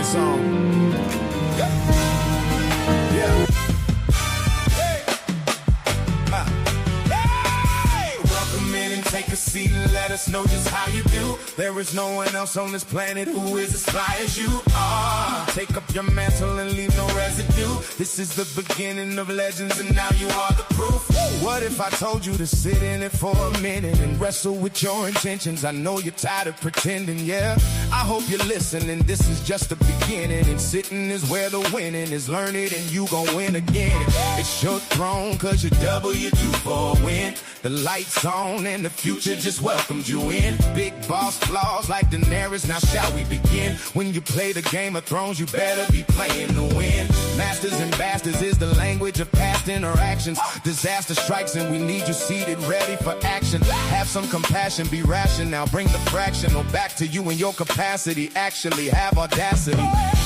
song. Yeah. Hey. Hey. Welcome in and take a seat and let us know just how you do. There is no one else on this planet who is as fly as you are. Take up your mantle and leave no residue. This is the beginning of legends and now you are the proof. What if I told you to sit in it for a minute and wrestle with your intentions? I know you're tired of pretending, yeah. I hope you're listening, this is just the beginning. And sitting is where the winning is. Learn it and you gon' win again. It's your throne cause you're W2 for a win. The lights on and the future just welcomed you in. Big boss flaws like Daenerys, now shall we begin? When you play the Game of Thrones, you better be playing to win. Masters and bastards is the language of past interactions. Disaster strikes and we need you seated, ready for action. Have some compassion, be rational. Now bring the fractional back to you in your capacity. Actually have audacity.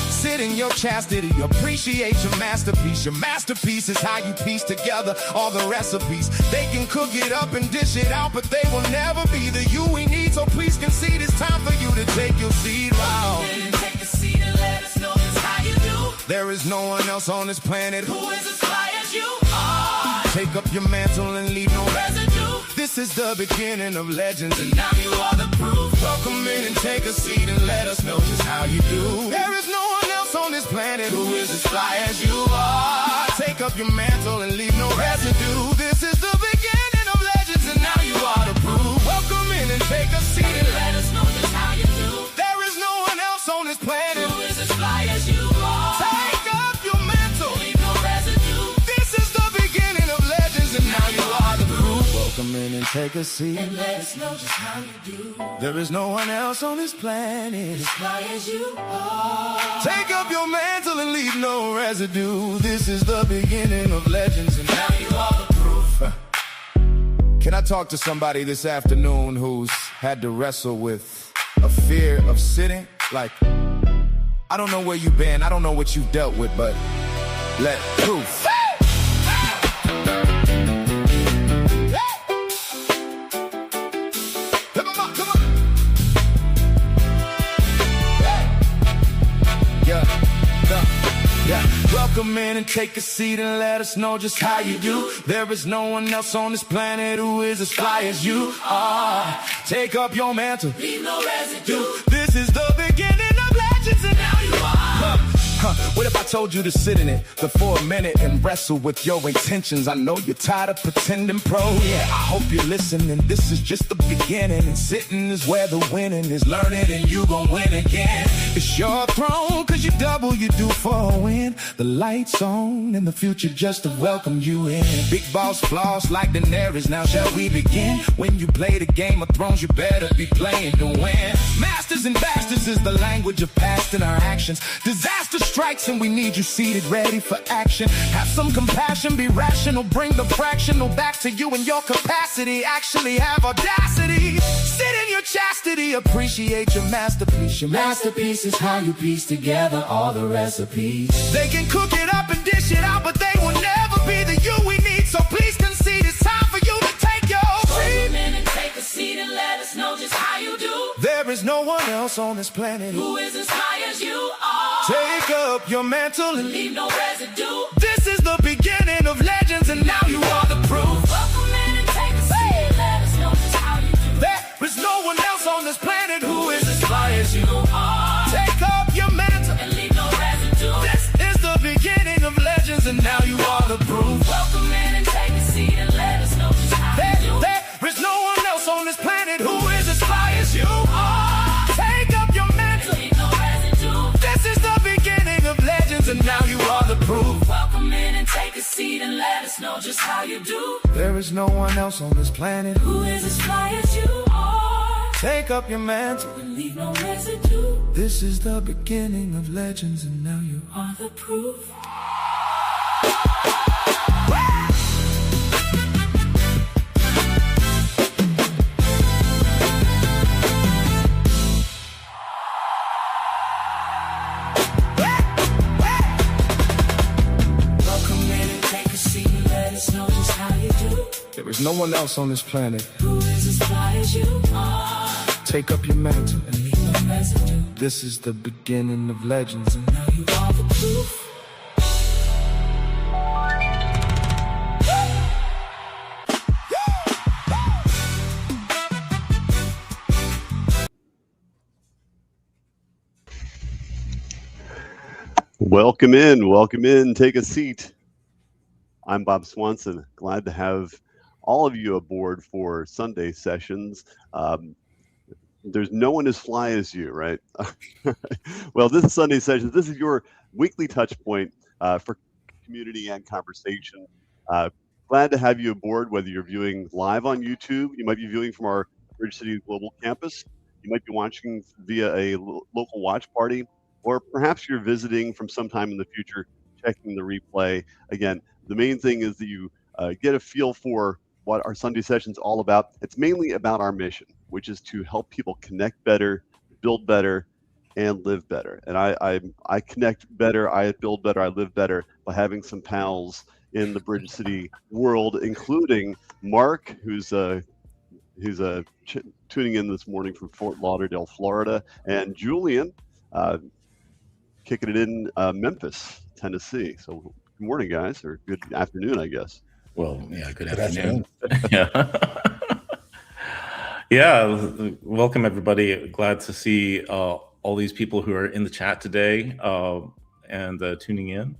Sit in your chastity, appreciate your masterpiece. Your masterpiece is how you piece together all the recipes. They can cook it up and dish it out, but they will never be the you we need. So please concede, it's time for you to take your seat. Wow. Take a seat and let us know just how you do. There is no one else on this planet who is as fly as you are. Take up your mantle and leave no residue. This is the beginning of legends and now you are the proof. Welcome in and take a seat and let us know just how you do. There is no one else on this planet who is as fly as you are. Take up your mantle and leave no residue. This is the beginning of legends and now you are the proof. Welcome in and take a seat and let us know just how you do. There is no one else on this planet who is as fly as you are. Take up your mantle, leave no residue. This is the beginning of legends and now you are the proof. Welcome in and take a seat and let us know just how you do. There is no one else on this planet as fly as you are. Take up your mantle and leave no residue. This is the beginning of legends and now you are the proof. Can I talk to somebody this afternoon who's had to wrestle with a fear of sitting? Like, I don't know where you've been, I don't know what you've dealt with, but let proof. Welcome in and take a seat and let us know just how you do. There is no one else on this planet who is as fly as you are. Take up your mantle, leave no residue. This is the beginning of legends and now you are. What if I told you to sit in it for a minute and wrestle with your intentions? I know you're tired of pretending, pro. Yeah, I hope you're listening. This is just the beginning, and sitting is where the winning is. Learn it and you gon' win again. It's your throne, cause you do for a win. The lights on and the future just to welcome you in. Big boss flaws like Daenerys, now shall we begin? When you play the Game of Thrones, you better be playing to win. Masters and bastards is the language of past interactions. Disaster strikes and we need you seated, ready for action. Have some compassion, be rational, bring the fractional back to you in your capacity. Actually have audacity. Sit in your chastity, appreciate your masterpiece. Your masterpiece is how you piece together all the recipes. They can cook it up and dish it out, but they will never be the you we need. So please concede, it's time for you to take your seat. Come in and take a seat and let us know just how you do. There is no one else on this planet who is as high as you are. Take up your mantle and leave no residue. This is the beginning of legends and now you are the proof. Welcome in and take a seat and let us know just how you do. There is no one else on this planet who is as fly as you are. Take up your mantle and leave no residue. This is the beginning of legends and now you are the proof. Welcome in and take a seat and let us know just how you do. There is no one else on this planet who is as fly as you are. Take up your mantle and leave no residue. This is the beginning of legends and now you are the proof. Welcome in and take a seat and let us know just how you do. There is no one else on this planet who is as fly as you are. Take up your mantle and leave no residue. This is the beginning of legends and now you are the proof. There is no one else on this planet who is as fly as you are. Take up your mantle and leave no residue. This is the beginning of legends. And Now you are the proof. Welcome in, take a seat. I'm Bob Swanson, glad to have all of you aboard for Sunday sessions. There's no one as fly as you, right? Well, this is Sunday sessions. This is your weekly touch point for community and conversation. Glad to have you aboard, whether you're viewing live on YouTube, you might be viewing from our Bridge City Global Campus, you might be watching via a local watch party, or perhaps you're visiting from sometime in the future, checking the replay. Again, the main thing is that you get a feel for what our Sunday session's all about. It's mainly about our mission, which is to help people connect better, build better, and live better. And I connect better, I build better, I live better by having some pals in the Bridge City world, including Mark, who's tuning in this morning from Fort Lauderdale, Florida, and Julian, kicking it in Memphis, Tennessee. So good morning, guys, or good afternoon, I guess. Well, yeah, good afternoon. Yeah. Yeah, welcome everybody. Glad to see all these people who are in the chat today and tuning in.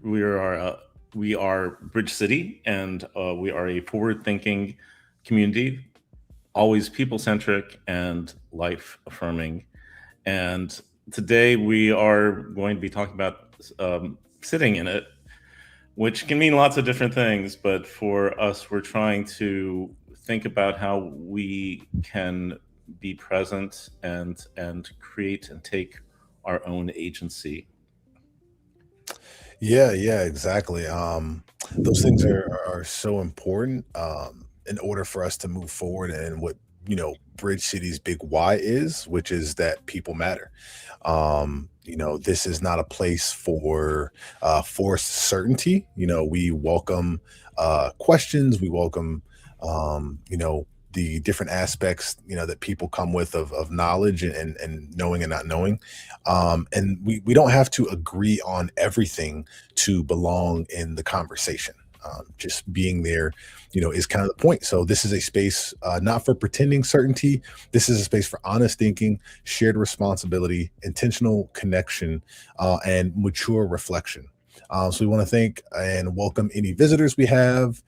We are Bridge City, and we are a forward-thinking community, always people-centric and life-affirming. And today we are going to be talking about sitting in it, which can mean lots of different things. But for us, we're trying to think about how we can be present and create and take our own agency. Yeah, exactly. Those things are so important in order for us to move forward, and what Bridge City's big why is, which is that people matter. This is not a place for forced certainty. We welcome questions. We welcome the different aspects that people come with of knowledge and knowing and not knowing, and we don't have to agree on everything to belong in the conversation. Just being there is kind of the point. So this is a space not for pretending certainty. This is a space for honest thinking, shared responsibility, intentional connection, and mature reflection. So we want to thank and welcome any visitors we have.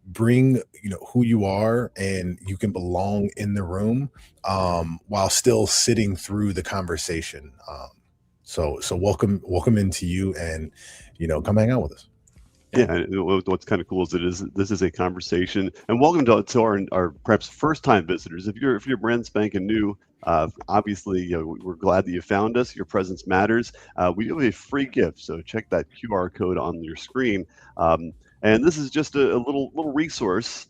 Bring who you are, and you can belong in the room while still sitting through the conversation. So welcome into you, and come hang out with us. Yeah, what's kind of cool is this is a conversation, and welcome to our perhaps first time visitors. If you're brand spanking new, obviously we're glad that you found us. Your presence matters. We do have a free gift, so check that QR code on your screen. And this is just a little resource.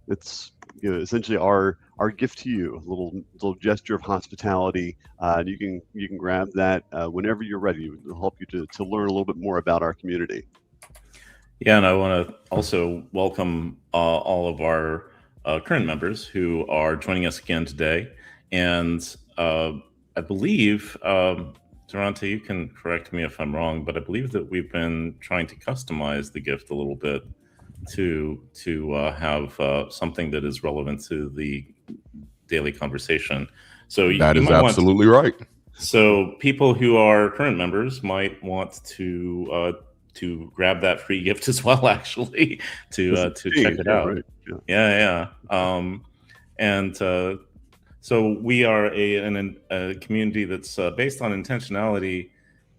It's essentially our gift to you, a little gesture of hospitality. And you can grab that whenever you're ready. It will help you to learn a little bit more about our community. Yeah, and I want to also welcome all of our current members who are joining us again today. And I believe, Darante, you can correct me if I'm wrong, but I believe that we've been trying to customize the gift a little bit to have something that is relevant to the daily conversation. So that is absolutely right. So people who are current members might want to grab that free gift as well, actually, to check it out. Right. Yeah. So we are a community that's based on intentionality,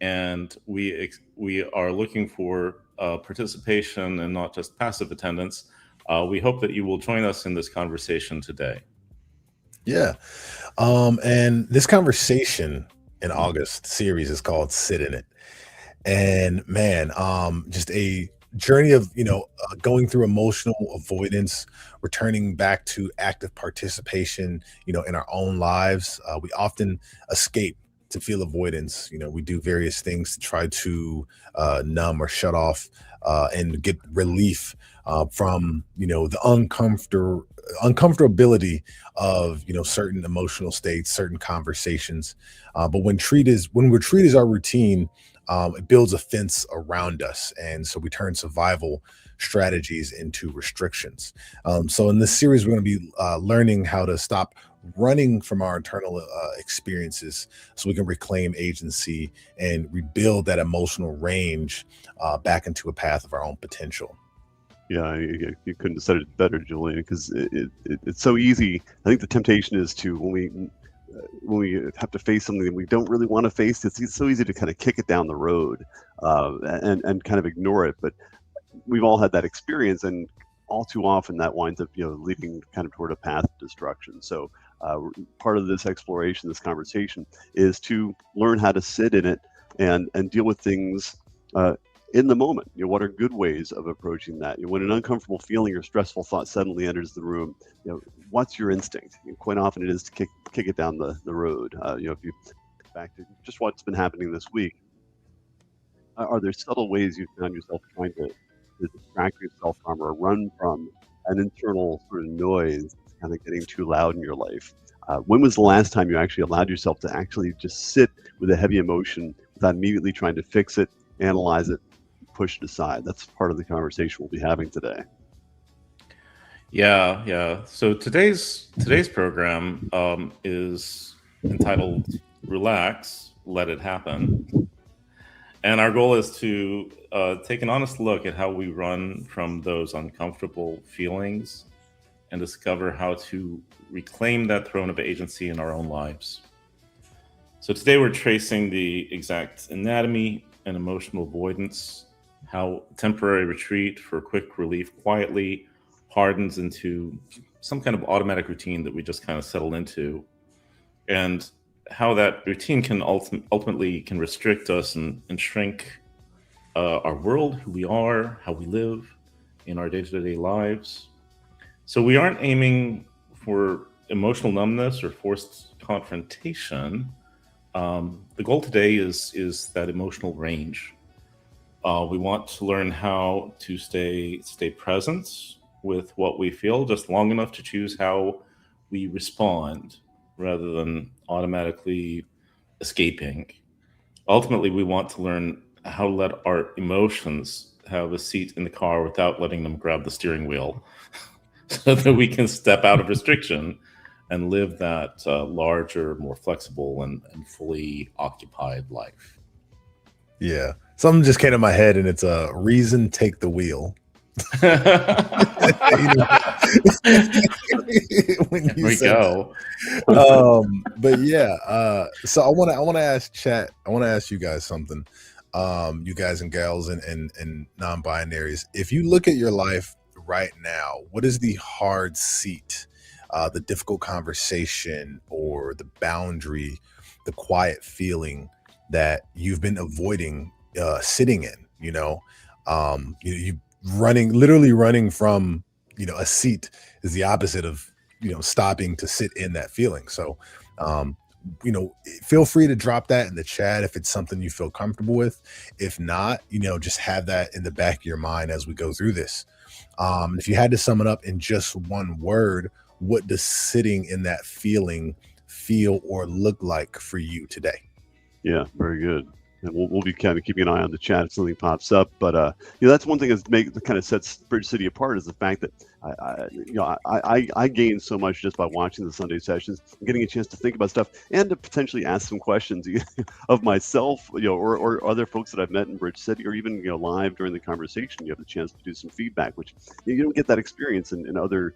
and we are looking for participation and not just passive attendance. We hope that you will join us in this conversation today. Yeah, and this conversation in August series is called "Sit in It," and man, just a journey of going through emotional avoidance, returning back to active participation in our own lives. We often escape to feel avoidance. We do various things to try to numb or shut off and get relief from the uncomfortability of certain emotional states, certain conversations. But when retreat is our routine, it builds a fence around us, and so we turn survival strategies into restrictions. So in this series, we're going to be learning how to stop running from our internal experiences so we can reclaim agency and rebuild that emotional range back into a path of our own potential. Yeah, you couldn't have said it better, Julian, because it's so easy. I think the temptation is to, when we have to face something that we don't really want to face, it's so easy to kind of kick it down the road and kind of ignore it. But we've all had that experience, and all too often that winds up leading kind of toward a path of destruction. So part of this exploration, this conversation, is to learn how to sit in it and deal with things in the moment. What are good ways of approaching that? When an uncomfortable feeling or stressful thought suddenly enters the room, what's your instinct? Quite often it is to kick it down the road. If you think back to just what's been happening this week, are there subtle ways you found yourself trying to distract yourself from or run from an internal sort of noise that's kind of getting too loud in your life? When was the last time you actually allowed yourself to actually just sit with a heavy emotion without immediately trying to fix it, analyze it, push it aside? That's part of the conversation we'll be having today. Yeah. So today's program is entitled "Relax, Let It Happen," and our goal is to take an honest look at how we run from those uncomfortable feelings and discover how to reclaim that throne of agency in our own lives. So today we're tracing the exact anatomy and emotional avoidance, how temporary retreat for quick relief quietly hardens into some kind of automatic routine that we just kind of settle into, and how that routine can ultimately can restrict us and shrink our world, who we are, how we live in our day-to-day lives. So we aren't aiming for emotional numbness or forced confrontation. The goal today is that emotional range. We want to learn how to stay present with what we feel just long enough to choose how we respond rather than automatically escaping. Ultimately, we want to learn how to let our emotions have a seat in the car without letting them grab the steering wheel so that we can step out of restriction and live that larger, more flexible, and fully occupied life. Yeah. Something just came to my head, and it's a reason take the wheel. When There you we said go. that. But yeah, so I want to ask chat. I want to ask you guys something. You guys and gals and non-binaries. If you look at your life right now, what is the hard seat, the difficult conversation, or the boundary, the quiet feeling that you've been avoiding sitting in? You literally running from a seat is the opposite of stopping to sit in that feeling. So um feel free to drop that in the chat if it's something you feel comfortable with. If not, just have that in the back of your mind as we go through this. If you had to sum it up in just one word, what does sitting in that feeling feel or look like for you today? Yeah, very good. And we'll be kind of keeping an eye on the chat if something pops up. But that's one thing that kind of sets Bridge City apart, is the fact that I gain so much just by watching the Sunday sessions, getting a chance to think about stuff and to potentially ask some questions of myself, or other folks that I've met in Bridge City, or even live during the conversation. You have the chance to do some feedback, which you don't get that experience in other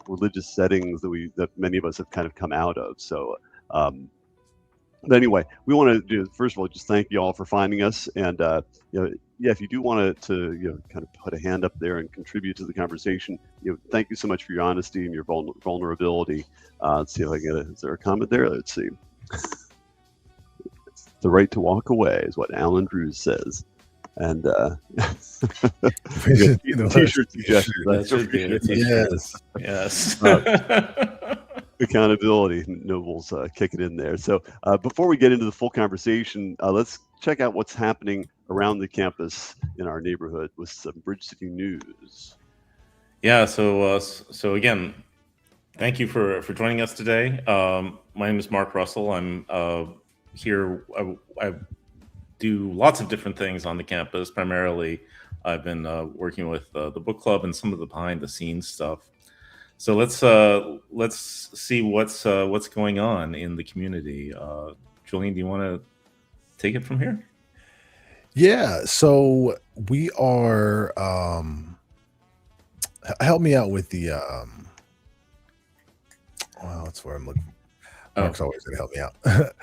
religious settings that many of us have kind of come out of. So. But anyway, we want to do, first of all, just thank you all for finding us, and if you do want to kind of put a hand up there and contribute to the conversation, thank you so much for your honesty and your vulnerability. Let's see if I can is there a comment there? Let's see. The right to walk away is what Alan Drews says, and t-shirt suggestions. That should be a t-shirt. Yes. Accountability, Noble's kicking in there. So before we get into the full conversation, let's check out what's happening around the campus in our neighborhood with some Bridge City news. Yeah. So again, thank you for joining us today. My name is Mark Russell. I'm here. I do lots of different things on the campus. Primarily, I've been working with the book club and some of the behind the scenes stuff. So let's see what's going on in the community. Julian, do you want to take it from here? Yeah, so we are help me out with the well, that's where I'm looking. Oh, Mark's always gonna help me out.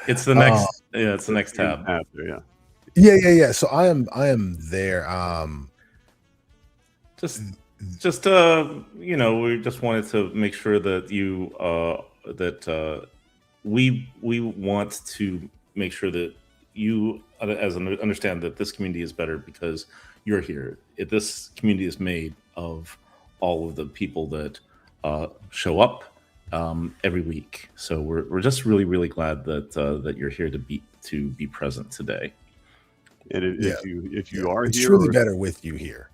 it's the uh, next. Yeah, it's the next tab. After, yeah. yeah. So I am there. Just just we just wanted to make sure that you that we want to make sure that you understand that this community is better because you're here. This community is made of all of the people that show up every week. So we're just really glad that that you're here to be present today. And Yeah, if yeah. you are It's here, truly or better with you here.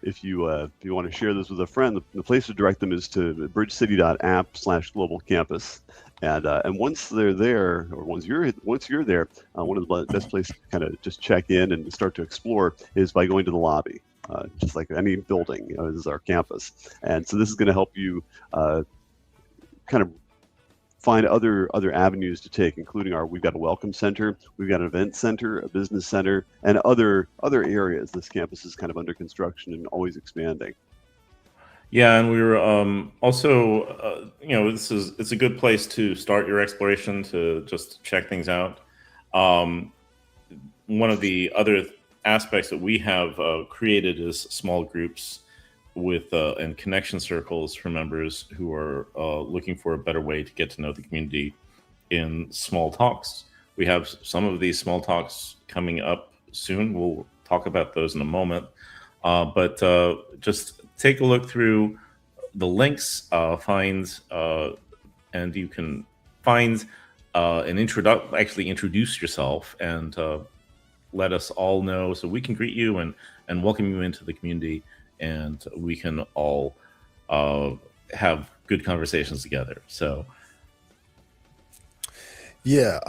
if you want to share this with a friend, the place to direct them is to bridgecity.app/global campus. And once they're there, or once you're there, one of the best places to kind of just check in and start to explore is by going to the lobby. Just like any building, this is our campus, and so this is going to help you kind of find other avenues to take, including we've got a welcome center, we've got an event center, a business center, and other areas. This campus is kind of under construction and always expanding. Yeah, and we were also, it's a good place to start your exploration to just check things out. Um, One of the other aspects that we have created is small groups with and connection circles for members who are looking for a better way to get to know the community in small talks. We have some of these small talks coming up soon. We'll talk about those in a moment. But just take a look through the links, and you can find actually introduce yourself and let us all know so we can greet you and welcome you into the community, and we can all have good conversations together. So Yeah,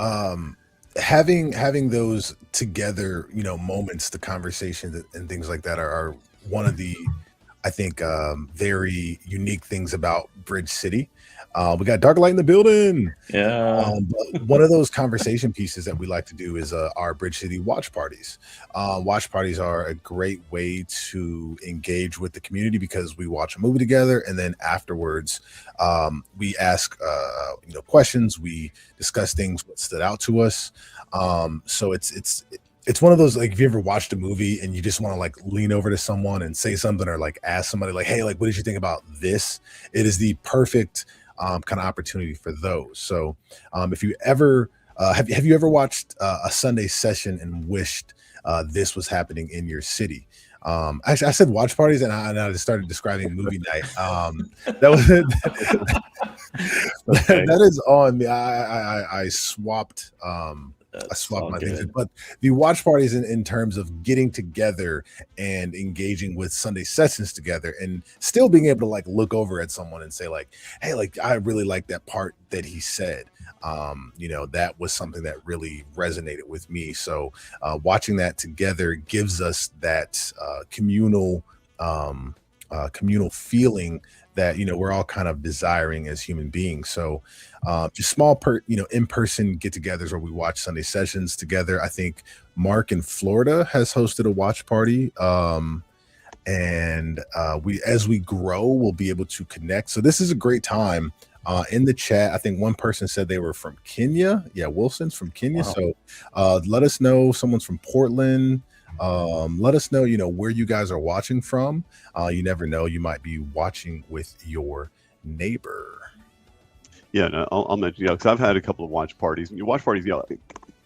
having those together, moments, the conversations and things like that are one of the, I think, very unique things about Bridge City. We got Dark Light in the building. yeah. But one of those conversation pieces that we like to do is our Bridge City watch parties. Watch parties are a great way to engage with the community because we watch a movie together, and then afterwards, we ask questions. We discuss things what stood out to us. So it's one of those, like, if you ever watched a movie and you just want to like lean over to someone and say something, or like ask somebody like, hey, like, what did you think about this? It is the perfect kind of opportunity for those. So if you ever have you ever watched a Sunday session and wished this was happening in your city? Actually, I said watch parties, and I just started describing movie night. That was Okay, that is on me. I swapped I that's swapped all my things, good. but the watch parties in terms of getting together and engaging with Sunday sessions together, and still being able to like look over at someone and say like, hey, like, I really like that part that he said. That was something that really resonated with me. So watching that together gives us that communal feeling that we're all kind of desiring as human beings. So just small in-person get-togethers where we watch Sunday sessions together. I think Mark in Florida has hosted a watch party, and we as we grow we'll be able to connect. So this is a great time. In the chat, I think one person said they were from Kenya. Yeah, Wilson's from Kenya. Wow. So let us know. Someone's from Portland. Let us know where you guys are watching from. You never know, you might be watching with your neighbor. Yeah, no, I'll mention, because I've had a couple of watch parties. And your watch parties,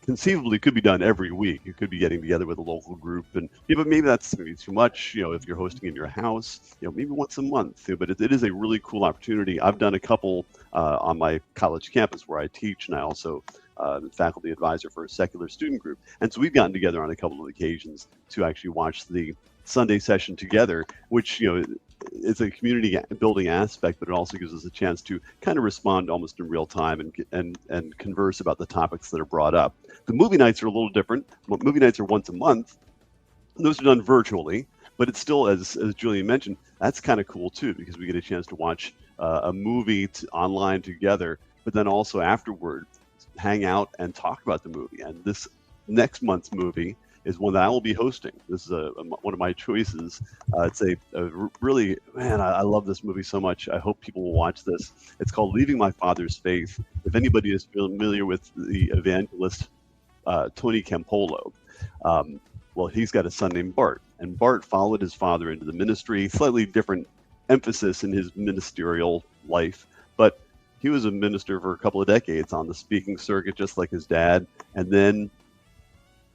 conceivably could be done every week. You could be getting together with a local group, and but maybe that's maybe too much. If you're hosting in your house, maybe once a month. But it is a really cool opportunity. I've done a couple on my college campus where I teach, and I also faculty advisor for a secular student group. And so we've gotten together on a couple of occasions to actually watch the Sunday session together, which it's a community building aspect, but it also gives us a chance to kind of respond almost in real time and converse about the topics that are brought up. The movie nights are a little different. Movie nights are once a month. Those are done virtually, but it's still, as Julian mentioned, that's kind of cool too, because we get a chance to watch a movie online together, but then also afterward hang out and talk about the movie. And this next month's movie is one that I will be hosting. This is one of my choices. It's a really, man, I love this movie so much. I hope people will watch this. It's called Leaving My Father's Faith. If anybody is familiar with the evangelist Tony Campolo, well, he's got a son named Bart, and Bart followed his father into the ministry, slightly different emphasis in his ministerial life, but he was a minister for a couple of decades on the speaking circuit, just like his dad, and then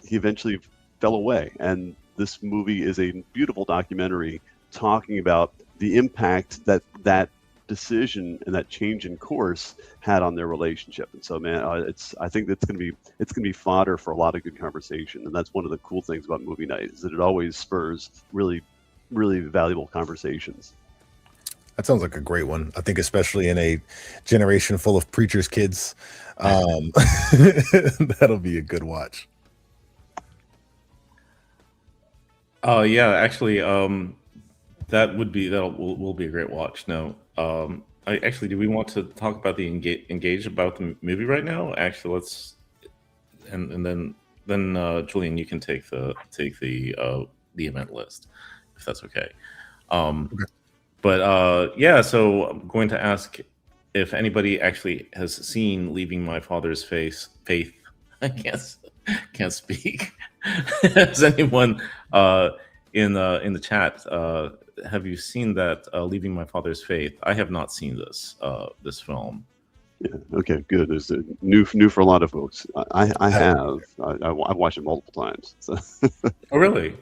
he eventually fell away. And this movie is a beautiful documentary talking about the impact that that decision and that change in course had on their relationship. And so, man, I think it's gonna be fodder for a lot of good conversation. And that's one of the cool things about movie night, is that it always spurs really, really valuable conversations. That sounds like a great one. I think especially in a generation full of preachers' kids, that'll be a good watch. Oh yeah, actually, that will be a great watch. No, do we want to talk about the engage about the movie right now? Actually, let's, and then Julian, you can take the event list, if that's okay. Okay. But yeah, so I'm going to ask if anybody actually has seen Leaving My Father's Faith. I can't speak. Has anyone in the chat have you seen that Leaving My Father's Faith? I have not seen this film. Yeah. Okay. Good. There's a new for a lot of folks. I have. I've watched it multiple times. So. Oh really?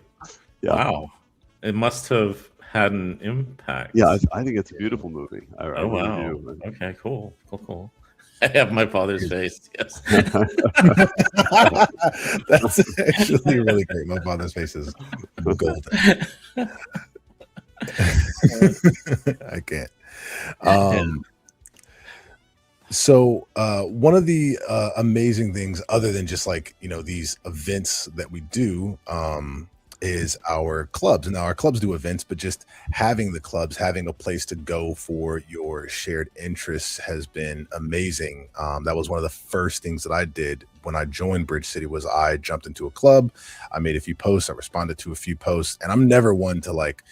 Yeah. Wow. It must have had an impact. Yeah, I think it's a beautiful movie. I Oh really wow. do. Okay. Cool. I have my father's face. Yes. That's actually really great. My father's face is golden. I can't. So one of the amazing things, other than just like, these events that we do, is our clubs. Now our clubs do events, but just having the clubs, having a place to go for your shared interests has been amazing. That was one of the first things that I did when I joined Bridge City. Was I jumped into a club, I made a few posts, I responded to a few posts, and I'm never one to like,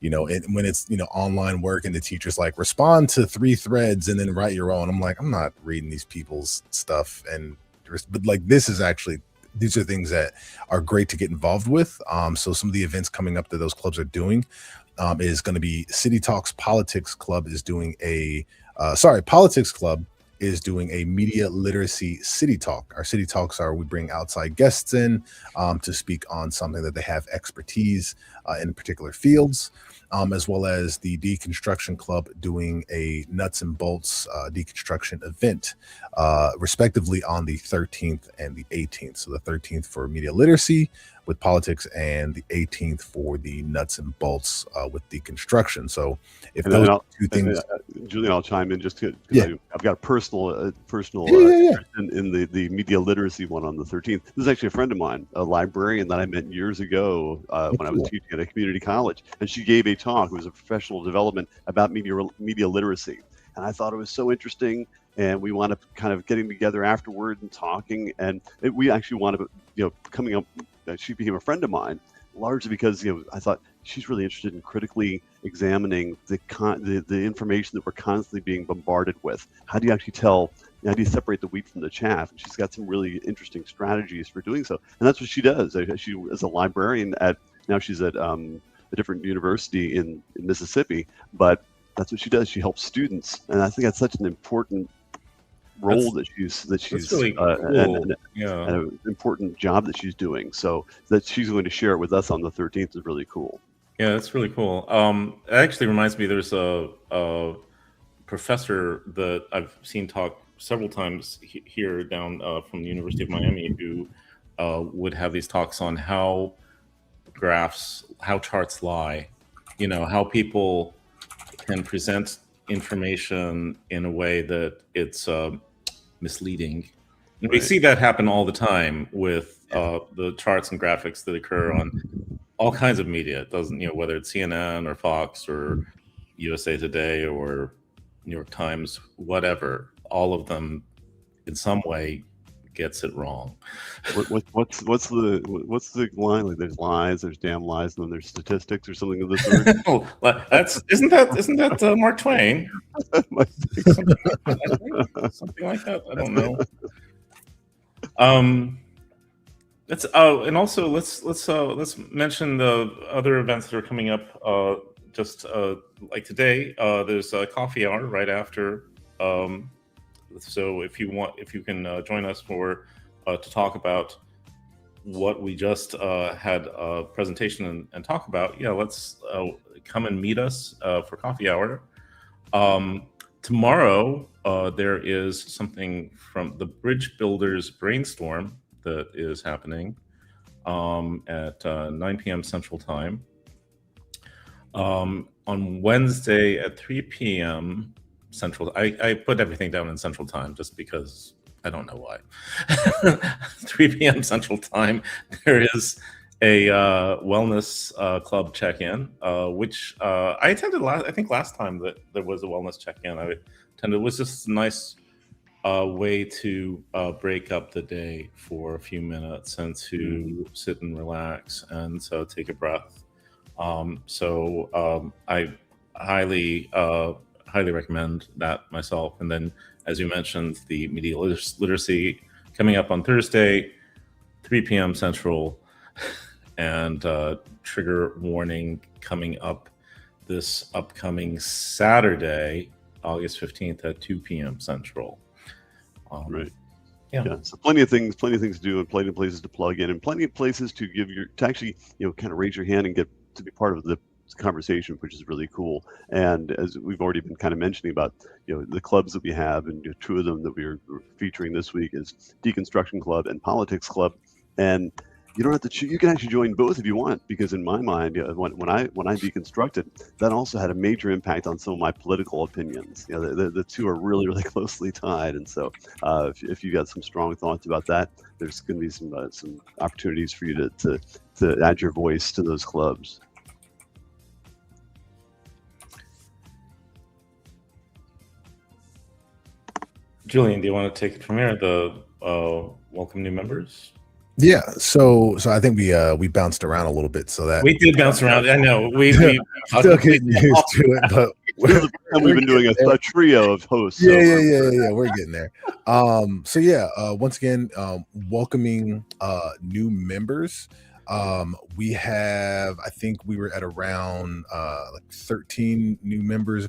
when it's online work and the teacher's like, respond to 3 threads and then write your own. I'm like, I'm not reading these people's stuff. But like, these are things that are great to get involved with. So some of the events coming up that those clubs are doing is going to be City Talks Politics Club is doing Politics Club is doing a media literacy city talk. Our city talks are, we bring outside guests in to speak on something that they have expertise in particular fields, as well as the Deconstruction Club doing a nuts and bolts deconstruction event, respectively on the 13th and the 18th. So the 13th for media literacy with politics, and the 18th for the nuts and bolts with deconstruction. So if those two things, Julian, I'll chime in just because I've got a personal Yeah. in the media literacy one on the 13th. This is actually a friend of mine, a librarian that I met years ago when I was teaching at a community college, and she gave a talk. It was a professional development about media literacy, and I thought it was so interesting. And we wound up kind of getting together afterward and talking, and we actually wound up, coming up. She became a friend of mine, largely because I thought she's really interested in critically examining the information that we're constantly being bombarded with. How do you actually tell? How do you separate the wheat from the chaff? And she's got some really interesting strategies for doing so, and that's what she does. She is a librarian now she's at a different university in Mississippi, but that's what she does. She helps students, and I think that's such an important role that she's really cool. and an important job that she's doing. So that she's going to share it with us on the 13th is really cool. Yeah, that's really cool. It actually reminds me, there's a professor that I've seen talk several times here down from the University of Miami, who would have these talks on how charts lie, how people can present information in a way that it's misleading. And we see that happen all the time with the charts and graphics that occur on all kinds of media. It doesn't, whether it's CNN or Fox or USA Today or New York Times, whatever, all of them in some way gets it wrong. What's the line? Like, there's lies, there's damn lies, and then there's statistics or something of the sort. Oh, isn't that Mark Twain? Something like that. I don't know. And also let's mention the other events that are coming up. Just like today, there's a coffee hour right after. So if you can join us for to talk about what we just had a presentation and talk about, let's come and meet us for coffee hour. Tomorrow, there is something from the Bridge Builders Brainstorm that is happening at 9 p.m. Central Time. On Wednesday at 3 p.m. Central, I put everything down in Central Time just because I don't know why. 3 p.m. Central Time, there is a wellness club check-in, which I attended last time that there was a wellness check-in. I attended. It was just a nice way to break up the day for a few minutes and to sit and relax and so take a breath. I highly recommend that myself. And then, as you mentioned, the media literacy coming up on Thursday, 3 p.m. Central, and trigger warning coming up this upcoming Saturday, August 15th at 2 p.m. Central. Right. Yeah. So plenty of things to do, and plenty of places to plug in, and plenty of places to actually kind of raise your hand and get to be part of the conversation, which is really cool. And as we've already been kind of mentioning about the clubs that we have, and two of them that we're featuring this week is Deconstruction Club and Politics Club. And you don't have to choose. You can actually join both if you want, because in my mind, when I deconstructed, that also had a major impact on some of my political opinions. The two are really, really closely tied. And so if you got some strong thoughts about that, there's going to be some opportunities for you to add your voice to those clubs. Julian, do you want to take it from here? The welcome new members. Yeah, so I think we bounced around a little bit, so that we did bounce around. I know we still getting used to it, but we've been doing a trio of hosts. Yeah, we're getting there. Once again, welcoming new members. We have, I think we were at around 13 new members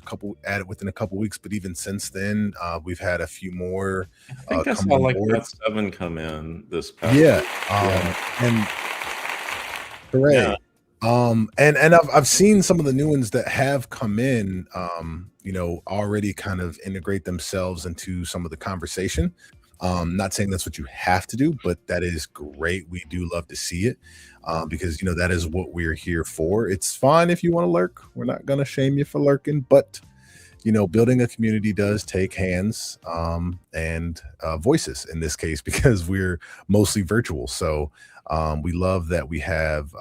within a couple weeks, but even since then, we've had a few more. I think I saw about 7 come in this past week. And hooray. Yeah. And I've seen some of the new ones that have come in, already kind of integrate themselves into some of the conversation. Not saying that's what you have to do, but that is great. We do love to see it because, that is what we're here for. It's fine if you want to lurk. We're not going to shame you for lurking, but, building a community does take hands and voices in this case, because we're mostly virtual. So we love that we have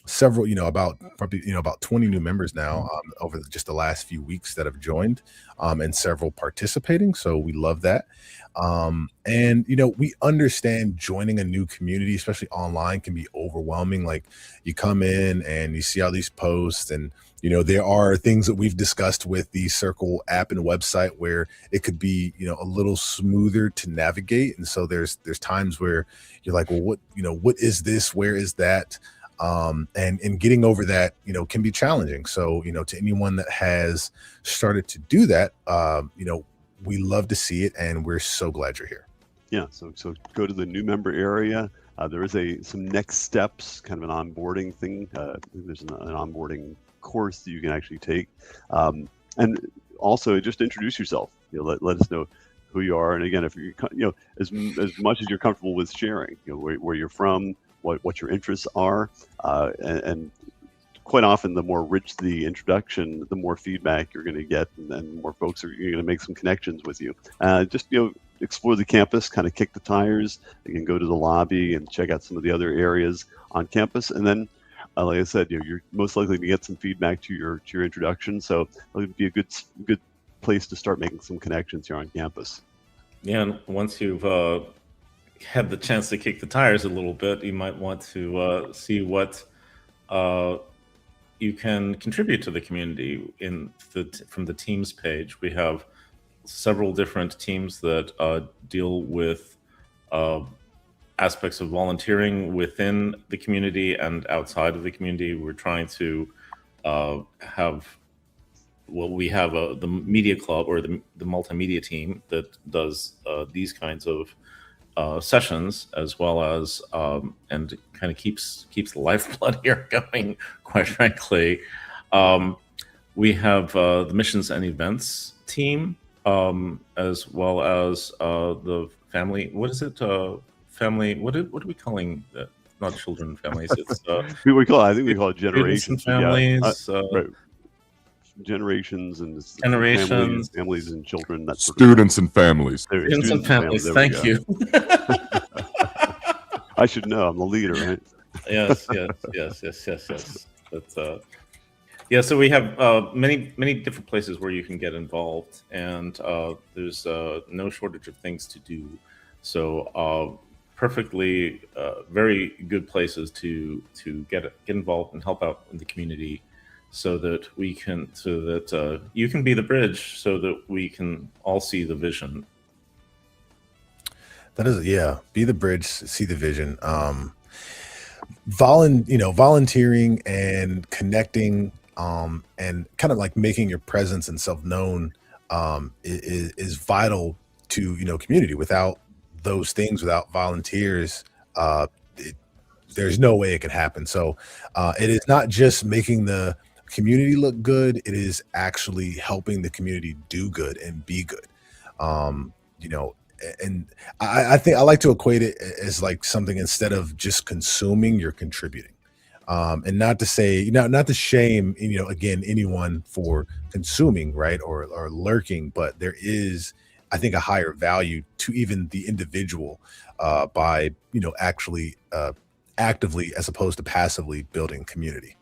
several, about 20 new members now over just the last few weeks that have joined and several participating. So we love that. And we understand joining a new community, especially online, can be overwhelming. Like, you come in and you see all these posts, and there are things that we've discussed with the Circle app and website where it could be a little smoother to navigate. And so there's times where you're like, well, what is this? Where is that? And getting over that, can be challenging. So, to anyone that has started to do that, we love to see it, and we're so glad you're here. Yeah, so go to the new member area. There is some next steps, kind of an onboarding thing. There's an onboarding course that you can actually take, and also just introduce yourself. Let us know who you are, and again, if you as much as you're comfortable with sharing, where you're from, what your interests are, and quite often, the more rich the introduction, the more feedback you're going to get, and then more folks are you're going to make some connections with you. Just explore the campus, kind of kick the tires. You can go to the lobby and check out some of the other areas on campus, and then, like I said, you're most likely to get some feedback to your introduction. So it would be a good place to start making some connections here on campus. Yeah, and once you've had the chance to kick the tires a little bit, you might want to see what you can contribute to the community from the teams page. We have several different teams that deal with aspects of volunteering within the community and outside of the community. We're trying to we have the media club, or the multimedia team, that does these kinds of sessions, as well as and kind of keeps the lifeblood here going, quite frankly. We have the missions and events team, as well as the family. What is it? Family. What are we calling that? Not children and families. It's I think we call it generations. Families. Right. Generations and families and children. That's students and families. Students and families. Thank you. I should know. I'm the leader, right? Yes. But yeah, so we have many different places where you can get involved, and there's no shortage of things to do. So perfectly, very good places to get involved and help out in the community, so that you can be the bridge, so that we can all see the vision. That is, be the bridge, see the vision. Volunteering and connecting, and kind of like making your presence and self known, is vital to community. Without those things, without volunteers, there's no way it could happen. So it is not just making the community look good, it is actually helping the community do good and be good. And I think I like to equate it as like something, instead of just consuming, you're contributing. And not to say, not to shame, again, anyone for consuming, right, or lurking, but there is, I think, a higher value to even the individual by actually actively, as opposed to passively, building community.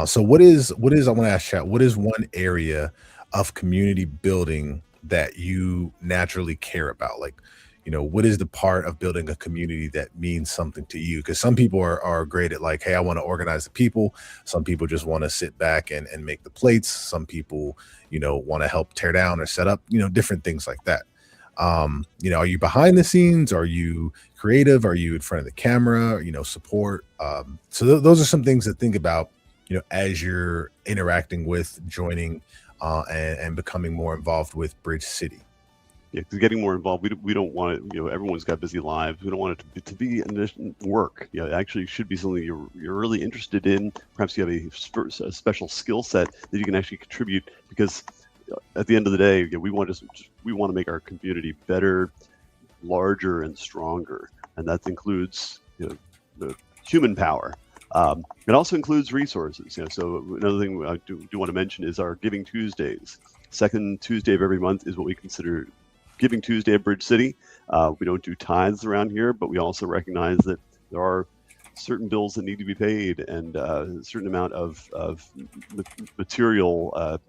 So what is I want to ask chat, what is one area of community building that you naturally care about? Like, what is the part of building a community that means something to you? Because some people are great at, like, hey, I want to organize the people. Some people just want to sit back and make the plates. Some people, want to help tear down or set up, different things like that. Are you behind the scenes? Are you creative? Are you in front of the camera? Support. So those are some things to think about, as you're interacting with, joining, and becoming more involved with Bridge City. Yeah, because getting more involved, we don't want it. Everyone's got busy lives. We don't want it to be work. It actually should be something you're really interested in. Perhaps you have a special skill set that you can actually contribute. Because at the end of the day, we want to make our community better, larger, and stronger, and that includes the human power. It also includes resources. So another thing I do want to mention is our Giving Tuesdays. Second Tuesday of every month is what we consider Giving Tuesday at Bridge City. We don't do tithes around here, but we also recognize that there are certain bills that need to be paid, and a certain amount of material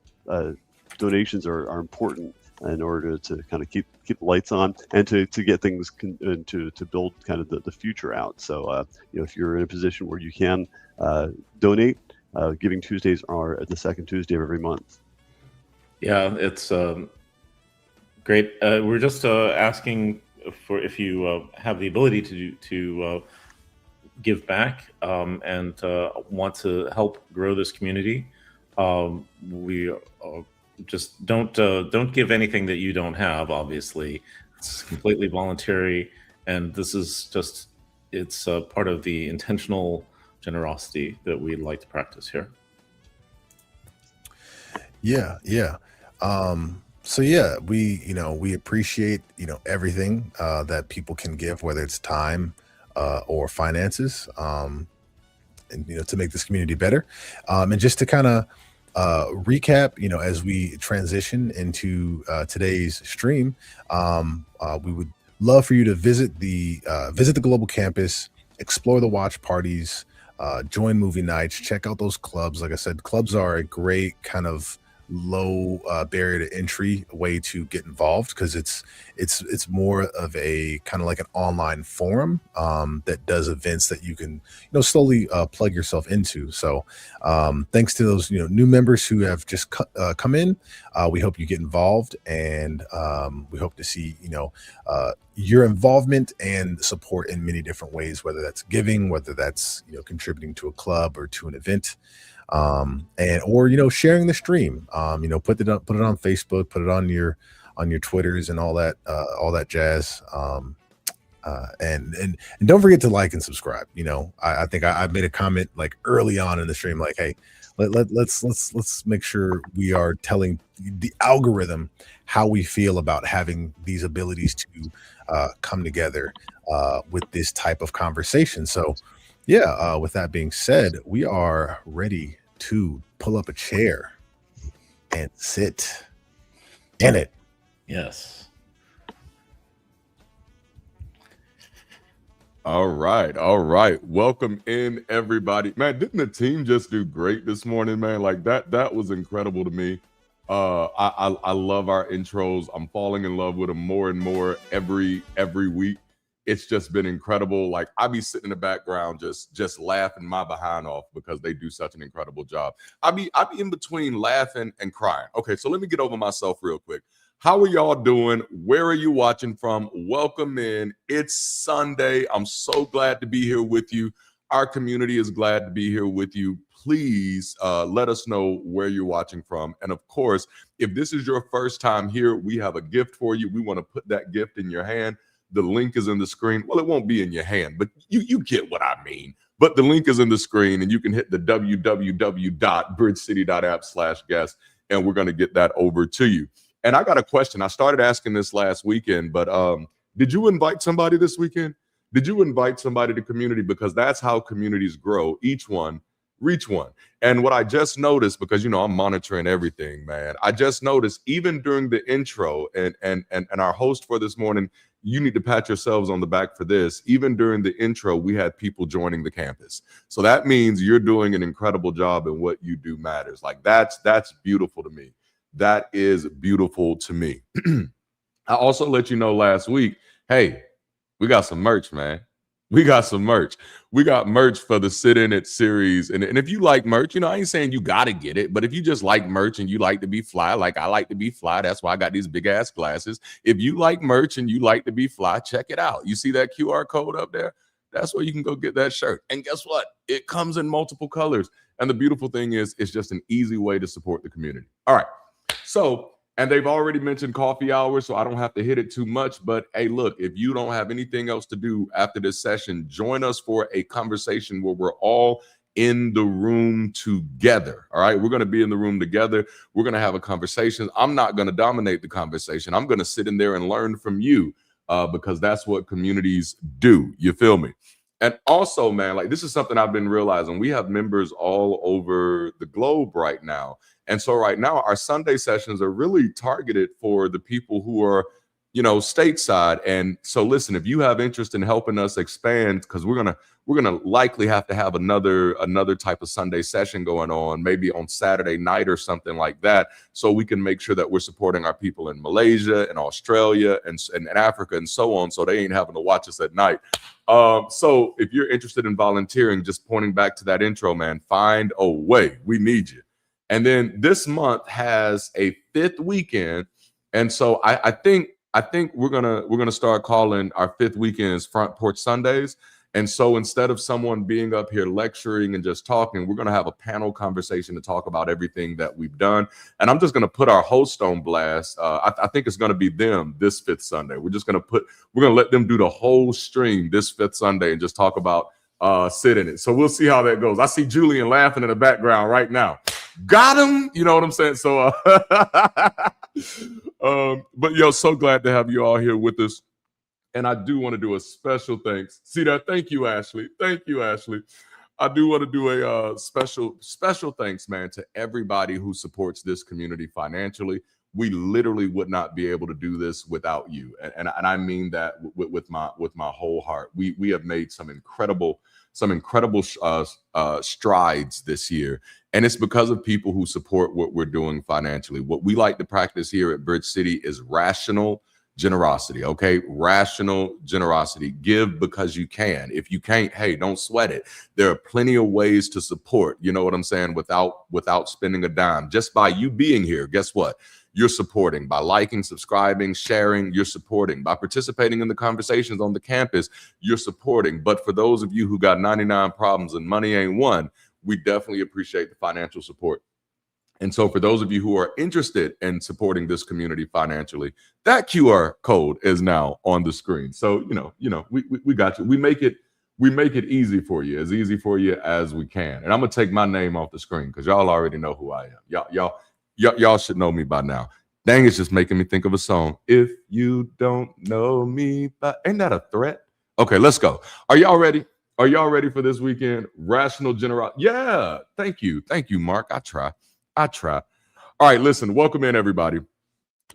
donations are important in order to kind of keep the lights on, and to get things to build kind of the future out. So if you're in a position where you can donate, Giving Tuesdays are at the second Tuesday of every month. Yeah, it's great. We're just asking for, if you have the ability to give back, and want to help grow this community. We just don't give anything that you don't have. Obviously, it's completely voluntary, and this is it's part of the intentional generosity that we like to practice here. So we appreciate everything that people can give, whether it's time or finances. to make this community better. And just to kind of recap, as we transition into today's stream, we would love for you to visit the global campus, explore the watch parties, join movie nights, check out those clubs. Like I said, clubs are a great kind of low barrier to entry way to get involved, because it's more of a kind of like an online forum that does events that you can slowly plug yourself into. So thanks to those new members who have just come in, we hope you get involved, and we hope to see your involvement and support in many different ways, whether that's giving, whether that's contributing to a club or to an event, or sharing the stream. Put it on Facebook, put it on your Twitters and all that jazz. And don't forget to like and subscribe. I think I made a comment like early on in the stream, like, hey, let's make sure we are telling the algorithm how we feel about having these abilities to come together with this type of conversation. So yeah, with that being said, we are ready to pull up a chair and sit in it. Yes. All right. Welcome in, everybody. Man, didn't the team just do great this morning, man? Like that was incredible to me. I love our intros. I'm falling in love with them more and more every week. It's just been incredible. Like, I be sitting in the background just laughing my behind off because they do such an incredible job. I be in between laughing and crying. Okay, so let me get over myself real quick. How are y'all doing? Where are you watching from? Welcome in. It's Sunday. I'm so glad to be here with you. Our community is glad to be here with you. Please let us know where you're watching from. And of course, if this is your first time here, we have a gift for you. We want to put that gift in your hand. The link is in the screen. Well, it won't be in your hand, but you get what I mean. But the link is in the screen, and you can hit the www.bridgecity.app/guest, and we're going to get that over to you. And I got a question. I started asking this last weekend, but did you invite somebody this weekend? Did you invite somebody to community? Because that's how communities grow. Each one, reach one. And what I just noticed, because I'm monitoring everything, man. I just noticed even during the intro and our host for this morning, you need to pat yourselves on the back for this. Even during the intro, we had people joining the campus. So that means you're doing an incredible job, and what you do matters. Like that's beautiful to me. That is beautiful to me. I also let you know last week, hey, we got some merch, man. We got some merch. We got merch for the Sit In It series. And if you like merch, I ain't saying you got to get it, but if you just like merch and you like to be fly, like I like to be fly, that's why I got these big ass glasses. If you like merch and you like to be fly, check it out. You see that QR code up there? That's where you can go get that shirt. And guess what? It comes in multiple colors. And the beautiful thing is, it's just an easy way to support the community. All right. So, and they've already mentioned coffee hour, so I don't have to hit it too much. But hey, look, if you don't have anything else to do after this session, join us for a conversation where we're all in the room together. All right, we're going to be in the room together. We're going to have a conversation. I'm not going to dominate the conversation. I'm going to sit in there and learn from you because that's what communities do. You feel me? And also, man, like this is something I've been realizing. We have members all over the globe right now. And so right now, our Sunday sessions are really targeted for the people who are, stateside. And so listen, if you have interest in helping us expand, because we're gonna likely have to have another type of Sunday session going on, maybe on Saturday night or something like that, so we can make sure that we're supporting our people in Malaysia and Australia and Africa and so on, so they ain't having to watch us at night. So if you're interested in volunteering, just pointing back to that intro, man, find a way. We need you. And then this month has a 5th weekend, and so I think we're gonna start calling our 5th weekends Front Porch Sundays. And so instead of someone being up here lecturing and just talking, we're gonna have a panel conversation to talk about everything that we've done. And I'm just gonna put our host on blast. I think it's gonna be them this 5th Sunday. We're gonna let them do the whole stream this 5th Sunday and just talk about Sit In It. So we'll see how that goes. I see Julian laughing in the background right now. Got him, you know what I'm saying? So but so glad to have you all here with us. And I do want to do a special thanks. See that? Thank you, Ashley. I do want to do a special thanks, man, to everybody who supports this community financially. We literally would not be able to do this without you, and I mean that with my whole heart. We have made some incredible strides this year, and it's because of people who support what we're doing financially. What we like to practice here at Bridge City is rational generosity. Okay, rational generosity. Give because you can. If you can't, hey, don't sweat it. There are plenty of ways to support, you know what I'm saying, without spending a dime. Just by you being here, guess what? You're supporting. By liking, subscribing, sharing, you're supporting. By participating in the conversations on the campus, you're supporting. But for those of you who got 99 problems and money ain't one, we definitely appreciate the financial support. And so for those of you who are interested in supporting this community financially, that QR code is now on the screen. So, we got you. We make it easy for you, as easy for you as we can. And I'm going to take my name off the screen because y'all already know who I am. Y'all should know me by now. Dang, it's just making me think of a song. If you don't know me, ain't that a threat? Okay, let's go. Are y'all ready? Are y'all ready for this weekend? Rational generosity. Yeah, thank you, Mark. I try. All right, listen, welcome in, everybody.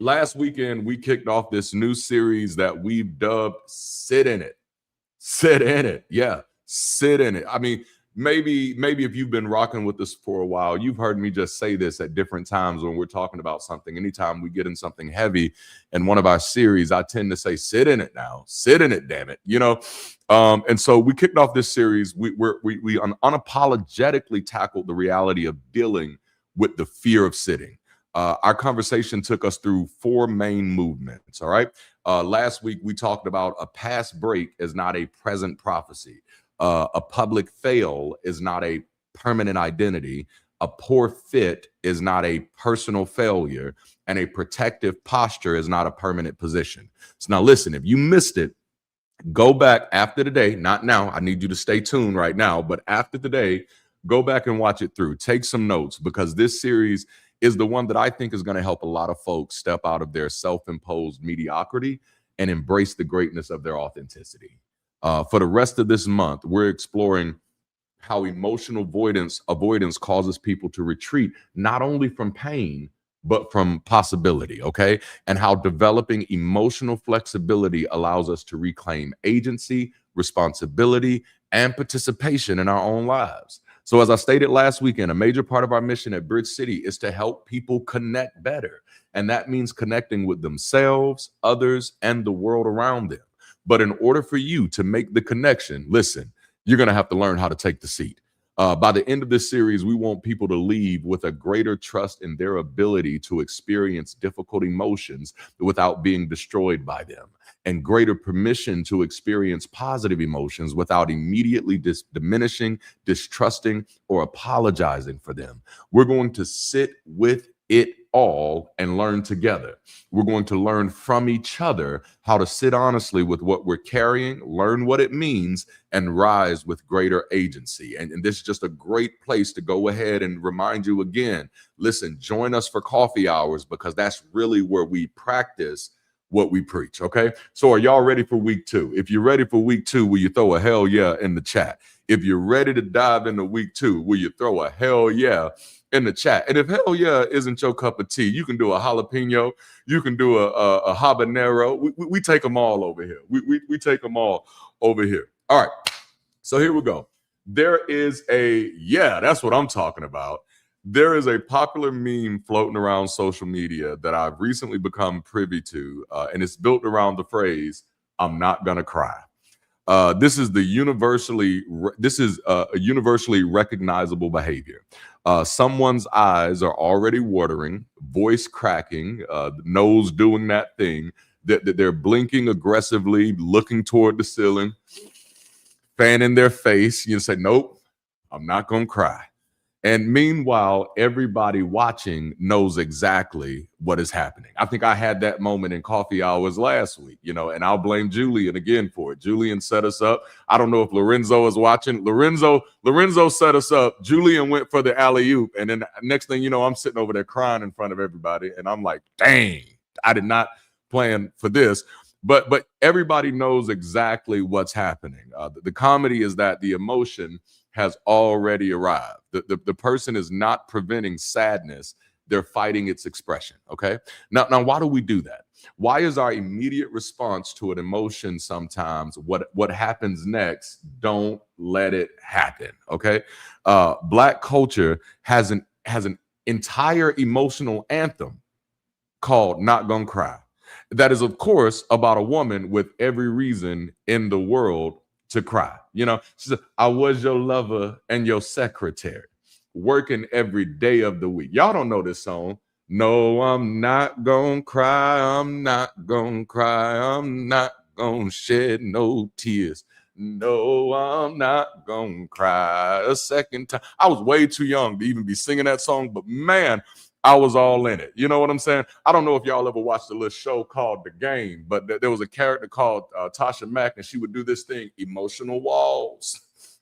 Last weekend, we kicked off this new series that we've dubbed Sit in It. Sit in it. Yeah, sit in it. I mean, maybe if you've been rocking with us for a while, you've heard me just say this at different times when we're talking about something. Anytime we get in something heavy in one of our series, I tend to say, sit in it now. Sit in it, damn it. And so we kicked off this series. We unapologetically tackled the reality of dealing with the fear of sitting. Our conversation took us through 4 main movements. All right. Last week, we talked about a past break is not a present prophecy. A public fail is not a permanent identity. A poor fit is not a personal failure. And a protective posture is not a permanent position. So now listen, if you missed it, go back after today, not now. I need you to stay tuned right now. But after today, go back and watch it through. Take some notes because this series is the one that I think is going to help a lot of folks step out of their self-imposed mediocrity and embrace the greatness of their authenticity. For the rest of this month, we're exploring how emotional avoidance causes people to retreat, not only from pain, but from possibility, okay? And how developing emotional flexibility allows us to reclaim agency, responsibility, and participation in our own lives. So as I stated last weekend, a major part of our mission at Bridge City is to help people connect better. And that means connecting with themselves, others, and the world around them. But in order for you to make the connection, listen, you're going to have to learn how to take the seat. By the end of this series, we want people to leave with a greater trust in their ability to experience difficult emotions without being destroyed by them, and greater permission to experience positive emotions without immediately diminishing, distrusting, or apologizing for them. We're going to sit with it all and learn together. We're going to learn from each other how to sit honestly with what we're carrying, learn what it means, and rise with greater agency. And this is just a great place to go ahead and remind you again, listen, join us for coffee hours because that's really where we practice what we preach, okay? So are y'all ready for week 2? If you're ready for week 2, will you throw a hell yeah in the chat? If you're ready to dive into week 2, will you throw a hell yeah in the chat? And if hell yeah isn't your cup of tea, you can do a jalapeno, you can do a habanero. We take them all over here. We take them all over here. All right, so here we go. There is that's what I'm talking about. There is a popular meme floating around social media that I've recently become privy to, and it's built around the phrase, I'm not gonna cry. This is a universally recognizable behavior. Someone's eyes are already watering, voice cracking, nose doing that thing, that they're blinking aggressively, looking toward the ceiling, fanning their face. You say, nope, I'm not gonna cry. And meanwhile, everybody watching knows exactly what is happening. I think I had that moment in coffee hours last week, and I'll blame Julian again for it. Julian set us up. I don't know if Lorenzo is watching. Lorenzo set us up. Julian went for the alley-oop. And then next thing you know, I'm sitting over there crying in front of everybody. And I'm like, dang, I did not plan for this. But everybody knows exactly what's happening. The comedy is that the emotion has already arrived. The person is not preventing sadness. They're fighting its expression. Okay. Now, why do we do that? Why is our immediate response to an emotion sometimes what happens next? Don't let it happen. Okay. Black culture has an entire emotional anthem called Not Gonna Cry. That is, of course, about a woman with every reason in the world to cry. You know, she said, I was your lover and your secretary, working every day of the week. Y'all don't know this song. No, I'm not gonna cry. I'm not gonna cry. I'm not gonna shed no tears. No, I'm not gonna cry a second time. I was way too young to even be singing that song, but man, I was all in it. You know what I'm saying? I don't know if y'all ever watched a little show called The Game, but there was a character called Tasha Mack, and she would do this thing, emotional walls.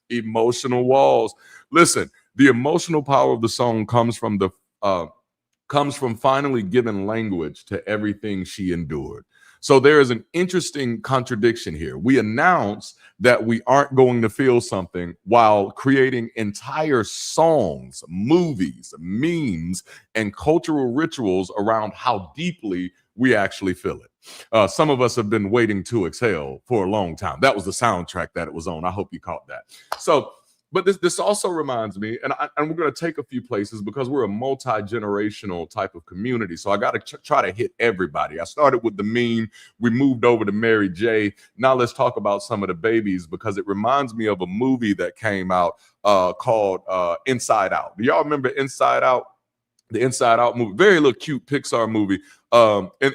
Emotional walls. Listen, the emotional power of the song comes from finally giving language to everything she endured. So there is an interesting contradiction here. We announce that we aren't going to feel something while creating entire songs, movies, memes, and cultural rituals around how deeply we actually feel it. Some of us have been waiting to exhale for a long time. That was the soundtrack that it was on. I hope you caught that. So, but this also reminds me, and we're going to take a few places because we're a multi-generational type of community. So I got to try to hit everybody. I started with the meme. We moved over to Mary J. Now let's talk about some of the babies because it reminds me of a movie that came out called Inside Out. Do y'all remember Inside Out? The Inside Out movie, very little cute Pixar movie.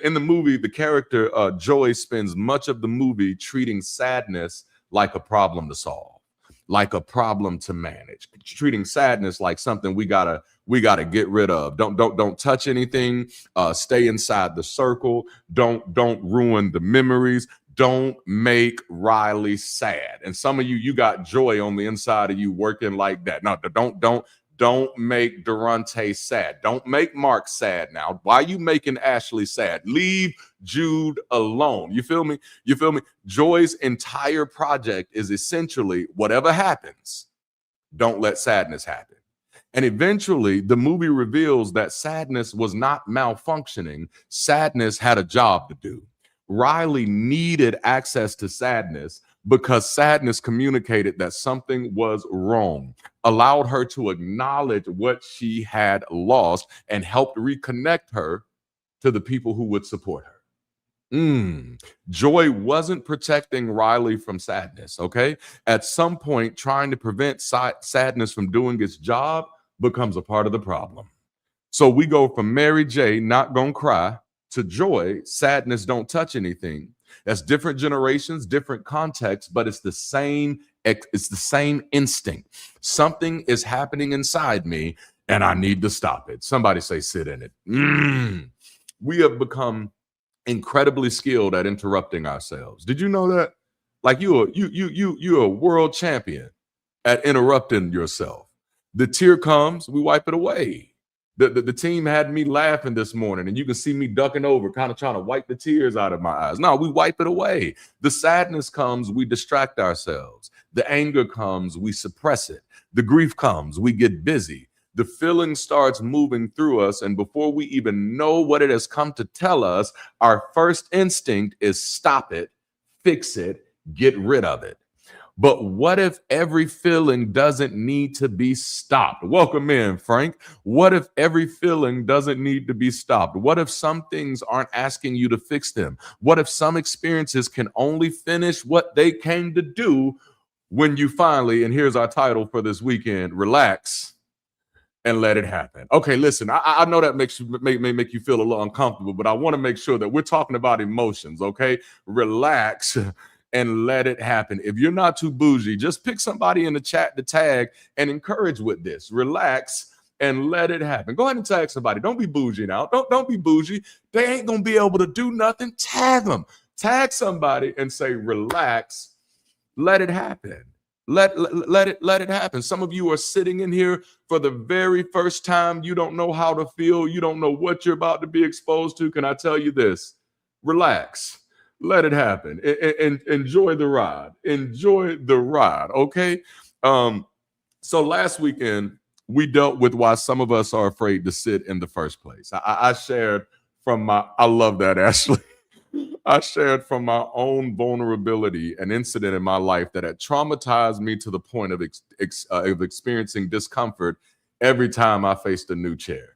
In the movie, the character Joy spends much of the movie treating sadness like a problem to solve, like a problem to manage, treating sadness like something we gotta get rid of. Don't touch anything. Stay inside the circle. Don't ruin the memories. Don't make Riley sad. And some of you got joy on the inside of you working like that. No, don't make Darante sad. Don't make Mark sad now. Why are you making Ashley sad? Leave Jude alone. You feel me? You feel me? Joy's entire project is essentially whatever happens, don't let sadness happen. And eventually, the movie reveals that sadness was not malfunctioning. Sadness had a job to do. Riley needed access to sadness because sadness communicated that something was wrong, allowed her to acknowledge what she had lost, and helped reconnect her to the people who would support her. Joy wasn't protecting Riley from sadness, okay? At some point, trying to prevent sadness from doing its job becomes a part of the problem. So we go from Mary J, not gonna cry, to Joy, sadness don't touch anything. That's different generations, different contexts, but it's the same instinct. Something is happening inside me and I need to stop it. Somebody say sit in it. We have become incredibly skilled at interrupting ourselves. Did you know that? Like you're a world champion at interrupting yourself. The tear comes, we wipe it away. The team had me laughing this morning, and you can see me ducking over, kind of trying to wipe the tears out of my eyes. No, we wipe it away. The sadness comes, we distract ourselves. The anger comes, we suppress it. The grief comes, we get busy. The feeling starts moving through us, and before we even know what it has come to tell us, our first instinct is stop it, fix it, get rid of it. But what if every feeling doesn't need to be stopped? Welcome in, Frank. What if every feeling doesn't need to be stopped? What if some things aren't asking you to fix them? What if some experiences can only finish what they came to do when you finally, and here's our title for this weekend, relax and let it happen. Okay, listen, I know that may make you feel a little uncomfortable, but I want to make sure that we're talking about emotions, okay? Relax and let it happen. If you're not too bougie, just pick somebody in the chat to tag and encourage with this. Relax and let it happen. Go ahead and tag somebody. Don't be bougie now. Don't be bougie. They ain't gonna be able to do nothing. Tag them. Tag somebody and say, relax, let it happen. Let it happen. Some of you are sitting in here for the very first time. You don't know how to feel. You don't know what you're about to be exposed to. Can I tell you this? Relax. Let it happen. And enjoy the ride. Enjoy the ride. Okay. So last weekend, we dealt with why some of us are afraid to sit in the first place. I shared from I love that, Ashley. I shared from my own vulnerability an incident in my life that had traumatized me to the point of experiencing discomfort every time I faced a new chair.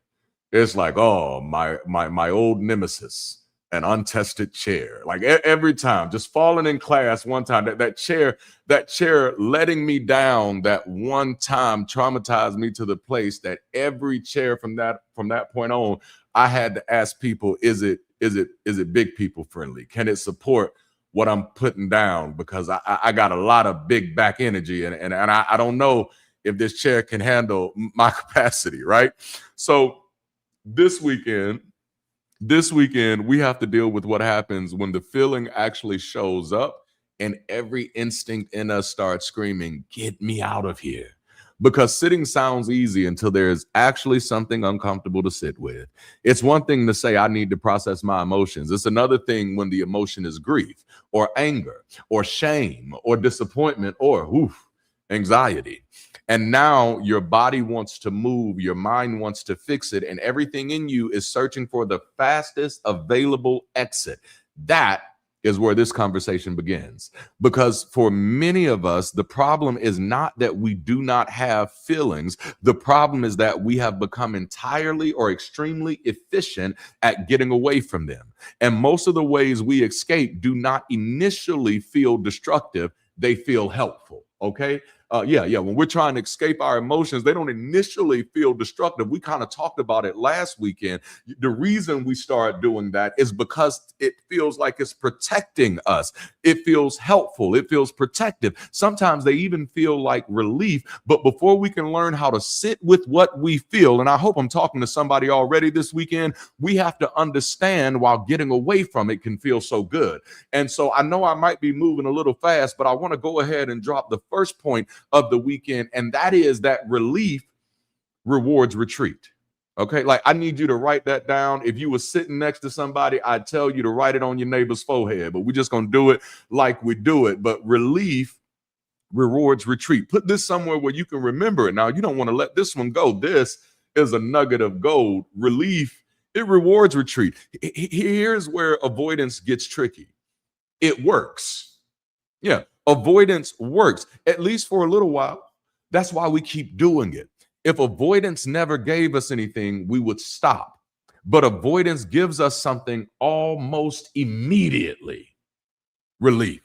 It's like, oh, my old nemesis, an untested chair. Like every time, just falling in class one time, that chair letting me down that one time traumatized me to the place that every chair from that point on, I had to ask people, is it big people friendly? Can it support what I'm putting down? Because I got a lot of big back energy, and I don't know if this chair can handle my capacity, right? So this weekend, we have to deal with what happens when the feeling actually shows up and every instinct in us starts screaming, get me out of here. Because sitting sounds easy until there's actually something uncomfortable to sit with. It's one thing to say, I need to process my emotions. It's another thing when the emotion is grief or anger or shame or disappointment or anxiety. And now your body wants to move, your mind wants to fix it, and everything in you is searching for the fastest available exit. That is where this conversation begins. Because for many of us, the problem is not that we do not have feelings. The problem is that we have become entirely or extremely efficient at getting away from them. And most of the ways we escape do not initially feel destructive. They feel helpful. Okay. When we're trying to escape our emotions, they don't initially feel destructive. We kind of talked about it last weekend. The reason we start doing that is because it feels like it's protecting us. It feels helpful. It feels protective. Sometimes they even feel like relief. But before we can learn how to sit with what we feel, and I hope I'm talking to somebody already this weekend, we have to understand while getting away from it can feel so good. And so I know I might be moving a little fast, but I want to go ahead and drop the first point of the weekend, and that is that relief rewards retreat. Okay, like I need you to write that down. If you were sitting next to somebody, I'd tell you to write it on your neighbor's forehead, but we're just gonna do it like we do it. But relief rewards retreat. Put this somewhere where you can remember it. Now, you don't want to let this one go. This is a nugget of gold. Relief, it rewards retreat. Here's where avoidance gets tricky. It works. Yeah. Avoidance works, at least for a little while. That's why we keep doing it. If avoidance never gave us anything, we would stop. But avoidance gives us something almost immediately. Relief.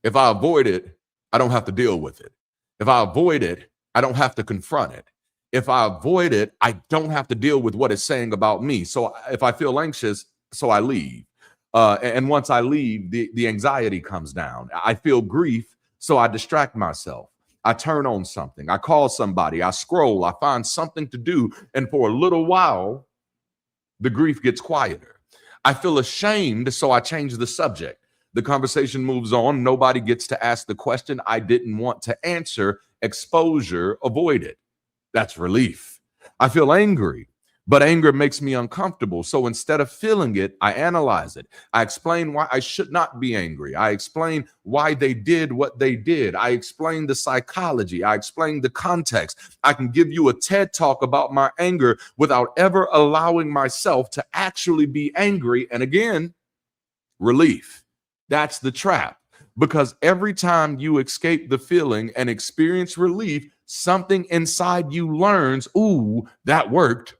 If I avoid it, I don't have to deal with it. If I avoid it, I don't have to confront it. If I avoid it, I don't have to deal with what it's saying about me. So if I feel anxious, so I leave. And once I leave, the anxiety comes down. I feel grief, so I distract myself. I turn on something. I call somebody. I scroll. I find something to do. And for a little while, the grief gets quieter. I feel ashamed, so I change the subject. The conversation moves on. Nobody gets to ask the question I didn't want to answer. Exposure avoided. That's relief. I feel angry. But anger makes me uncomfortable. So instead of feeling it, I analyze it. I explain why I should not be angry. I explain why they did what they did. I explain the psychology. I explain the context. I can give you a TED talk about my anger without ever allowing myself to actually be angry. And again, relief. That's the trap. Because every time you escape the feeling and experience relief, something inside you learns, ooh, that worked.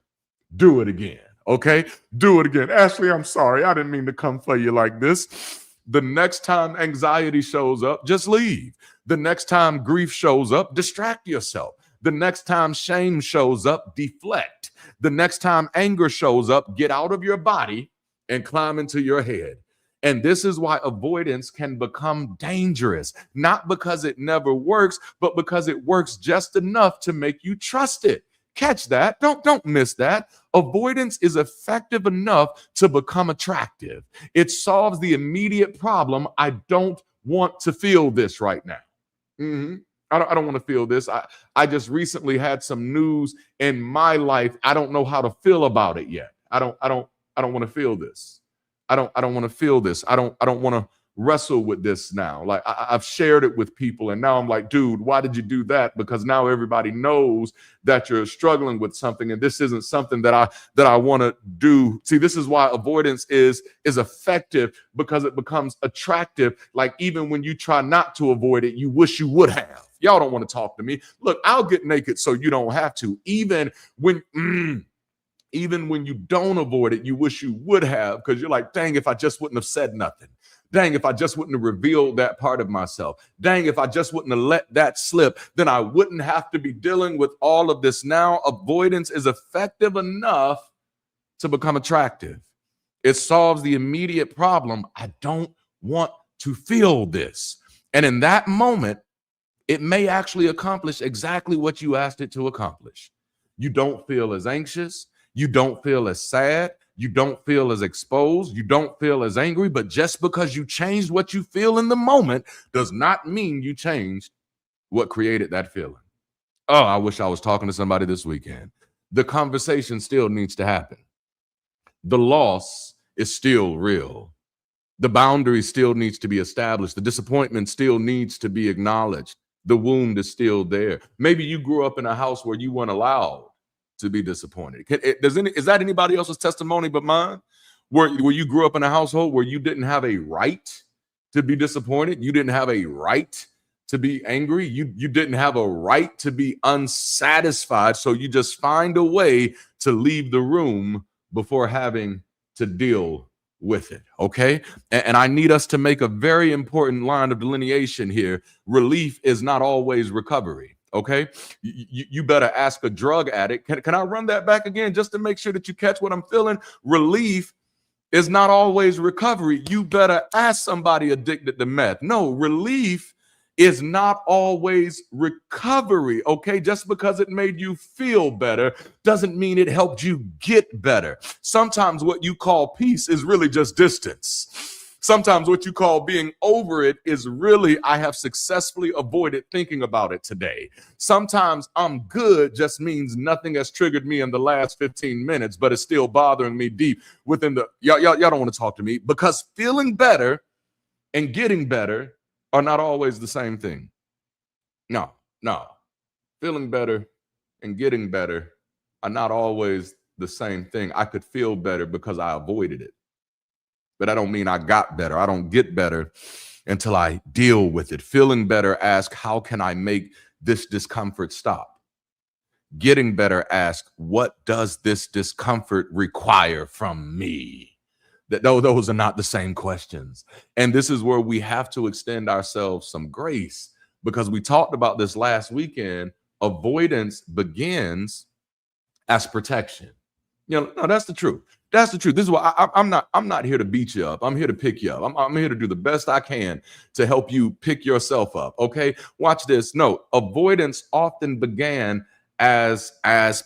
Do it again. Okay, do it again. Ashley, I'm sorry. I didn't mean to come for you like this. The next time anxiety shows up, just leave. The next time grief shows up, distract yourself. The next time shame shows up, deflect. The next time anger shows up, get out of your body and climb into your head. And this is why avoidance can become dangerous, not because it never works, but because it works just enough to make you trust it. Catch that. Don't miss that. Avoidance is effective enough to become attractive. It solves the immediate problem. I don't want to feel this right now. I don't want to feel this. I just recently had some news in my life. I don't know how to feel about it yet. I don't want to feel this. I don't want to feel this. I don't want to wrestle with this now. Like I've shared it with people, and now I'm like, dude, why did you do that? Because now everybody knows that you're struggling with something, and this isn't something that I want to do. See, this is why avoidance is effective, because it becomes attractive. Like even when you try not to avoid it, you wish you would have. Y'all don't want to talk to me. Look, I'll get naked so you don't have to. Even when you don't avoid it, you wish you would have, because you're like, dang, if I just wouldn't have said nothing. Dang, if I just wouldn't have revealed that part of myself. Dang, if I just wouldn't have let that slip, then I wouldn't have to be dealing with all of this. Now, avoidance is effective enough to become attractive. It solves the immediate problem. I don't want to feel this. And in that moment, it may actually accomplish exactly what you asked it to accomplish. You don't feel as anxious. You don't feel as sad. You don't feel as exposed. You don't feel as angry. But just because you changed what you feel in the moment does not mean you changed what created that feeling. Oh, I wish I was talking to somebody this weekend. The conversation still needs to happen. The loss is still real. The boundary still needs to be established. The disappointment still needs to be acknowledged. The wound is still there. Maybe you grew up in a house where you weren't allowed to be disappointed. Is that anybody else's testimony but mine? Where you grew up in a household where you didn't have a right to be disappointed. You didn't have a right to be angry. You didn't have a right to be unsatisfied. So you just find a way to leave the room before having to deal with it. Okay. And I need us to make a very important line of delineation here. Relief is not always recovery. Okay. You better ask a drug addict. Can I run that back again just to make sure that you catch what I'm feeling? Relief is not always recovery. You better ask somebody addicted to meth. No, relief is not always recovery. Okay. Just because it made you feel better doesn't mean it helped you get better. Sometimes what you call peace is really just distance. Sometimes what you call being over it is really, I have successfully avoided thinking about it today. Sometimes I'm good just means nothing has triggered me in the last 15 minutes, but it's still bothering me deep within the, y'all don't want to talk to me, because feeling better and getting better are not always the same thing. No. Feeling better and getting better are not always the same thing. I could feel better because I avoided it. But I don't mean I got better. I don't get better until I deal with it. Feeling better, ask, how can I make this discomfort stop? Getting better, ask, what does this discomfort require from me? Those are not the same questions. And this is where we have to extend ourselves some grace, because we talked about this last weekend. Avoidance begins as protection. No, that's the truth. That's the truth. This is why I'm not here to beat you up. I'm here to pick you up. I'm here to do the best I can to help you pick yourself up. Okay, watch this. No, avoidance often began as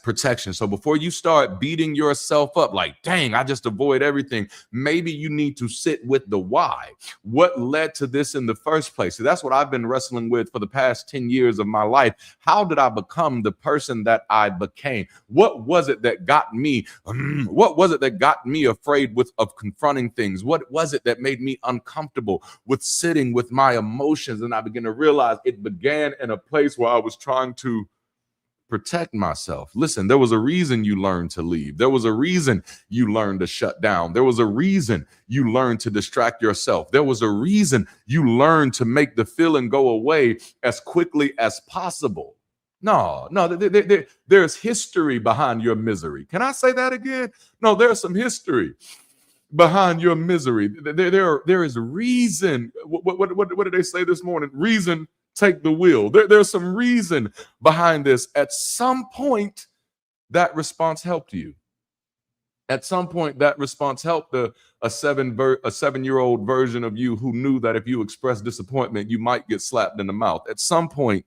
protection. So before you start beating yourself up like, dang, I just avoid everything, maybe you need to sit with the why. What led to this in the first place? So that's what I've been wrestling with for the past 10 years of my life. How did I become the person that I became? What was it that got me? What was it that got me afraid of confronting things? What was it that made me uncomfortable with sitting with my emotions? And I began to realize it began in a place where I was trying to protect myself. Listen, there was a reason you learned to leave. There was a reason you learned to shut down. There was a reason you learned to distract yourself. There was a reason you learned to make the feeling go away as quickly as possible. No, there's history behind your misery. Can I say that again? No, there's some history behind your misery. There is reason. What did they say this morning? Reason take the wheel. There's some reason behind this. At some point, that response helped you. At some point, that response helped a 7-year-old version of you who knew that if you expressed disappointment, you might get slapped in the mouth. At some point,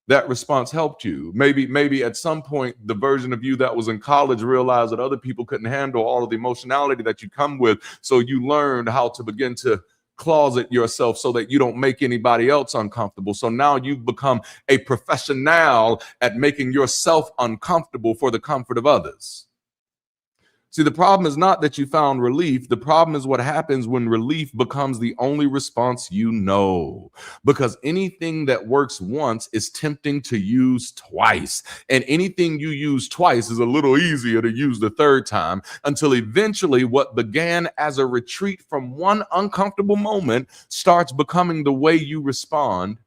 that response helped you. Maybe at some point, the version of you that was in college realized that other people couldn't handle all of the emotionality that you come with. So you learned how to begin to closet yourself so that you don't make anybody else uncomfortable. So now you've become a professional at making yourself uncomfortable for the comfort of others. See, the problem is not that you found relief. The problem is what happens when relief becomes the only response you know. Because anything that works once is tempting to use twice. And anything you use twice is a little easier to use the third time, until eventually what began as a retreat from one uncomfortable moment starts becoming the way you respond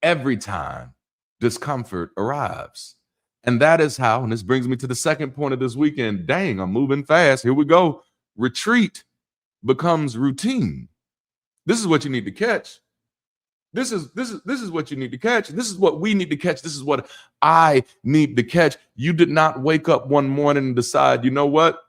every time discomfort arrives. And that is how, and this brings me to the second point of this weekend. Dang, I'm moving fast. Here we go. Retreat becomes routine. This is what you need to catch. This is what you need to catch. This is what we need to catch. This is what I need to catch. You did not wake up one morning and decide, you know what?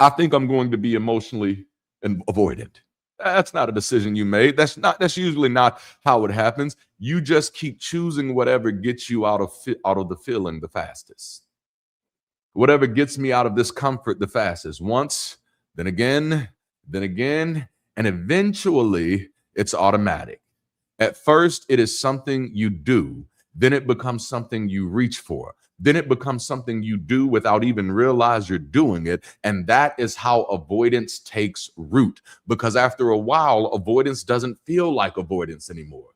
I think I'm going to be emotionally avoidant. That's not a decision you made. That's usually not how it happens. You just keep choosing whatever gets you out of the feeling the fastest. Whatever gets me out of this comfort the fastest. Once, then again, and eventually it's automatic. At first, it is something you do. Then it becomes something you reach for. Then it becomes something you do without even realize you're doing it. And that is how avoidance takes root. Because after a while, avoidance doesn't feel like avoidance anymore.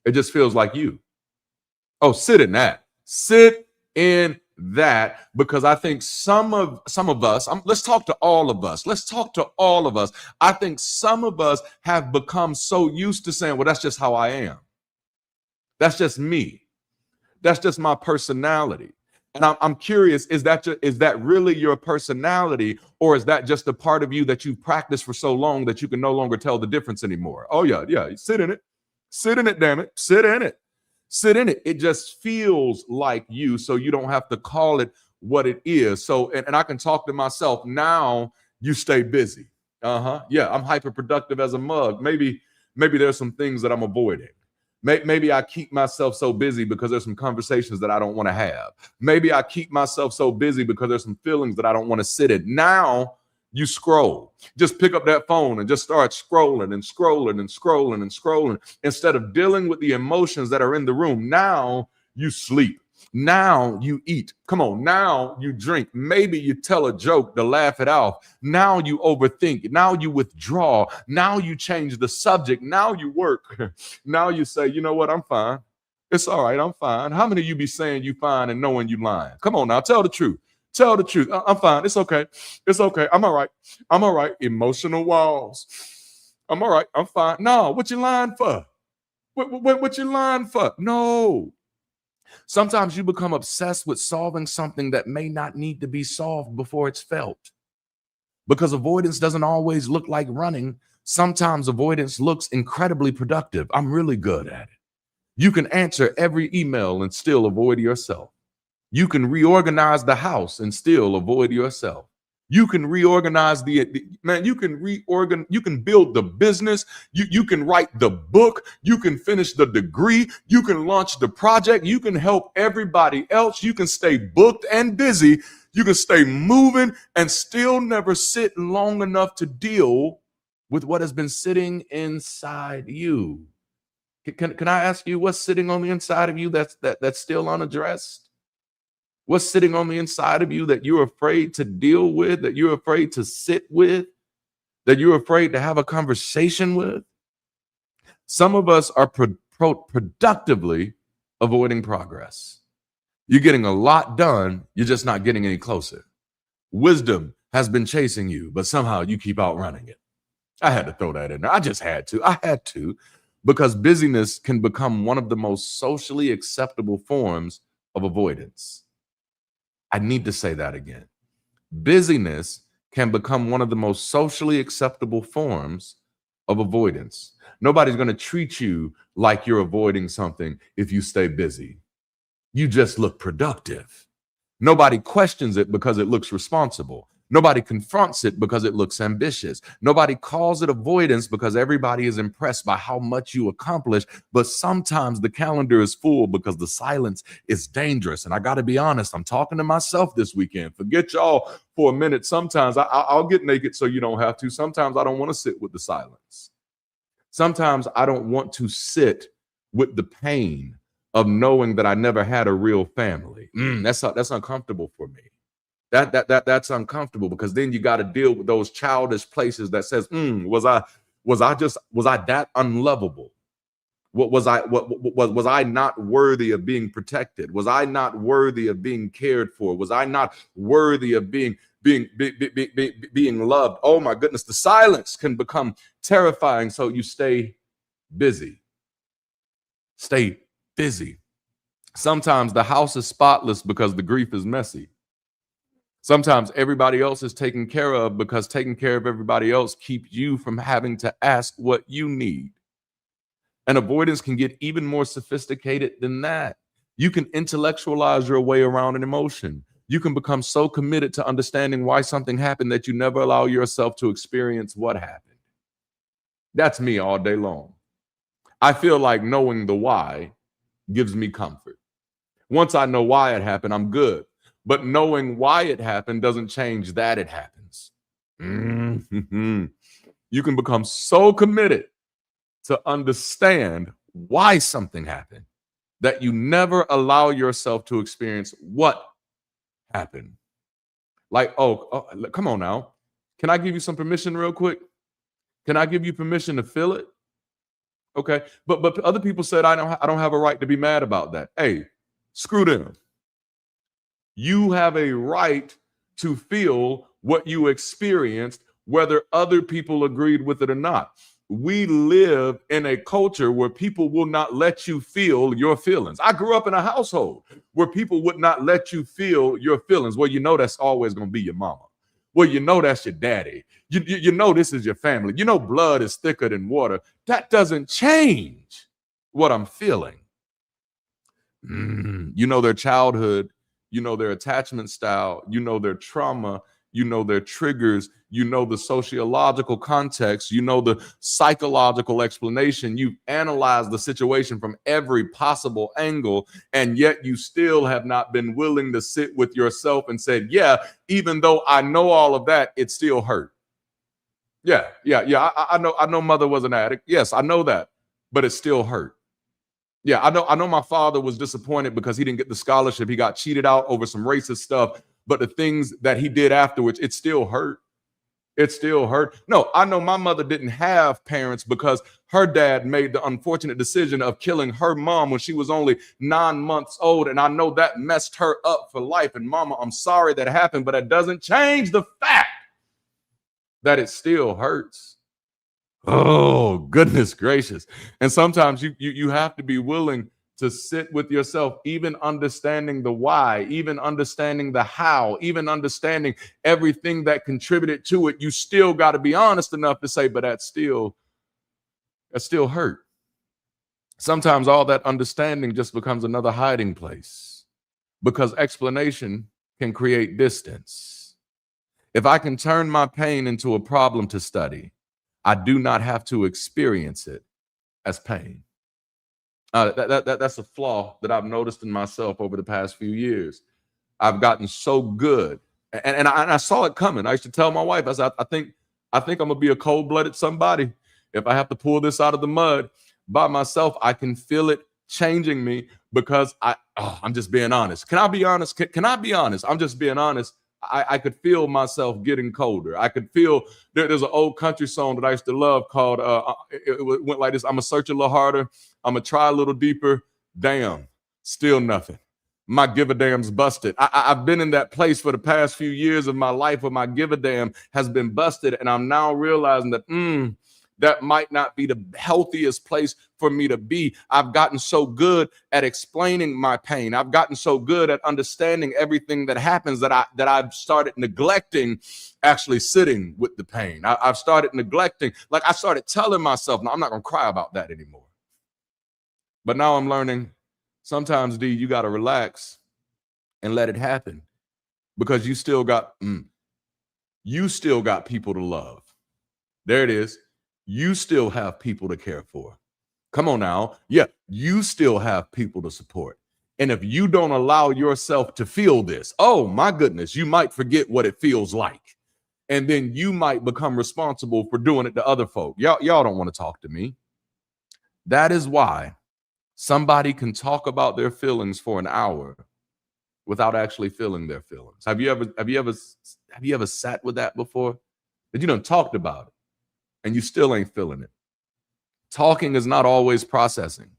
It just feels like you. Oh, sit in that. Sit in that, because I think some of us, let's talk to all of us. Let's talk to all of us. I think some of us have become so used to saying, well, that's just how I am. That's just me. That's just my personality. And I'm curious, is that really your personality, or is that just a part of you that you've practiced for so long that you can no longer tell the difference anymore? Oh, yeah, sit in it. Sit in it, damn it. Sit in it. Sit in it. It just feels like you, so you don't have to call it what it is. So, and I can talk to myself. Now you stay busy. Yeah, I'm hyper productive as a mug. Maybe there's some things that I'm avoiding. Maybe I keep myself so busy because there's some conversations that I don't want to have. Maybe I keep myself so busy because there's some feelings that I don't want to sit in. Now you scroll. Just pick up that phone and just start scrolling and scrolling and scrolling and scrolling. Instead of dealing with the emotions that are in the room, now you sleep. Now you eat. Come on. Now you drink. Maybe you tell a joke to laugh it off. Now you overthink. Now you withdraw. Now you change the subject. Now you work. Now you say, you know what? I'm fine. It's all right. I'm fine. How many of you be saying you fine and knowing you lying? Come on now. Tell the truth. Tell the truth. I'm fine. It's okay. It's okay. I'm all right. I'm all right. Emotional walls. I'm all right. I'm fine. No, what you lying for? What you lying for? No. Sometimes you become obsessed with solving something that may not need to be solved before it's felt. Because avoidance doesn't always look like running. Sometimes avoidance looks incredibly productive. I'm really good at it. You can answer every email and still avoid yourself. You can reorganize the house and still avoid yourself. You can reorganize you can build the business. You can write the book. You can finish the degree. You can launch the project. You can help everybody else. You can stay booked and busy. You can stay moving and still never sit long enough to deal with what has been sitting inside you. Can I ask you what's sitting on the inside of you that's still unaddressed? What's sitting on the inside of you that you're afraid to deal with, that you're afraid to sit with, that you're afraid to have a conversation with? Some of us are productively avoiding progress. You're getting a lot done. You're just not getting any closer. Wisdom has been chasing you, but somehow you keep outrunning it. I had to throw that in there. I just had to. I had to, because busyness can become one of the most socially acceptable forms of avoidance. I need to say that again. Busyness can become one of the most socially acceptable forms of avoidance. Nobody's going to treat you like you're avoiding something if you stay busy. You just look productive. Nobody questions it because it looks responsible. Nobody confronts it because it looks ambitious. Nobody calls it avoidance because everybody is impressed by how much you accomplish. But sometimes the calendar is full because the silence is dangerous. And I got to be honest, I'm talking to myself this weekend. Forget y'all for a minute. Sometimes I'll get naked so you don't have to. Sometimes I don't want to sit with the silence. Sometimes I don't want to sit with the pain of knowing that I never had a real family. That's uncomfortable for me. That's uncomfortable, because then you got to deal with those childish places that says, was I that unlovable? Was I not worthy of being protected? Was I not worthy of being cared for? Was I not worthy of being loved? Oh my goodness, the silence can become terrifying. So you stay busy. Stay busy. Sometimes the house is spotless because the grief is messy. Sometimes everybody else is taken care of because taking care of everybody else keeps you from having to ask what you need. And avoidance can get even more sophisticated than that. You can intellectualize your way around an emotion. You can become so committed to understanding why something happened that you never allow yourself to experience what happened. That's me all day long. I feel like knowing the why gives me comfort. Once I know why it happened, I'm good. But knowing why it happened doesn't change that it happens. You can become so committed to understand why something happened that you never allow yourself to experience what happened. Like, oh, come on now. Can I give you some permission real quick? Can I give you permission to feel it? Okay. But other people said, I don't have a right to be mad about that. Hey, screw them. You have a right to feel what you experienced, whether other people agreed with it or not. We live in a culture where people will not let you feel your feelings. I grew up in a household where people would not let you feel your feelings. Well, you know that's always going to be your mama. Well, you know that's your daddy. You know this is your family. You know blood is thicker than water. That doesn't change what I'm feeling. You know their childhood. You know their attachment style. You know their trauma. You know their triggers. You know the sociological context. You know the psychological explanation. You've analyzed the situation from every possible angle, and yet you still have not been willing to sit with yourself and said, yeah, even though I know all of that, it still hurt. Yeah. I know mother was an addict. Yes, I know that, but it still hurt. Yeah, I know my father was disappointed because he didn't get the scholarship. He got cheated out over some racist stuff. But the things that he did afterwards, it still hurt. It still hurt. No, I know my mother didn't have parents because her dad made the unfortunate decision of killing her mom when she was only 9 months old. And I know that messed her up for life. And mama, I'm sorry that happened, but it doesn't change the fact that it still hurts. Oh, goodness gracious. And sometimes you have to be willing to sit with yourself, even understanding the why, even understanding the how, even understanding everything that contributed to it. You still got to be honest enough to say, but that still hurt. Sometimes all that understanding just becomes another hiding place because explanation can create distance. If I can turn my pain into a problem to study, I do not have to experience it as pain. That's a flaw that I've noticed in myself over the past few years. I've gotten so good, and I saw it coming. I used to tell my wife, I said, I think I'm gonna be a cold-blooded somebody. If I have to pull this out of the mud by myself, I can feel it changing me because I'm just being honest. Can I be honest? Can I be honest? I'm just being honest. I could feel myself getting colder. I could feel there's an old country song that I used to love called it went like this: I'm gonna search a little harder, I'm gonna try a little deeper. Damn, still nothing. My give a damn's busted. I've been in that place for the past few years of my life where my give a damn has been busted, and I'm now realizing that that might not be the healthiest place for me to be. I've gotten so good at explaining my pain. I've gotten so good at understanding everything that happens that I've started neglecting actually sitting with the pain. I've started neglecting, like I started telling myself, no, I'm not going to cry about that anymore. But now I'm learning sometimes, D, you got to relax and let it happen because you still got people to love. There it is. You still have people to care for. Come on now. Yeah, you still have people to support. And if you don't allow yourself to feel this, oh my goodness, you might forget what it feels like. And then you might become responsible for doing it to other folk. Y'all don't want to talk to me. That is why somebody can talk about their feelings for an hour without actually feeling their feelings. Have you ever sat with that before? That you done talked about it and you still ain't feeling it. Talking is not always processing.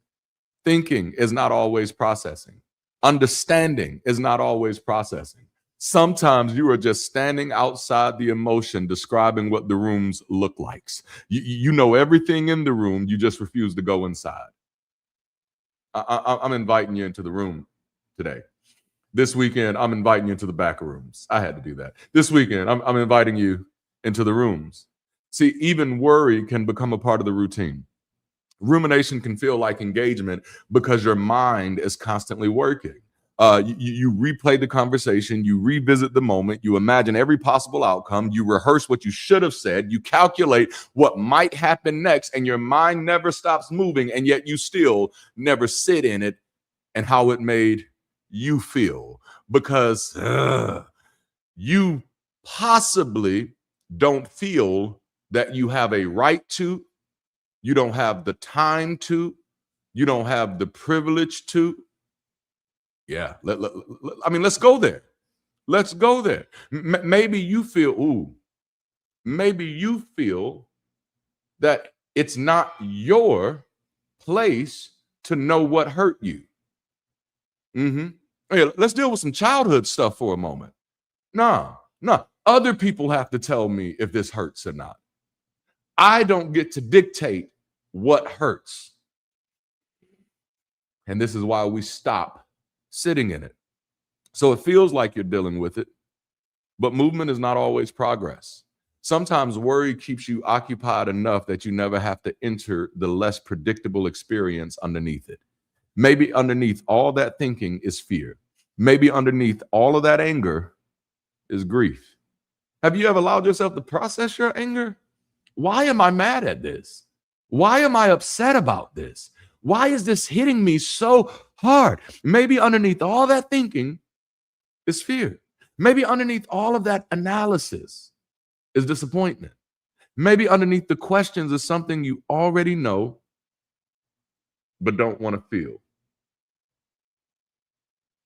Thinking is not always processing. Understanding is not always processing. Sometimes you are just standing outside the emotion, describing what the rooms look like. You know everything in the room, you just refuse to go inside. I'm inviting you into the room today. This weekend, I'm inviting you into the back rooms. I had to do that. This weekend, I'm inviting you into the rooms. See, even worry can become a part of the routine. Rumination can feel like engagement because your mind is constantly working. You replay the conversation, you revisit the moment, you imagine every possible outcome, you rehearse what you should have said, you calculate what might happen next, and your mind never stops moving, and yet you still never sit in it and how it made you feel, because you possibly don't feel that you have a right to, you don't have the time to, you don't have the privilege to. Yeah, let's go there. Let's go there. Maybe you feel, maybe you feel that it's not your place to know what hurt you. Hey, let's deal with some childhood stuff for a moment. No. Other people have to tell me if this hurts or not. I don't get to dictate what hurts. And this is why we stop sitting in it. So it feels like you're dealing with it, but movement is not always progress. Sometimes worry keeps you occupied enough that you never have to enter the less predictable experience underneath it. Maybe underneath all that thinking is fear. Maybe underneath all of that anger is grief. Have you ever allowed yourself to process your anger? Why am I mad at this? Why am I upset about this? Why is this hitting me so hard? Maybe underneath all that thinking is fear. Maybe underneath all of that analysis is disappointment. Maybe underneath the questions is something you already know but don't want to feel.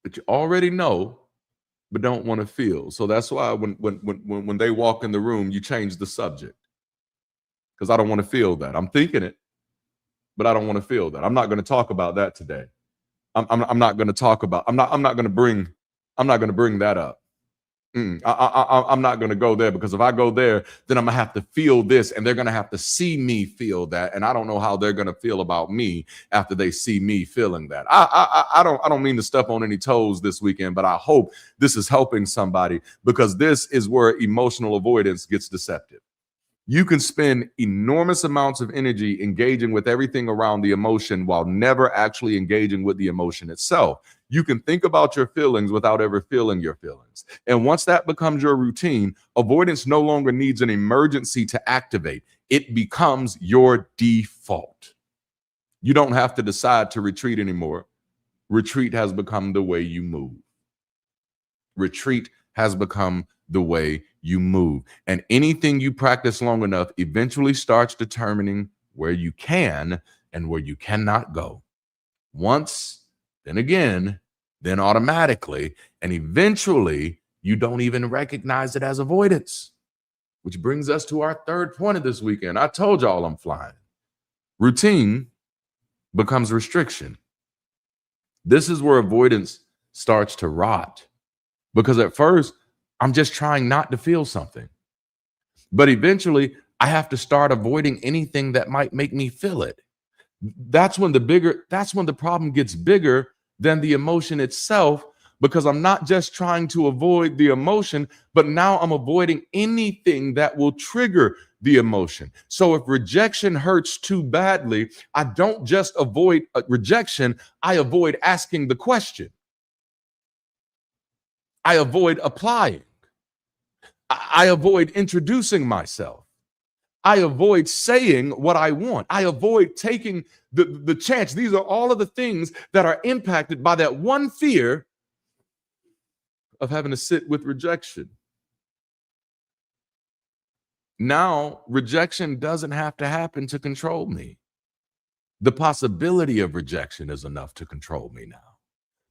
That you already know but don't want to feel. So that's why when they walk in the room, you change the subject. Because I don't want to feel that. I'm thinking it, but I don't want to feel that. I'm not going to talk about that today. I'm not going to talk about. I'm not going to bring that up. I'm not going to go there, because if I go there, then I'm going to have to feel this, and they're going to have to see me feel that, and I don't know how they're going to feel about me after they see me feeling that. I don't mean to step on any toes this weekend, but I hope this is helping somebody, because this is where emotional avoidance gets deceptive. You can spend enormous amounts of energy engaging with everything around the emotion while never actually engaging with the emotion itself. You can think about your feelings without ever feeling your feelings. And once that becomes your routine, avoidance no longer needs an emergency to activate. It becomes your default. You don't have to decide to retreat anymore. Retreat has become the way you move. Retreat has become the way you move. And anything you practice long enough eventually starts determining where you can and where you cannot go. Once, then again, then automatically, and eventually you don't even recognize it as avoidance. Which brings us to our third point of this weekend. I told y'all I'm flying. Routine becomes restriction. This is where avoidance starts to rot. Because at first, I'm just trying not to feel something. But eventually, I have to start avoiding anything that might make me feel it. That's when the problem gets bigger than the emotion itself, because I'm not just trying to avoid the emotion, but now I'm avoiding anything that will trigger the emotion. So if rejection hurts too badly, I don't just avoid rejection, I avoid asking the question. I avoid applying. I avoid introducing myself. I avoid saying what I want. I avoid taking the chance. These are all of the things that are impacted by that one fear of having to sit with rejection. Now, rejection doesn't have to happen to control me. The possibility of rejection is enough to control me now.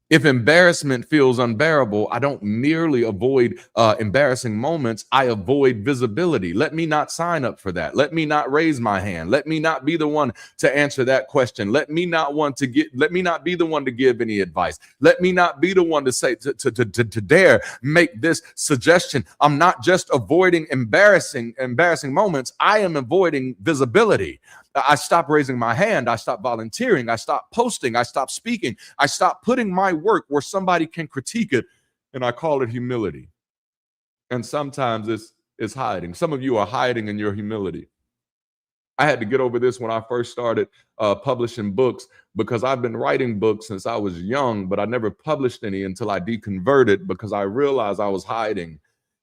If embarrassment feels unbearable, I don't merely avoid embarrassing moments. I avoid visibility. Let me not sign up for that. Let me not raise my hand. Let me not be the one to answer that question. Let me not be the one to give any advice. Let me not be the one to say to dare make this suggestion. I'm not just avoiding embarrassing moments. I am avoiding visibility. I stop raising my hand. I stop volunteering. I stop posting. I stop speaking. I stop putting my work where somebody can critique it. And I call it humility. And sometimes it's hiding. Some of you are hiding in your humility. I had to get over this when I first started publishing books, because I've been writing books since I was young, but I never published any until I deconverted, because I realized I was hiding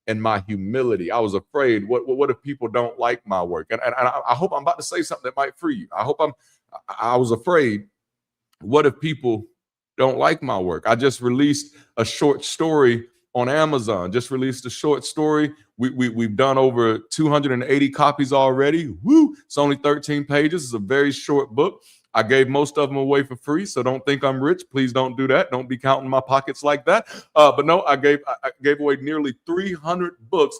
in my humility. I was afraid, what if people don't like my work? And I hope I'm about to say something that might free you. I was afraid, what if people don't like my work? I just released a short story on Amazon, just released a short story. We've done over 280 copies already. Woo! It's only 13 pages. It's a very short book. I gave most of them away for free, so don't think I'm rich. Please don't do that. Don't be counting my pockets like that. But no, I gave away nearly 300 books,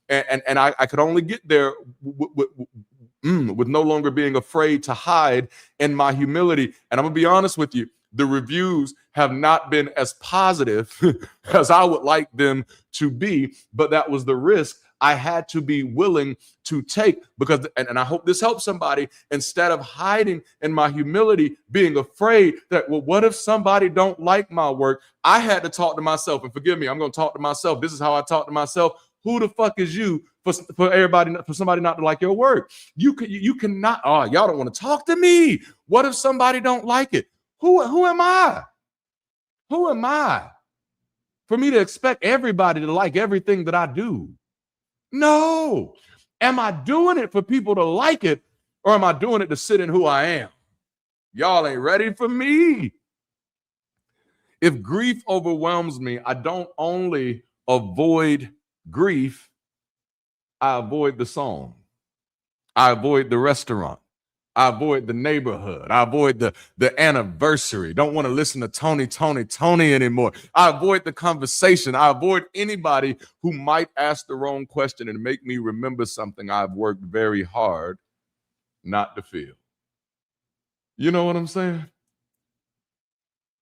and I could only get there with no longer being afraid to hide in my humility. And I'm gonna be honest with you, the reviews have not been as positive as I would like them to be, but that was the risk I had to be willing to take, because, and I hope this helps somebody, instead of hiding in my humility, being afraid that, well, what if somebody don't like my work? I had to talk to myself, and forgive me, I'm going to talk to myself. This is how I talk to myself. Who the fuck is you for somebody not to like your work? You cannot, oh, y'all don't want to talk to me. What if somebody don't like it? Who am I? Who am I for me to expect everybody to like everything that I do? No. Am I doing it for people to like it, or am I doing it to sit in who I am? Y'all ain't ready for me. If grief overwhelms me, I don't only avoid grief, I avoid the song. I avoid the restaurant. I avoid the neighborhood. I avoid the anniversary. Don't want to listen to Tony anymore. I avoid the conversation. I avoid anybody who might ask the wrong question and make me remember something I've worked very hard not to feel. You know what I'm saying?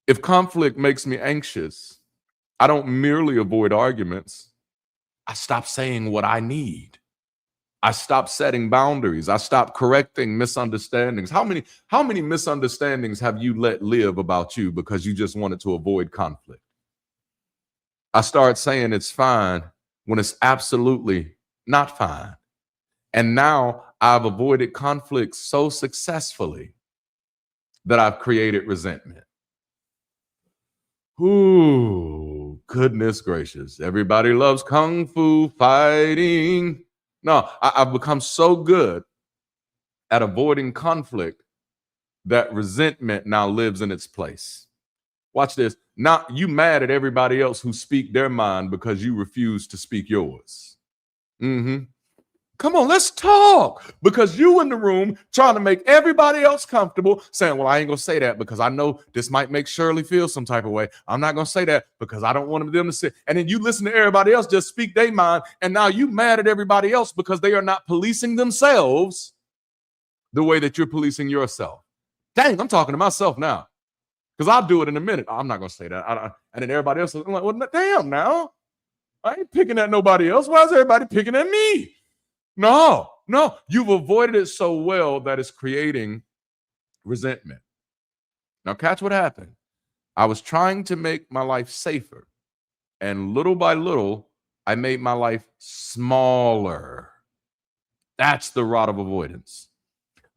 If conflict makes me anxious, I don't merely avoid arguments. I stop saying what I need. I stopped setting boundaries. I stopped correcting misunderstandings. How many misunderstandings have you let live about you because you just wanted to avoid conflict? I started saying it's fine when it's absolutely not fine. And now I've avoided conflict so successfully that I've created resentment. Ooh, goodness gracious. Everybody loves kung fu fighting. No, I've become so good at avoiding conflict that resentment now lives in its place. Watch this. Now you mad at everybody else who speak their mind because you refuse to speak yours. Come on, let's talk. Because you in the room trying to make everybody else comfortable, saying, well, I ain't gonna say that because I know this might make Shirley feel some type of way. I'm not gonna say that because I don't want them to say. And then you listen to everybody else just speak their mind, and now you mad at everybody else because they are not policing themselves the way that you're policing yourself. Dang, I'm talking to myself now. Because I'll do it in a minute. I'm not gonna say that. And then everybody else is like, well, damn, now I ain't picking at nobody else. Why is everybody picking at me? No, you've avoided it so well that it's creating resentment. Now, catch what happened. I was trying to make my life safer, and little by little, I made my life smaller. That's the rot of avoidance.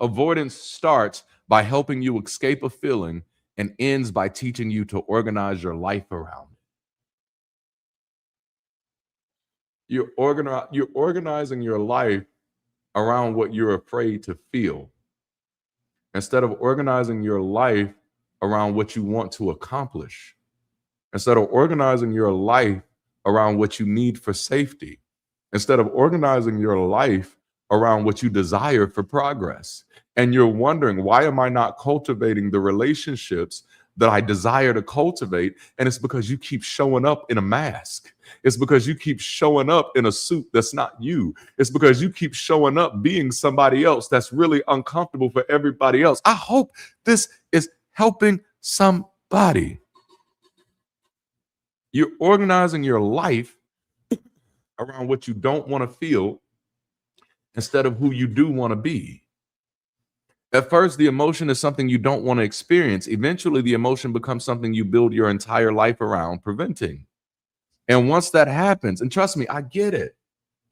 Avoidance starts by helping you escape a feeling and ends by teaching you to organize your life around it. You're organizing your life around what you're afraid to feel, instead of organizing your life around what you want to accomplish, instead of organizing your life around what you need for safety, instead of organizing your life around what you desire for progress. And you're wondering, why am I not cultivating the relationships that I desire to cultivate. And it's because you keep showing up in a mask. It's because you keep showing up in a suit that's not you. It's because you keep showing up being somebody else that's really uncomfortable for everybody else. I hope this is helping somebody. You're organizing your life around what you don't want to feel instead of who you do want to be. At first, the emotion is something you don't want to experience. Eventually, the emotion becomes something you build your entire life around preventing. And once that happens, and trust me, I get it.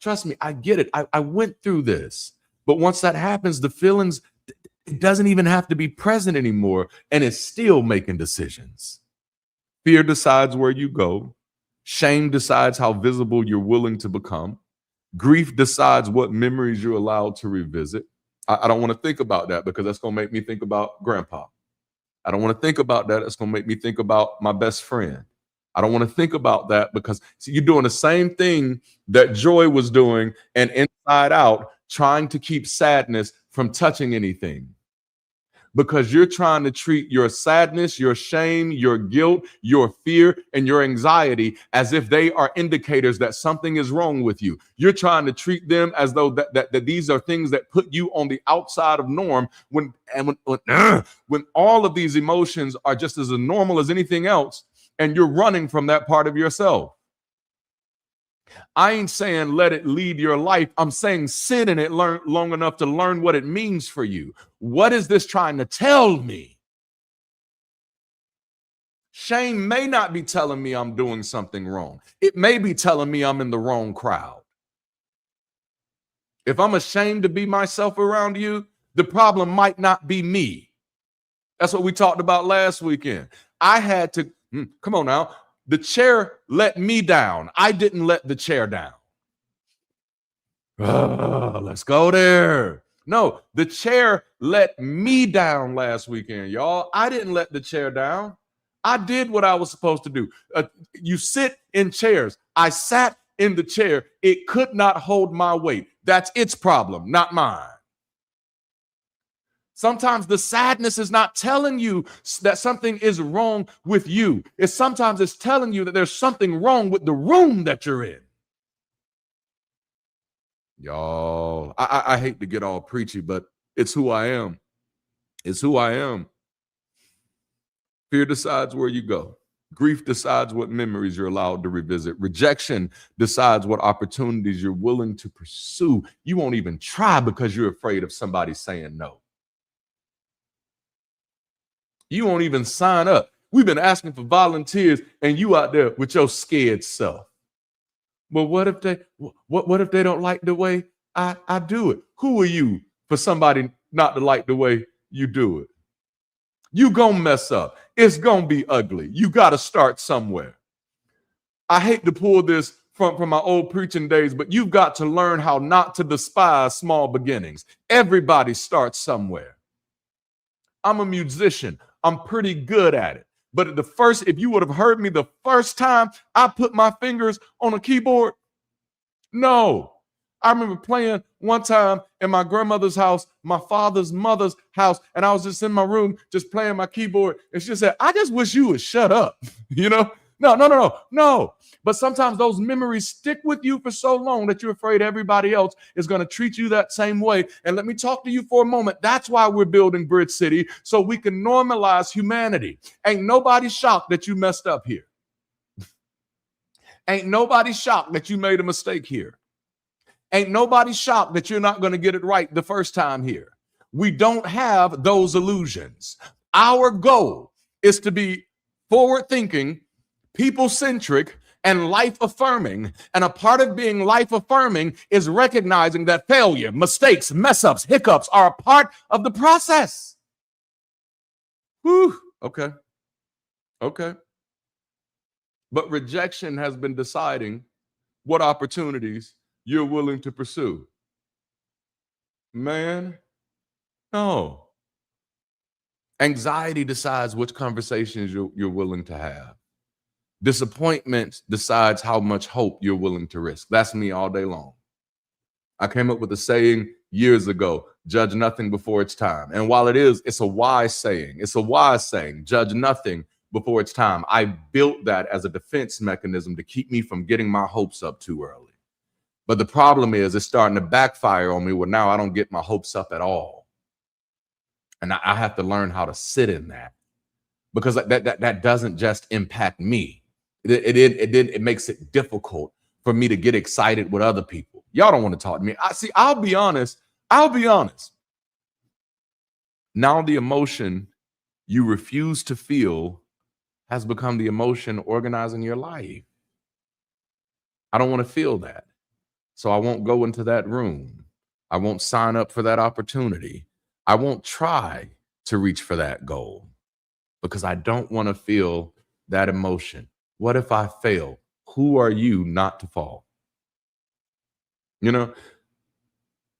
Trust me, I get it. I went through this. But once that happens, the feelings, it doesn't even have to be present anymore, and it's still making decisions. Fear decides where you go. Shame decides how visible you're willing to become. Grief decides what memories you're allowed to revisit. I don't want to think about that because that's going to make me think about grandpa. I don't want to think about that. It's going to make me think about my best friend. I don't want to think about that because see, you're doing the same thing that Joy was doing and inside out, trying to keep sadness from touching anything. Because you're trying to treat your sadness, your shame, your guilt, your fear, and your anxiety as if they are indicators that something is wrong with you. You're trying to treat them as though that these are things that put you on the outside of norm when all of these emotions are just as normal as anything else, and you're running from that part of yourself. I ain't saying let it lead your life. I'm saying sit in it long enough to learn what it means for you. What is this trying to tell me? Shame may not be telling me I'm doing something wrong. It may be telling me I'm in the wrong crowd. If I'm ashamed to be myself around you, the problem might not be me. That's what we talked about last weekend. I had to, come on now. The chair let me down. I didn't let the chair down. Let's go there. No, the chair let me down last weekend, y'all. I didn't let the chair down. I did what I was supposed to do. You sit in chairs. I sat in the chair. It could not hold my weight. That's its problem, not mine. Sometimes the sadness is not telling you that something is wrong with you. Sometimes it's telling you that there's something wrong with the room that you're in. Y'all, I hate to get all preachy, but it's who I am. It's who I am. Fear decides where you go. Grief decides what memories you're allowed to revisit. Rejection decides what opportunities you're willing to pursue. You won't even try because you're afraid of somebody saying no. You won't even sign up. We've been asking for volunteers and you out there with your scared self. Well, what if they don't like the way I do it? Who are you for somebody not to like the way you do it? You gonna mess up. It's gonna be ugly. You got to start somewhere. I hate to pull this from my old preaching days, but you've got to learn how not to despise small beginnings. Everybody starts somewhere. I'm a musician. I'm pretty good at it. But if you would have heard me the first time I put my fingers on a keyboard, no. I remember playing one time in my grandmother's house, my father's mother's house, and I was just in my room just playing my keyboard. And she just said, I just wish you would shut up. You know? No. But sometimes those memories stick with you for so long that you're afraid everybody else is going to treat you that same way. And let me talk to you for a moment. That's why we're building Bridge City, so we can normalize humanity. Ain't nobody shocked that you messed up here. Ain't nobody shocked that you made a mistake here. Ain't nobody shocked that you're not going to get it right the first time here. We don't have those illusions. Our goal is to be forward-thinking, people-centric, and life-affirming. And a part of being life-affirming is recognizing that failure, mistakes, mess-ups, hiccups are a part of the process. Whew. Okay. But rejection has been deciding what opportunities you're willing to pursue. Man, no. Anxiety decides which conversations you're willing to have. Disappointment decides how much hope you're willing to risk. That's me all day long. I came up with a saying years ago: judge nothing before it's time. And while it's a wise saying. It's a wise saying, judge nothing before it's time. I built that as a defense mechanism to keep me from getting my hopes up too early. But the problem is it's starting to backfire on me where now I don't get my hopes up at all. And I have to learn how to sit in that, because that doesn't just impact me. It makes it difficult for me to get excited with other people. Y'all don't want to talk to me. I'll be honest. Now the emotion you refuse to feel has become the emotion organizing your life. I don't want to feel that. So I won't go into that room. I won't sign up for that opportunity. I won't try to reach for that goal because I don't want to feel that emotion. What if I fail? Who are you not to fall? You know,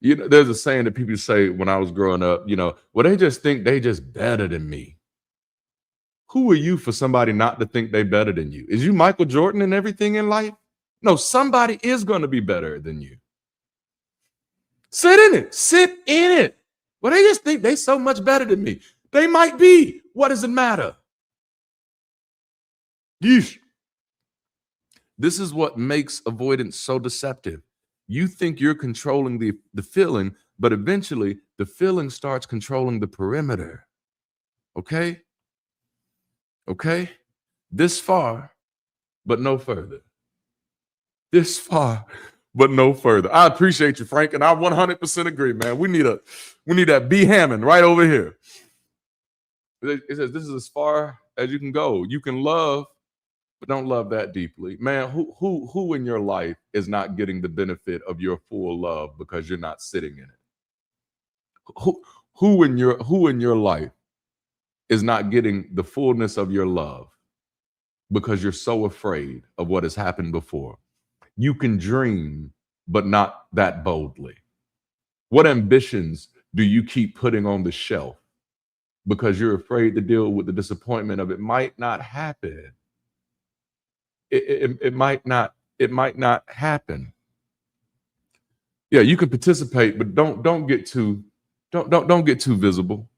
there's a saying that people say when I was growing up, well, they just think they just better than me. Who are you for somebody not to think they better than you? Is you Michael Jordan and everything in life? No, somebody is going to be better than you. Sit in it. Well, they just think they so much better than me. They might be. What does it matter? Yeesh. This is what makes avoidance so deceptive. You think you're controlling the feeling, but eventually the feeling starts controlling the perimeter. Okay? This far, but no further. This far, but no further. I appreciate you, Frank, and I 100% agree, man. We need that B Hammond right over here. It says this is as far as you can go. You can love, but don't love that deeply. Man, who in your life is not getting the benefit of your full love because you're not sitting in it? Who in your life is not getting the fullness of your love because you're so afraid of what has happened before? You can dream, but not that boldly. What ambitions do you keep putting on the shelf because you're afraid to deal with the disappointment of it might not happen? It might not happen. Yeah, you can participate, but don't get too visible.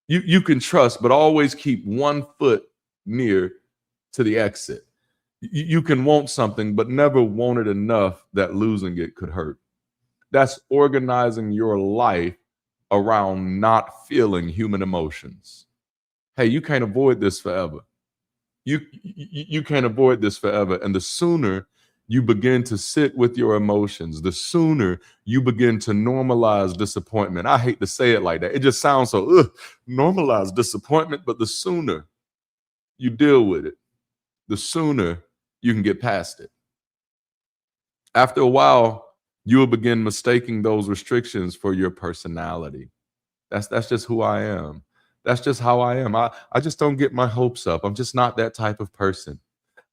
You can trust, but always keep 1 foot near to the exit. You can want something, but never want it enough that losing it could hurt. That's organizing your life around not feeling human emotions. Hey, you can't avoid this forever. You can't avoid this forever. And the sooner you begin to sit with your emotions, the sooner you begin to normalize disappointment. I hate to say it like that. It just sounds so, normalize disappointment, but the sooner you deal with it, the sooner you can get past it. After a while, you will begin mistaking those restrictions for your personality. That's just who I am. That's just how I am. I just don't get my hopes up. I'm just not that type of person.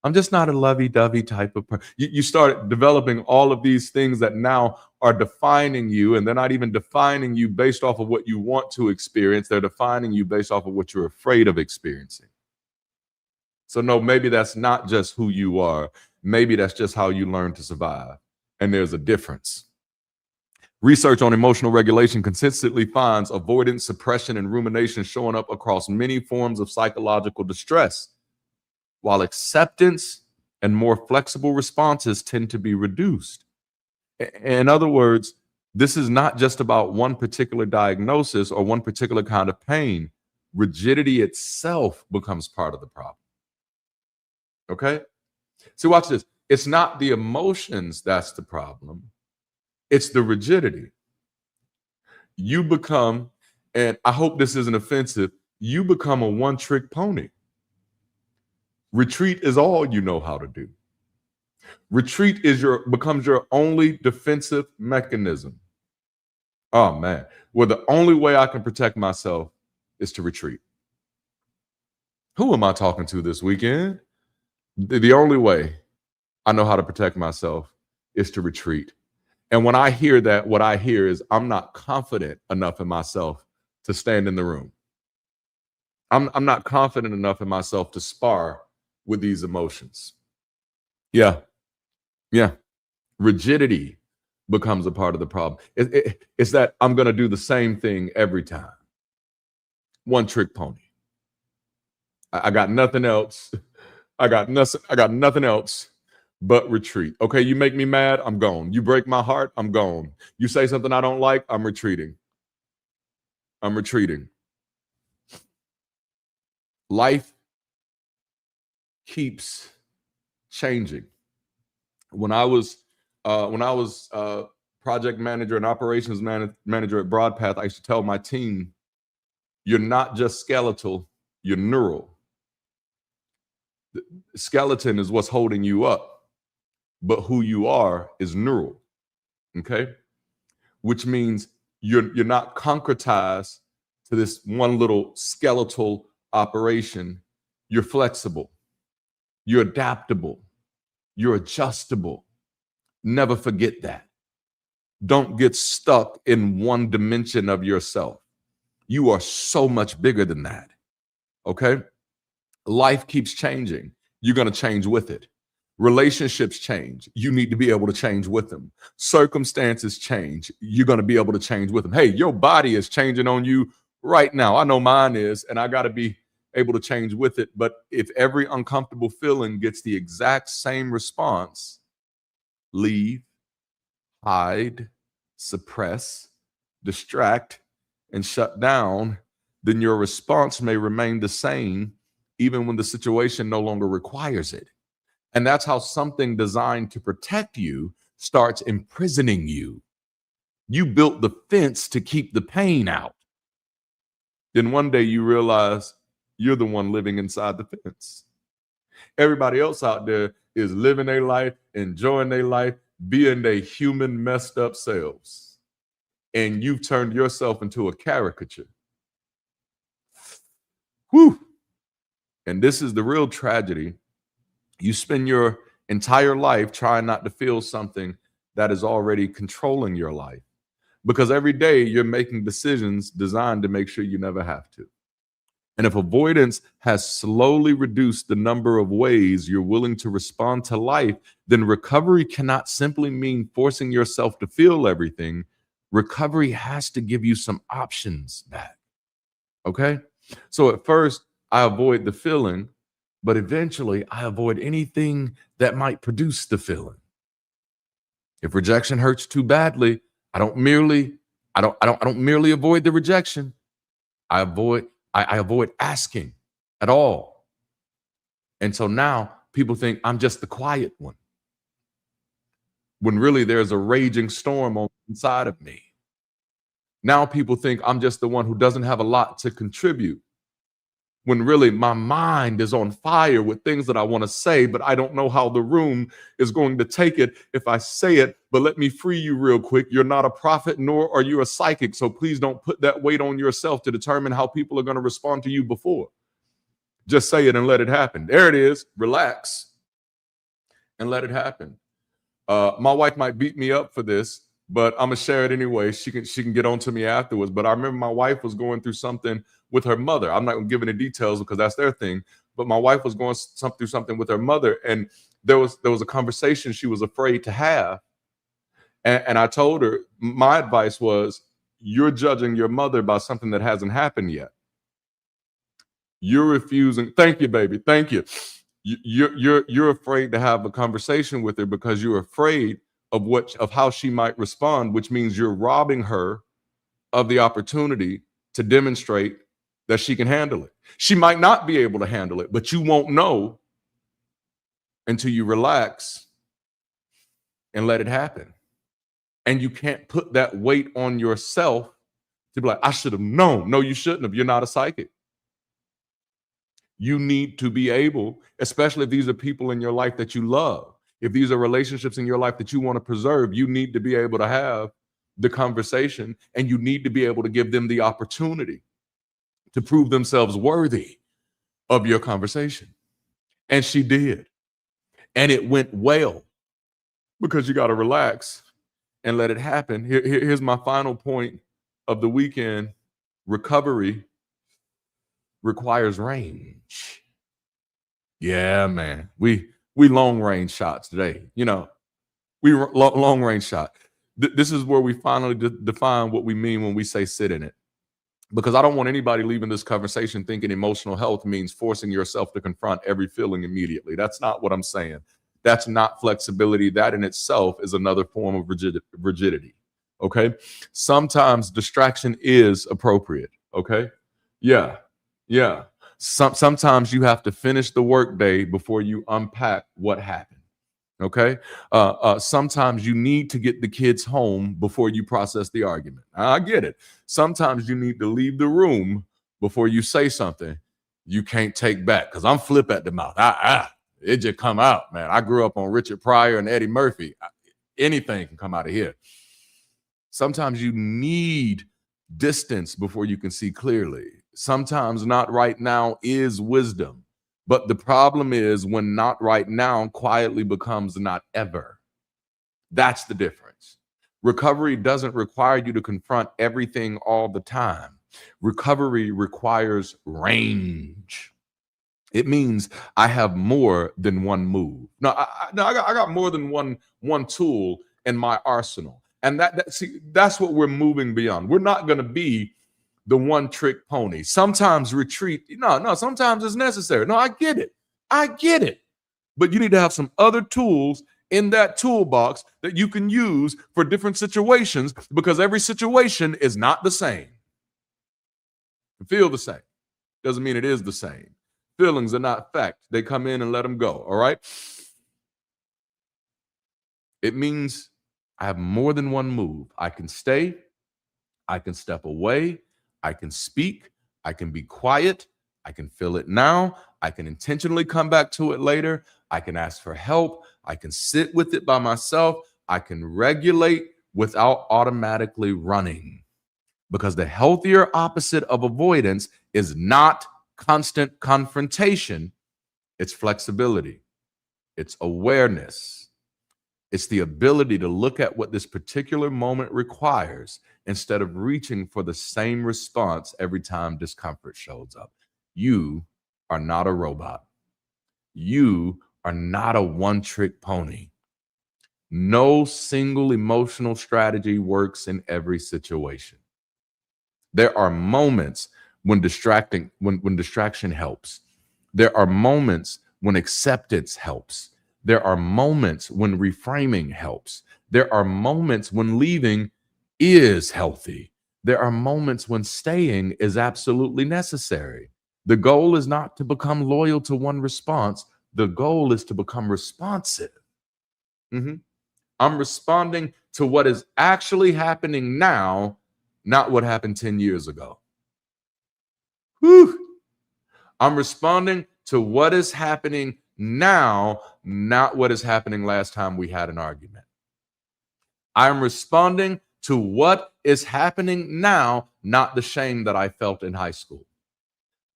I'm just not a lovey-dovey type of person. You start developing all of these things that now are defining you, and they're not even defining you based off of what you want to experience. They're defining you based off of what you're afraid of experiencing. So no, maybe that's not just who you are. Maybe that's just how you learn to survive. And there's a difference. Research on emotional regulation consistently finds avoidance, suppression, and rumination showing up across many forms of psychological distress, while acceptance and more flexible responses tend to be reduced. In other words, this is not just about one particular diagnosis or one particular kind of pain. Rigidity itself becomes part of the problem. Okay? So watch this. It's not the emotions that's the problem. It's the rigidity. You become, and I hope this isn't offensive, you become a one-trick pony. Retreat is all you know how to do. Retreat becomes your only defensive mechanism. Oh man, well, the only way I can protect myself is to retreat. Who am I talking to this weekend? The only way I know how to protect myself is to retreat. And when I hear that, what I hear is I'm not confident enough in myself to stand in the room. I'm not confident enough in myself to spar with these emotions. Yeah. Rigidity becomes a part of the problem. It's that I'm going to do the same thing every time. One trick pony. I got nothing else. I got nothing else but retreat. Okay, you make me mad, I'm gone. You break my heart, I'm gone. You say something I don't like, I'm retreating. I'm retreating. Life keeps changing. When I was project manager and operations manager at Broadpath, I used to tell my team, you're not just skeletal, you're neural. The skeleton is what's holding you up, but who you are is neural. Okay, which means you're not concretized to this one little skeletal operation. You're flexible, you're adaptable, you're adjustable. Never forget that. Don't get stuck in one dimension of yourself. You are so much bigger than that. Okay? Life keeps changing. You're going to change with it. Relationships change. You need to be able to change with them. Circumstances change. You're going to be able to change with them. Hey, your body is changing on you right now. I know mine is, and I got to be able to change with it. But if every uncomfortable feeling gets the exact same response, leave, hide, suppress, distract, and shut down, then your response may remain the same even when the situation no longer requires it. And that's how something designed to protect you starts imprisoning you. You built the fence to keep the pain out. Then one day you realize you're the one living inside the fence. Everybody else out there is living their life, enjoying their life, being their human messed up selves. And you've turned yourself into a caricature. Whew. And this is the real tragedy. You spend your entire life trying not to feel something that is already controlling your life, because every day you're making decisions designed to make sure you never have to. And if avoidance has slowly reduced the number of ways you're willing to respond to life, then recovery cannot simply mean forcing yourself to feel everything. Recovery has to give you some options back. Okay? So at first, I avoid the feeling, but eventually I avoid anything that might produce the feeling. If rejection hurts too badly, I don't merely avoid the rejection. I avoid asking at all. And so now people think I'm just the quiet one, when really there's a raging storm on the inside of me. Now people think I'm just the one who doesn't have a lot to contribute, when really my mind is on fire with things that I want to say, but I don't know how the room is going to take it if I say it. But let me free you real quick. You're not a prophet, nor are you a psychic. So please don't put that weight on yourself to determine how people are going to respond to you before. Just say it and let it happen. There it is. Relax and let it happen. My wife might beat me up for this, but I'm gonna share it anyway. She can get on to me afterwards. But I remember my wife was going through something with her mother. I'm not gonna give any details because that's their thing. But my wife was going through something with her mother, and there was a conversation she was afraid to have. And I told her, my advice was, you're judging your mother by something that hasn't happened yet. You're refusing. Thank you, baby. Thank you. You're afraid to have a conversation with her because you're afraid of how she might respond, which means you're robbing her of the opportunity to demonstrate that she can handle it. She might not be able to handle it, but you won't know until you relax and let it happen. And you can't put that weight on yourself to be like, I should have known. No, you shouldn't have. You're not a psychic. You need to be able, especially if these are people in your life that you love, if these are relationships in your life that you want to preserve, you need to be able to have the conversation, and you need to be able to give them the opportunity to prove themselves worthy of your conversation. And she did. And it went well, because you got to relax and let it happen. Here's my final point of the weekend. Recovery requires range. Yeah, man. We long range shots today. You know, we long range shot. This is where we finally define what we mean when we say sit in it. Because I don't want anybody leaving this conversation thinking emotional health means forcing yourself to confront every feeling immediately. That's not what I'm saying. That's not flexibility. That in itself is another form of rigidity. Okay. Sometimes distraction is appropriate. Okay. Yeah. Yeah. Sometimes you have to finish the workday before you unpack what happened. Okay. Sometimes you need to get the kids home before you process the argument. I get it. Sometimes you need to leave the room before you say something you can't take back. Because I'm flip at the mouth. It just come out, man. I grew up on Richard Pryor and Eddie Murphy. Anything can come out of here. Sometimes you need distance before you can see clearly. Sometimes not right now is wisdom. But the problem is when not right now quietly becomes not ever. That's the difference. Recovery doesn't require you to confront everything all the time. Recovery requires range. It means I have more than one move. No, I got more than one tool in my arsenal. And that's what we're moving beyond. We're not going to be the one trick pony. Sometimes retreat. No, sometimes it's necessary. No, I get it. But you need to have some other tools in that toolbox that you can use for different situations, because every situation is not the same. You feel the same. Doesn't mean it is the same. Feelings are not fact. They come in and let them go. All right. It means I have more than one move. I can stay. I can step away. I can speak. I can be quiet. I can feel it now. I can intentionally come back to it later. I can ask for help. I can sit with it by myself. I can regulate without automatically running. Because the healthier opposite of avoidance is not constant confrontation. It's flexibility. It's awareness. It's the ability to look at what this particular moment requires instead of reaching for the same response every time discomfort shows up. You are not a robot. You are not a one-trick pony. No single emotional strategy works in every situation. There are moments when distraction helps. There are moments when acceptance helps. There are moments when reframing helps. There are moments when leaving is healthy. There are moments when staying is absolutely necessary. The goal is not to become loyal to one response. The goal is to become responsive. I'm responding to what is actually happening now, not what happened 10 years ago. Whew. I'm responding to what is happening now, not what is happening last time we had an argument. I'm responding to what is happening now, not the shame that I felt in high school.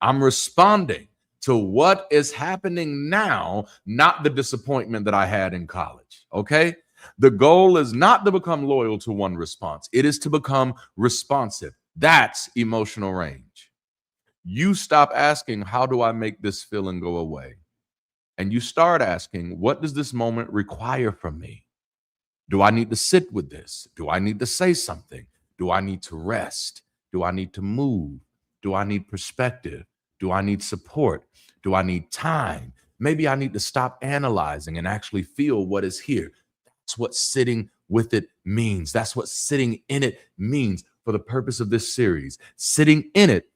I'm responding to what is happening now, not the disappointment that I had in college. Okay? The goal is not to become loyal to one response. It is to become responsive. That's emotional range. You stop asking, how do I make this feeling go away? And you start asking, what does this moment require from me? Do I need to sit with this? Do I need to say something? Do I need to rest? Do I need to move? Do I need perspective? Do I need support? Do I need time? Maybe I need to stop analyzing and actually feel what is here. That's what sitting with it means. That's what sitting in it means for the purpose of this series. Sitting in it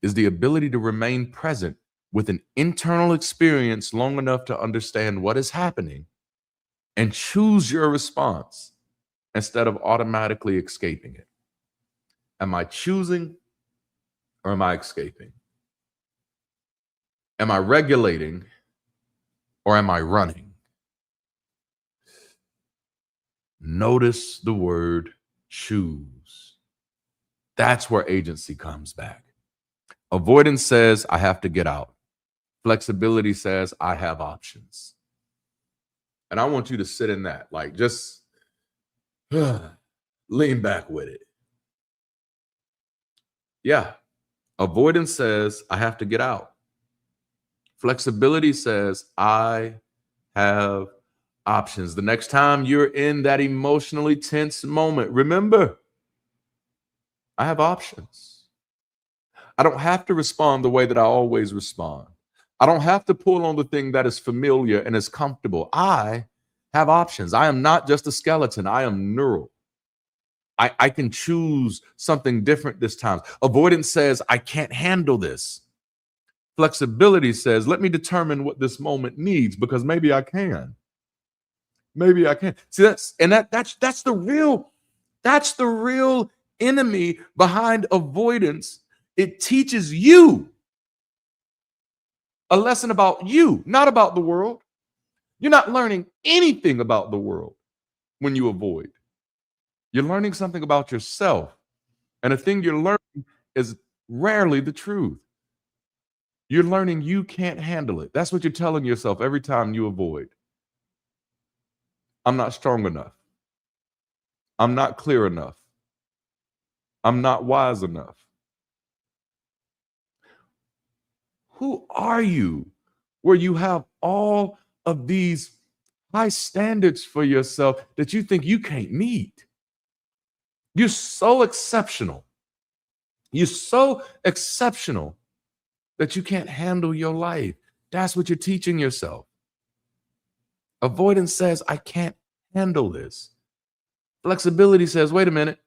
is the ability to remain present with an internal experience long enough to understand what is happening and choose your response instead of automatically escaping it. Am I choosing or am I escaping? Am I regulating or am I running? Notice the word choose. That's where agency comes back. Avoidance says I have to get out. Flexibility says I have options. And I want you to sit in that, like just lean back with it. Yeah. Avoidance says I have to get out. Flexibility says I have Options. The next time you're in that emotionally tense moment, remember, I have options. I don't have to respond the way that I always respond. I don't have to pull on the thing that is familiar and is comfortable. I have options. I am not just a skeleton. I am neural. I can choose something different this time. Avoidance says, I can't handle this. Flexibility says, let me determine what this moment needs because maybe I can. Maybe I can. See, that's the real enemy behind avoidance. It teaches you a lesson about you, not about the world. You're not learning anything about the world when you avoid. You're learning something about yourself. And the thing you're learning is rarely the truth. You're learning you can't handle it. That's what you're telling yourself every time you avoid. I'm not strong enough. I'm not clear enough. I'm not wise enough. Who are you where you have all of these high standards for yourself that you think you can't meet? You're so exceptional. You're so exceptional that you can't handle your life. That's what you're teaching yourself. Avoidance says, I can't handle this. Flexibility says, wait a minute,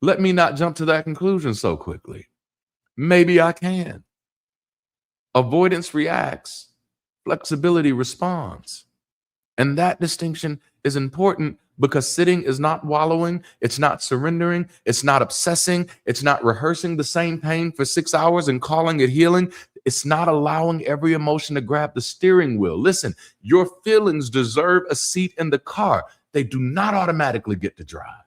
let me not jump to that conclusion so quickly. Maybe I can. Avoidance reacts. Flexibility responds. And that distinction is important because sitting is not wallowing. It's not surrendering. It's not obsessing. It's not rehearsing the same pain for 6 hours and calling it healing. It's not allowing every emotion to grab the steering wheel. Listen, your feelings deserve a seat in the car. They do not automatically get to drive.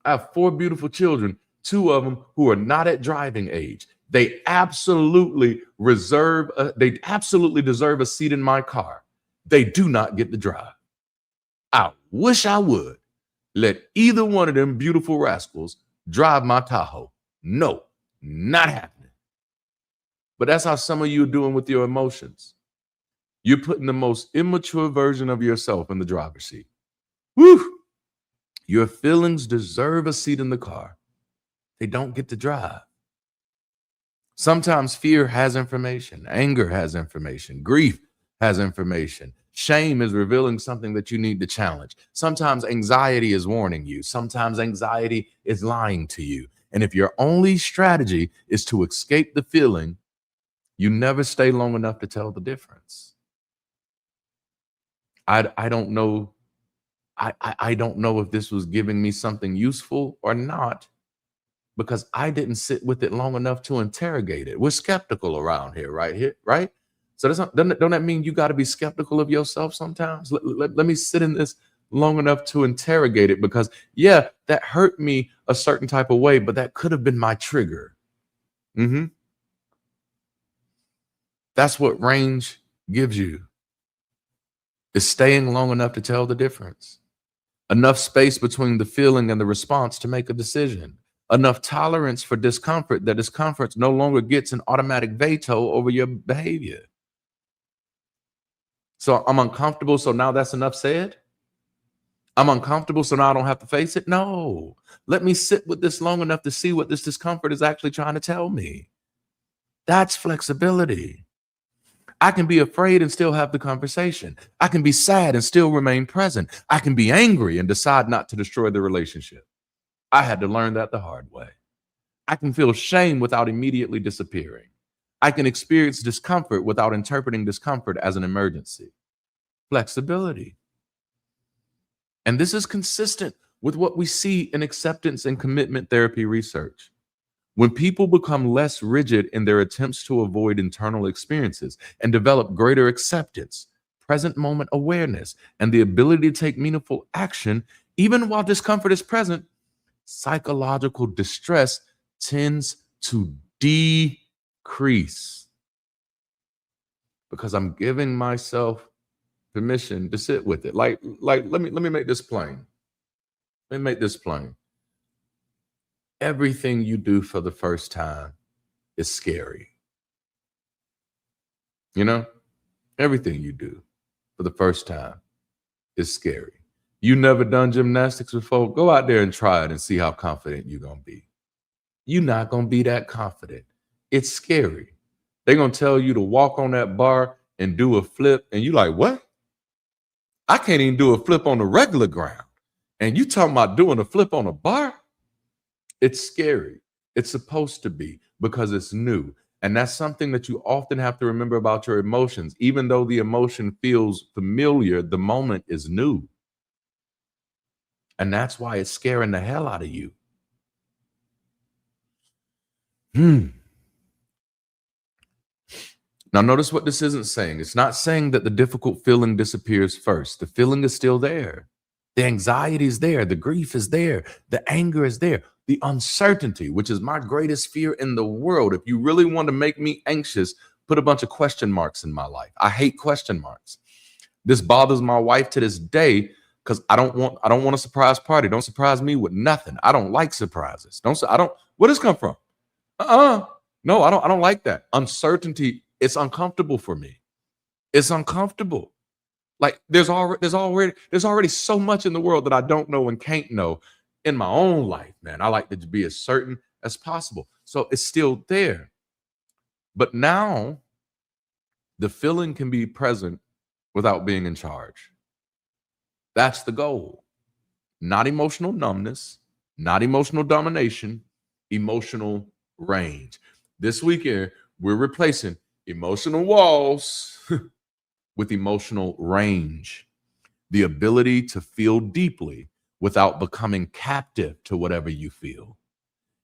I have 4 beautiful children, 2 of them who are not at driving age. They absolutely deserve a seat in my car. They do not get to drive. I wish I would let either one of them beautiful rascals drive my Tahoe. No, not happening. But that's how some of you are doing with your emotions. You're putting the most immature version of yourself in the driver's seat. Woo! Your feelings deserve a seat in the car. They don't get to drive. Sometimes fear has information, anger has information, grief has information. Shame is revealing something that you need to challenge. Sometimes anxiety is warning you. Sometimes anxiety is lying to you. And if your only strategy is to escape the feeling, you never stay long enough to tell the difference. I don't know. I don't know if this was giving me something useful or not, because I didn't sit with it long enough to interrogate it. We're skeptical around here, right? So don't that mean you got to be skeptical of yourself sometimes? Let me sit in this long enough to interrogate it, because yeah, that hurt me a certain type of way, but that could have been my trigger. That's what range gives you, is staying long enough to tell the difference. Enough space between the feeling and the response to make a decision. Enough tolerance for discomfort that discomfort no longer gets an automatic veto over your behavior. So I'm uncomfortable, so now that's enough said? I'm uncomfortable, so now I don't have to face it? No. Let me sit with this long enough to see what this discomfort is actually trying to tell me. That's flexibility. I can be afraid and still have the conversation. I can be sad and still remain present. I can be angry and decide not to destroy the relationship. I had to learn that the hard way. I can feel shame without immediately disappearing. I can experience discomfort without interpreting discomfort as an emergency. Flexibility. And this is consistent with what we see in acceptance and commitment therapy research. When people become less rigid in their attempts to avoid internal experiences and develop greater acceptance, present moment awareness, and the ability to take meaningful action, even while discomfort is present, psychological distress tends to decrease, because I'm giving myself permission to sit with it. Like let me make this plain. Let me make this plain. Everything you do for the first time is scary. You know, everything you do. for the first time is scary. You never done gymnastics before? Go out there and try it and see how confident you're going to be. You're not going to be that confident. It's scary. They're going to tell you to walk on that bar and do a flip. And you're like, what? I can't even do a flip on the regular ground. And you talking about doing a flip on a bar? It's scary. It's supposed to be because it's new. And that's something that you often have to remember about your emotions. Even though the emotion feels familiar, the moment is new. And that's why it's scaring the hell out of you. Now, notice what this isn't saying. It's not saying that the difficult feeling disappears first. The feeling is still there. The anxiety is there. The grief is there. The anger is there. The uncertainty, which is my greatest fear in the world. If you really want to make me anxious, put a bunch of question marks in my life. I hate question marks. This bothers my wife to this day because I don't want a surprise party. Don't surprise me with nothing. I don't like surprises. Where does this come from? No, I don't like that. Uncertainty, it's uncomfortable for me. It's uncomfortable. Like there's already so much in the world that I don't know and can't know in my own life, man. I like to be as certain as possible. So it's still there. But now the feeling can be present without being in charge. That's the goal. Not emotional numbness, not emotional domination, emotional range. This weekend, we're replacing emotional walls with emotional range, the ability to feel deeply without becoming captive to whatever you feel.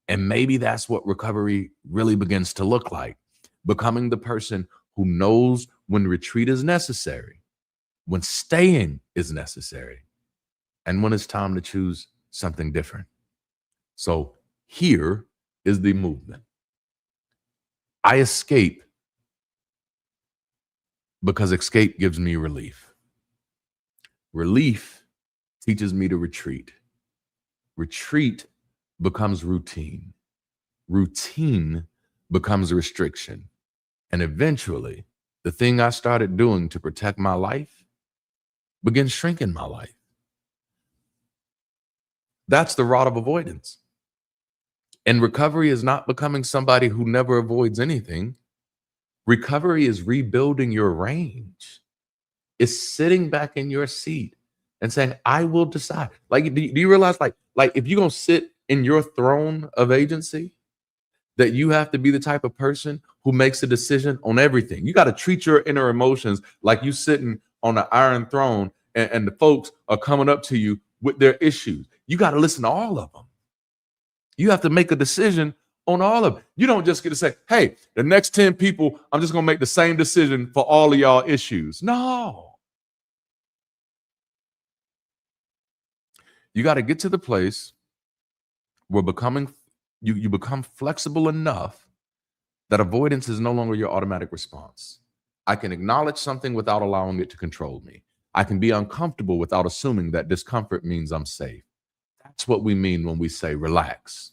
And maybe that's what recovery really begins to look like, becoming the person who knows when retreat is necessary, when staying is necessary, and when it's time to choose something different. So here is the movement. I escape because escape gives me relief. Relief teaches me to retreat. Retreat becomes routine. Routine becomes restriction. And eventually, the thing I started doing to protect my life begins shrinking my life. That's the rot of avoidance. And recovery is not becoming somebody who never avoids anything. Recovery is rebuilding your range. It's sitting back in your seat and saying, I will decide. Like, do you realize, like if you're going to sit in your throne of agency, that you have to be the type of person who makes a decision on everything. You got to treat your inner emotions like you sitting on an iron throne and the folks are coming up to you with their issues. You got to listen to all of them. You have to make a decision on all of them. You don't just get to say, hey, the next 10 people, I'm just going to make the same decision for all of y'all issues. No. You got to get to the place where you become flexible enough that avoidance is no longer your automatic response. I can acknowledge something without allowing it to control me. I can be uncomfortable without assuming that discomfort means I'm safe. That's what we mean when we say relax.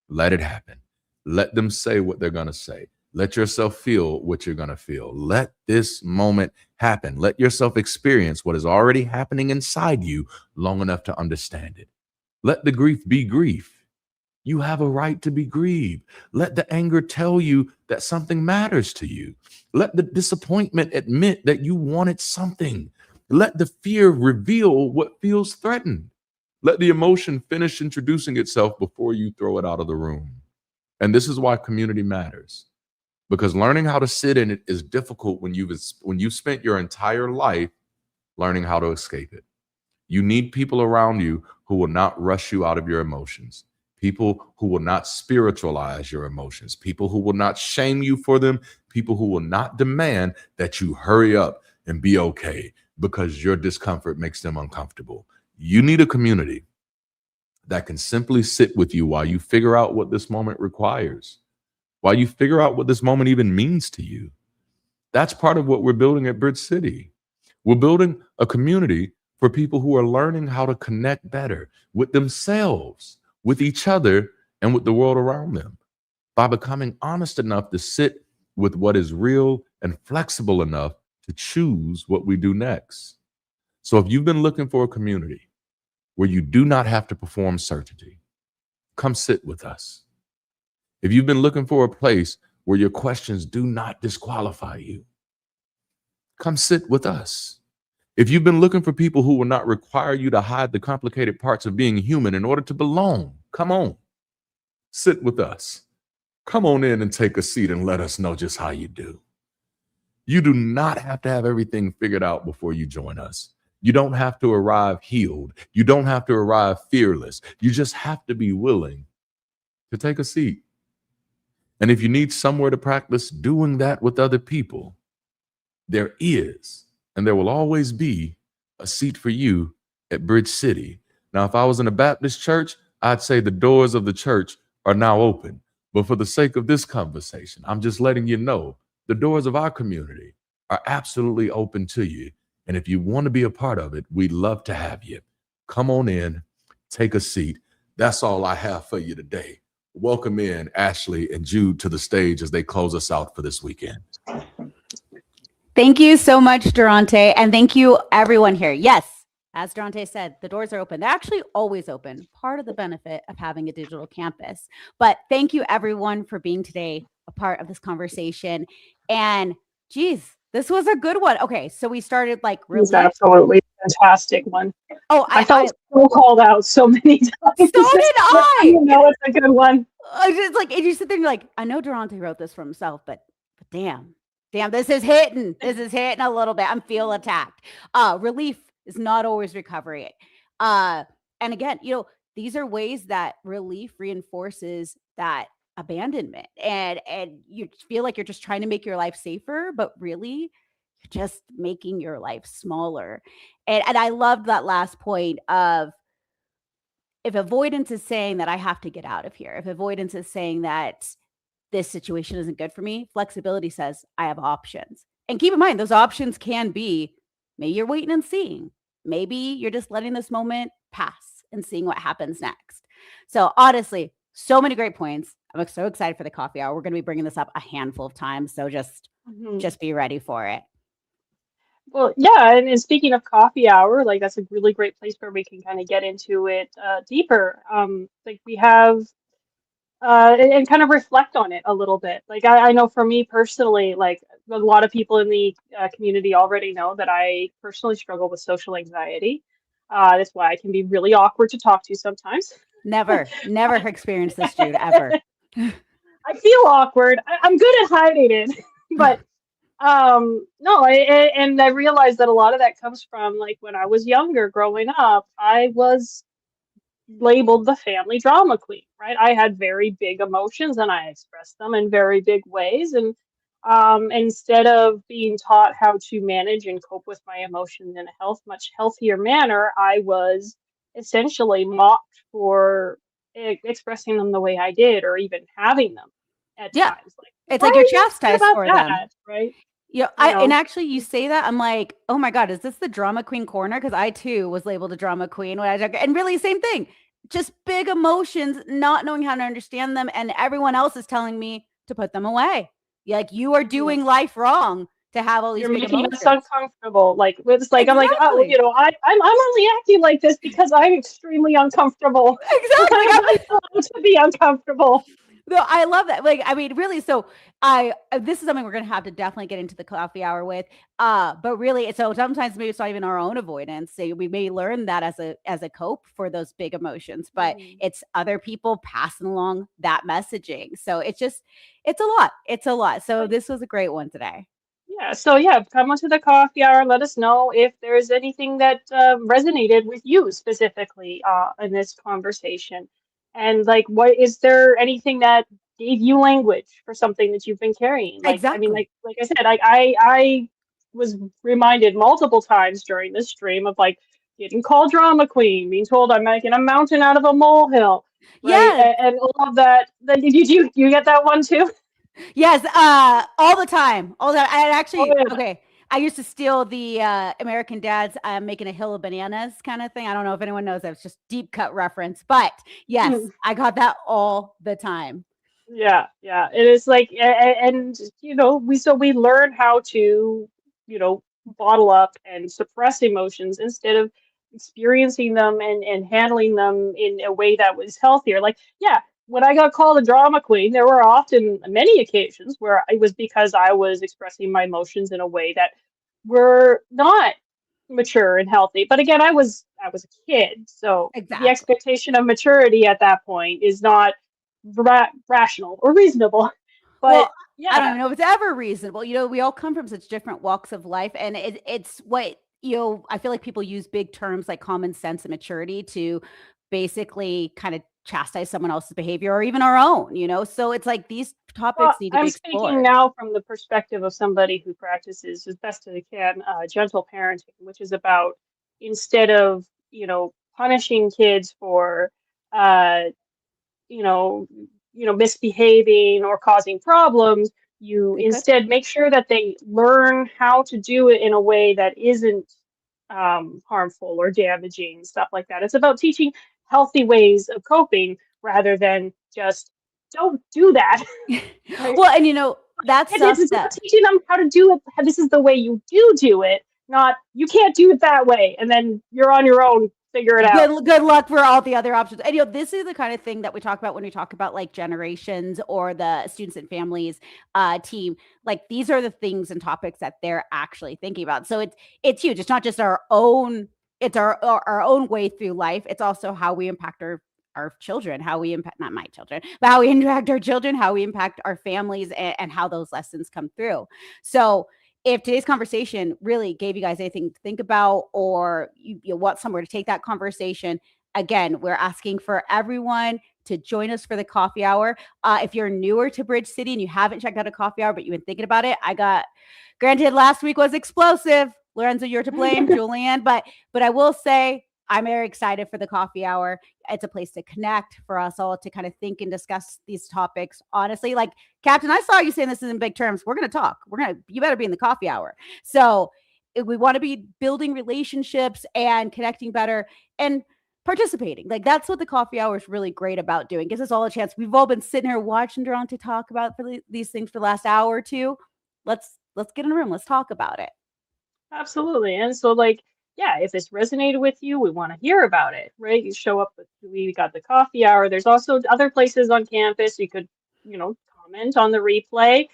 Let it happen. Let them say what they're going to say. Let yourself feel what you're going to feel. Let this moment happen. Let yourself experience what is already happening inside you long enough to understand it. Let the grief be grief. You have a right to be grieved. Let the anger tell you that something matters to you. Let the disappointment admit that you wanted something. Let the fear reveal what feels threatened. Let the emotion finish introducing itself before you throw it out of the room. And this is why community matters. Because learning how to sit in it is difficult when you've spent your entire life learning how to escape it. You need people around you who will not rush you out of your emotions. People who will not spiritualize your emotions. People who will not shame you for them. People who will not demand that you hurry up and be okay because your discomfort makes them uncomfortable. You need a community that can simply sit with you while you figure out what this moment requires, while you figure out what this moment even means to you. That's part of what we're building at Bridge City. We're building a community for people who are learning how to connect better with themselves, with each other, and with the world around them by becoming honest enough to sit with what is real and flexible enough to choose what we do next. So if you've been looking for a community where you do not have to perform certainty, come sit with us. If you've been looking for a place where your questions do not disqualify you, come sit with us. If you've been looking for people who will not require you to hide the complicated parts of being human in order to belong, come on, sit with us. Come on in and take a seat and let us know just how you do. You do not have to have everything figured out before you join us. You don't have to arrive healed. You don't have to arrive fearless. You just have to be willing to take a seat. And if you need somewhere to practice doing that with other people, there is, and there will always be, a seat for you at Bridge City. Now, if I was in a Baptist church, I'd say the doors of the church are now open. But for the sake of this conversation, I'm just letting you know the doors of our community are absolutely open to you. And if you want to be a part of it, we'd love to have you. Come on in, take a seat. That's all I have for you today. Welcome in Ashley and Jude to the stage as they close us out for this weekend. Thank you so much, Darante. And thank you, everyone here. Yes, as Darante said, the doors are open. They're actually always open, part of the benefit of having a digital campus. But thank you, everyone, for being today a part of this conversation. And geez, this was a good one. Okay, so we started like It was really. absolutely fantastic one. Oh, I felt so called out so many times. So did I. You know, it's a good one. It's like, and you sit there and you're like, I know Darante wrote this for himself, but damn, this is hitting. This is hitting a little bit. I'm feel attacked. Relief is not always recovery. And again, you know, these are ways that relief reinforces that abandonment, and you feel like you're just trying to make your life safer, but really you're just making your life smaller. And I loved that last point of, if avoidance is saying that I have to get out of here, if avoidance is saying that this situation isn't good for me, flexibility says I have options. And keep in mind, those options can be, maybe you're waiting and seeing. Maybe you're just letting this moment pass and seeing what happens next. So honestly, so many great points. I'm so excited for the coffee hour. We're going to be bringing this up a handful of times. So just be ready for it. Well, yeah, and speaking of coffee hour, like that's a really great place where we can kind of get into it deeper. Like we have and kind of reflect on it a little bit. Like I know for me personally, like a lot of people in the community already know that I personally struggle with social anxiety. That's why I can be really awkward to talk to sometimes. Never experienced this, Jude, ever. I feel awkward. I'm good at hiding it, but no, and I realized that a lot of that comes from like when I was younger, growing up, I was labeled the family drama queen, right? I had very big emotions and I expressed them in very big ways. And instead of being taught how to manage and cope with my emotions in a much healthier manner, I was essentially mocked for expressing them the way I did, or even having them at times. Like, it's like you're chastised for them, right? Yeah, and actually, you say that, I'm like, oh my God, is this the drama queen corner? Because I too was labeled a drama queen when I took, and really same thing, just big emotions, not knowing how to understand them, and everyone else is telling me to put them away. Like you are doing life wrong to have all these. You're making us uncomfortable. Like it's like exactly. I'm like, oh, you know, I'm only acting like this because I'm extremely uncomfortable. Exactly, I'm allowed to be uncomfortable. No, I love that. Like, I mean, really. So this is something we're going to have to definitely get into the coffee hour with. But really, so sometimes maybe it's not even our own avoidance. So we may learn that as a cope for those big emotions, but it's other people passing along that messaging. So it's a lot. It's a lot. So this was a great one today. Yeah. So yeah, come onto the coffee hour. Let us know if there's anything that resonated with you specifically in this conversation. And like, what is there anything that gave you language for something that you've been carrying? Like, exactly. I mean, like I said, I was reminded multiple times during this stream of like getting called drama queen, being told I'm making a mountain out of a molehill, right? Yeah, and all of that. Did you get that one too? Yes, all the time. All the time. I actually okay. I used to steal the American Dad's making a hill of bananas kind of thing. I don't know if anyone knows that. It's just deep cut reference. But yes, I got that all the time. Yeah. It is like, and you know, we learn how to bottle up and suppress emotions instead of experiencing them and handling them in a way that was healthier. Like, yeah, when I got called a drama queen, there were often many occasions where it was because I was expressing my emotions in a way that were not mature and healthy. But again, I was a kid, so the Exactly. expectation of maturity at that point is not rational or reasonable. But Well, I don't yeah, even know if it's ever reasonable. We all come from such different walks of life, and it's what I feel like people use big terms like common sense and maturity to basically kind of chastise someone else's behavior or even our own. So it's like these well, topics need to be I'm speaking explored. now from the perspective of somebody who practices as best as they can gentle parenting, which is about instead of punishing kids for uh, you know, misbehaving or causing problems, you Good, good. instead make sure that they learn how to do it in a way that isn't harmful or damaging, stuff like that. It's about teaching healthy ways of coping rather than just don't do that. Right? Well, and that's stuff It's about that teaching them how to do it. How this is the way you do it, not you can't do it that way, and then you're on your own. Figure it out. good luck for all the other options. And this is the kind of thing that we talk about when we talk about like generations or the students and families team. Like these are the things and topics that they're actually thinking about. So it's huge. It's not just our own. It's our own way through life. It's also how we impact our children, how we impact not my children, but how we impact our children, how we impact our families, and how those lessons come through. So if today's conversation really gave you guys anything to think about, or you want somewhere to take that conversation, again, we're asking for everyone to join us for the coffee hour. If you're newer to Bridge City and you haven't checked out a coffee hour, but you've been thinking about it, granted, last week was explosive. Lorenzo, you're to blame, Julianne, but I will say I'm very excited for the coffee hour. It's a place to connect for us all to kind of think and discuss these topics. Honestly, like Captain, I saw you saying this is in big terms. We're going to talk. You better be in the coffee hour. So if we want to be building relationships and connecting better and participating. Like that's what the coffee hour is really great about doing. Gives us all a chance. We've all been sitting here watching Darante talk about these things for the last hour or two. Let's get in a room. Let's talk about it. Absolutely. And so, like, yeah, if this resonated with you, we want to hear about it, right? You show up, we got the coffee hour. There's also other places on campus you could, comment on the replay.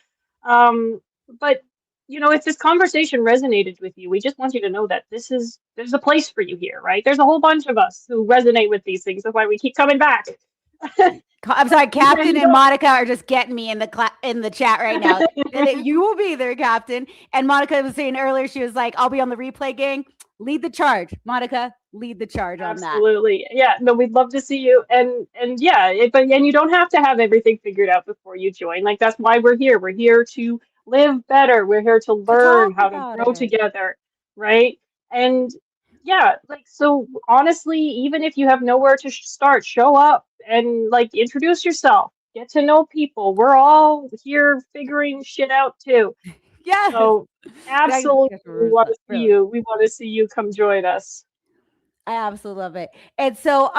But, if this conversation resonated with you, we just want you to know that there's a place for you here, right? There's a whole bunch of us who resonate with these things. That's why we keep coming back. I'm sorry, Captain and Monica are just getting me in the chat right now. You will be there, Captain. And Monica was saying earlier, she was like, "I'll be on the replay, gang. Lead the charge, Monica. Lead the charge on that." Absolutely. Yeah, no, we'd love to see you. And yeah, but you don't have to have everything figured out before you join. Like that's why we're here. We're here to live better. We're here to To learn talk how to about grow it. together, right? And yeah, like so honestly, even if you have nowhere to start, show up and like introduce yourself. Get to know people. We're all here figuring shit out too. Yes. So absolutely we want to see Really. you. We want to see you come join us. I absolutely love it. And so,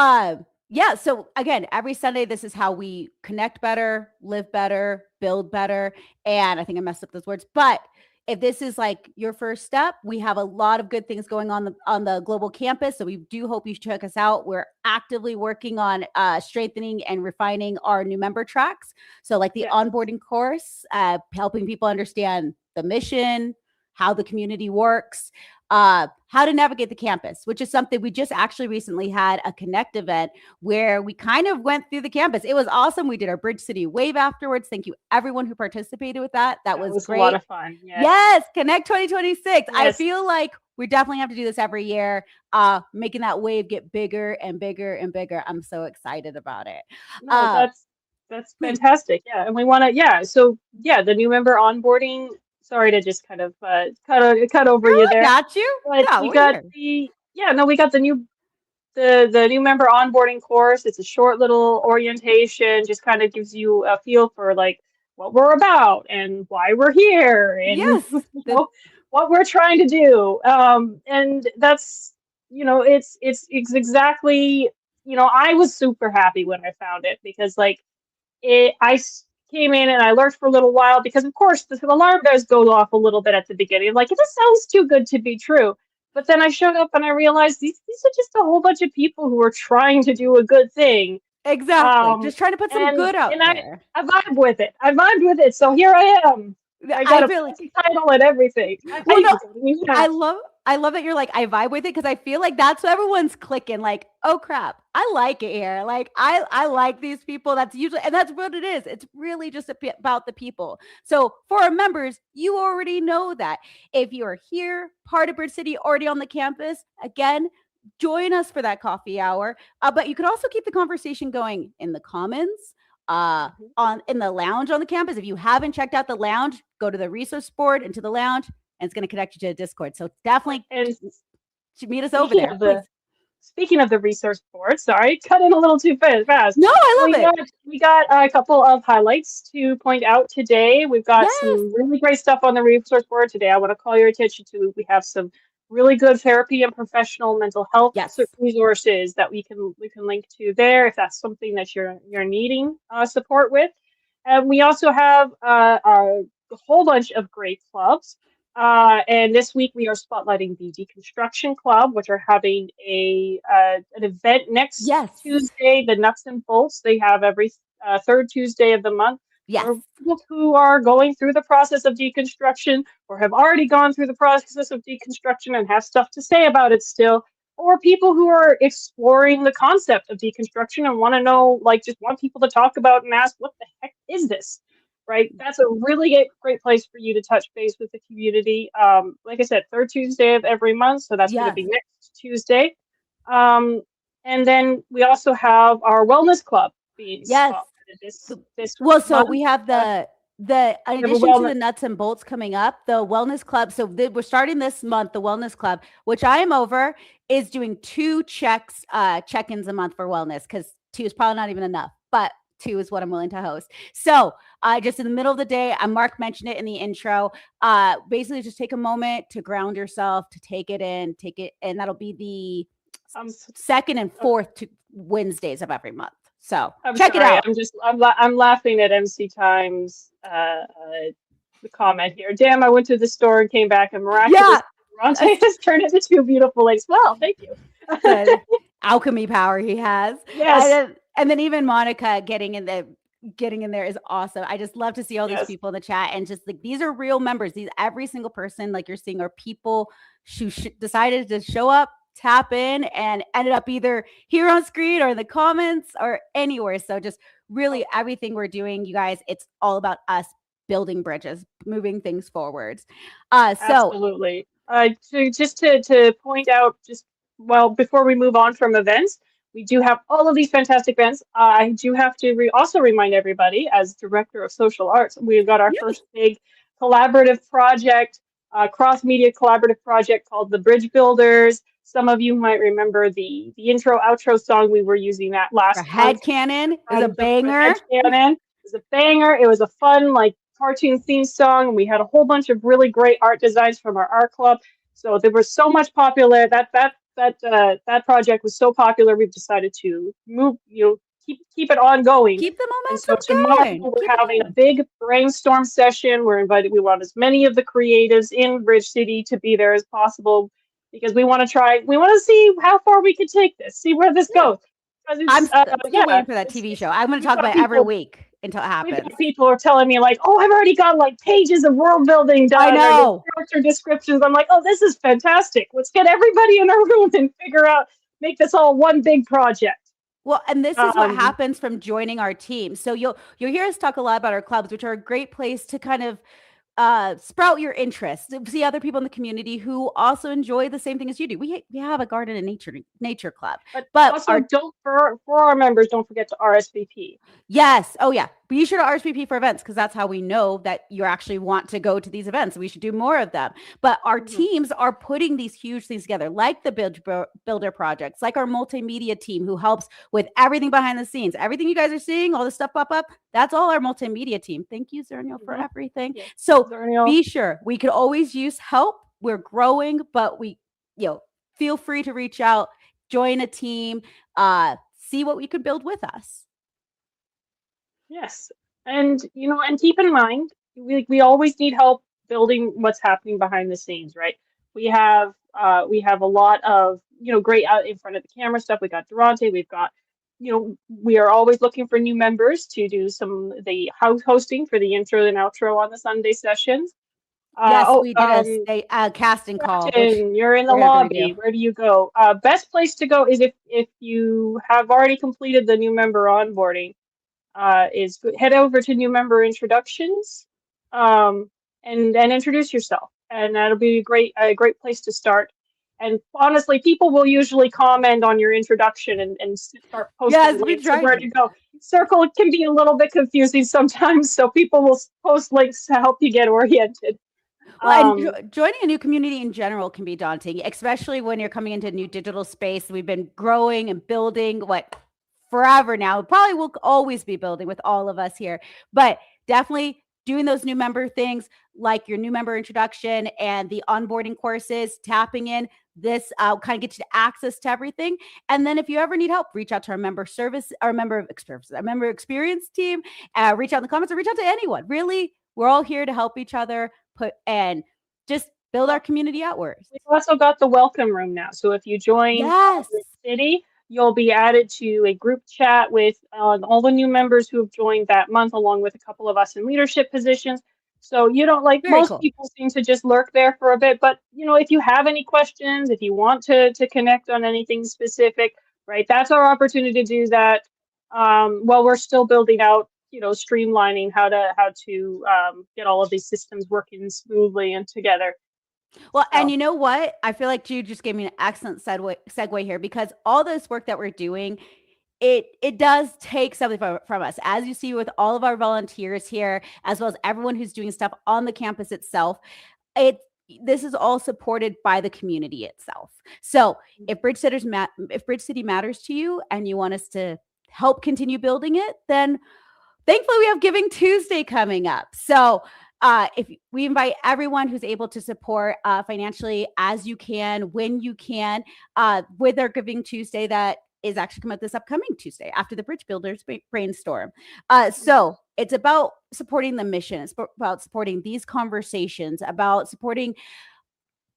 yeah. So again, every Sunday, this is how we connect better, live better, build better. And I think I messed up those words, but if this is like your first step, we have a lot of good things going on the global campus. So we do hope you check us out. We're actively working on strengthening and refining our new member tracks. So like the onboarding course, helping people understand the mission, how the community works, how to navigate the campus, which is something we just actually recently had a connect event where we kind of went through the campus. It was awesome. We did our Bridge City wave afterwards. Thank you everyone who participated with that. That was great. A lot of fun. Yes, Connect 2026. Yes. I feel like we definitely have to do this every year, making that wave get bigger and bigger and bigger. I'm so excited about it. No, that's fantastic. Yeah, and we want to. So the new member onboarding. Sorry to just kind of cut over you there. Got you. But Yeah, we got we got the new member onboarding course. It's a short little orientation, just kind of gives you a feel for like what we're about and why we're here and what we're trying to do. And that's it's exactly I was super happy when I found it because like came in and I lurked for a little while because, of course, the alarm does go off a little bit at the beginning. Like, it just sounds too good to be true. But then I showed up and I realized these are just a whole bunch of people who are trying to do a good thing. Exactly. Just trying to put some And good out and there. I vibe with it. I vibed with it. So here I am. I I got a feel like, fancy title and everything. well, no, Yeah. I love that you're like, I vibe with it, because I feel like that's what everyone's clicking. Like, oh crap, I like it here. Like, I like these people. That's usually, and that's what it is. It's really just about the people. So for our members, you already know that. If you are here, part of Bridge City, already on the campus, again, join us for that coffee hour. But you could also keep the conversation going in the comments, on in the lounge on the campus. If you haven't checked out the lounge, go to the resource board, into the lounge, and it's going to connect you to a Discord. So definitely And meet us over speaking there. of the speaking of the resource board, sorry, cut in a little too fast. No, I love it. We got a couple of highlights to point out today. We've got some really great stuff on the resource board today. I want to call your attention to. We have some really good therapy and professional mental health resources that we can link to there if that's something that you're needing support with. And we also have a whole bunch of great clubs. And this week we are spotlighting the Deconstruction Club, which are having an event next Tuesday, the Nuts and Bolts. They have every third Tuesday of the month. Yes. For people who are going through the process of deconstruction or have already gone through the process of deconstruction and have stuff to say about it still, or people who are exploring the concept of deconstruction and want to know, like, just want people to talk about and ask, what the heck is this? Right? That's a really great place for you to touch base with the community. Like I said, third Tuesday of every month. So that's going to be next Tuesday. And then we also have our wellness club being this well, so month. we have the in addition to the Nuts and Bolts coming up, the wellness club. So we're starting this month. The wellness club, which I am over, is doing 2 check-ins a month for wellness, because 2 is probably not even enough, but 2 is what I'm willing to host. So just in the middle of the day, Mark mentioned it in the intro. Basically, just take a moment to ground yourself, to take it in, and that'll be the second and fourth Wednesdays of every month. So check it out. I'm laughing at MC Time's the comment here. Damn, I went to the store and came back and miraculously Darante has turned into 2 beautiful lakes. Well, thank you. Alchemy power he has. Yes. And then even Monica getting in there is awesome. I just love to see all these people in the chat, and just like, these are real members. Every single person like you're seeing are people who decided to show up, tap in, and ended up either here on screen or in the comments or anywhere. So just really everything we're doing, you guys, it's all about us building bridges, moving things forwards. Absolutely. To point out, before we move on from events, we do have all of these fantastic events. I do have to also remind everybody, as director of social arts, we've got our first big collaborative project, cross-media collaborative project called the Bridge Builders. Some of you might remember the intro outro song we were using that last Head Cannon is a banger. Head Cannon is a banger. It was a fun, like, cartoon theme song. We had a whole bunch of really great art designs from our art club. So there was so much popular that project was so popular. We've decided to keep it ongoing. Keep the momentum so tomorrow going. We're having a big brainstorm session. We want as many of the creatives in Bridge City to be there as possible, because we want to see how far we can take this, see where this goes. I'm still waiting for that TV show. I'm going to talk about it every week until it happens. People are telling me, like, oh, I've already got like pages of world building done. I know. Character descriptions. I'm like, oh, this is fantastic. Let's get everybody in a room and make this all one big project. Well, and this is what happens from joining our team. So you'll hear us talk a lot about our clubs, which are a great place to kind of sprout your interest, see other people in the community who also enjoy the same thing as you do. We have a garden and nature club, but also for our members, don't forget to RSVP. Yes. Oh yeah. Be sure to RSVP for events, because that's how we know that you actually want to go to these events. We should do more of them. But our teams are putting these huge things together, like the builder projects, like our multimedia team, who helps with everything behind the scenes. Everything you guys are seeing, all this stuff pop up, that's all our multimedia team. Thank you, Zernial, for everything. Yeah. So be sure, we could always use help. We're growing, but feel free to reach out, join a team, see what we could build with us. Yes. And and keep in mind, we always need help building what's happening behind the scenes, right? We have a lot of great out in front of the camera stuff. We got Durante, we've got we are always looking for new members to do some the house hosting for the intro and outro on the Sunday sessions. Yes, Oh, we did a casting call, which Captain, you're in the we're happy to do. lobby. Where do you go? Best place to go is if you have already completed the new member onboarding. Head over to new member introductions, and introduce yourself, and that'll be a great place to start. And honestly, people will usually comment on your introduction and start posting Yes, we links of where to tried. go. Circle can be a little bit confusing sometimes, so people will post links to help you get oriented. Well, and Um, joining a new community in general can be daunting, especially when you're coming into a new digital space. We've been growing and building forever now. Probably will always be building with all of us here, but definitely doing those new member things like your new member introduction and the onboarding courses, tapping in this kind of gets you access to everything. And then if you ever need help, reach out to our member service, our member experience team, reach out in the comments or reach out to anyone. Really, we're all here to help each other and just build our community outwards. We've also got the welcome room now. So if you join Yes. Bridge City, you'll be added to a group chat with all the new members who have joined that month, along with a couple of us in leadership positions. So you don't like Very most cool. people seem to just lurk there for a bit, but if you have any questions, if you want to connect on anything specific, right, that's our opportunity to do that. While we're still building out, streamlining how to get all of these systems working smoothly and together. Well, and So. you know what? I feel like you just gave me an excellent segue here because all this work that we're doing, it does take something from us. As you see with all of our volunteers here, as well as everyone who's doing stuff on the campus itself, it this is all supported by the community itself. So if if Bridge City matters to you and you want us to help continue building it, then thankfully we have Giving Tuesday coming up. So if we invite everyone who's able to support financially as you can, when you can, with our Giving Tuesday that is actually coming up this upcoming Tuesday after the Bridge Builders brainstorm. So it's about supporting the mission. It's about supporting these conversations, about supporting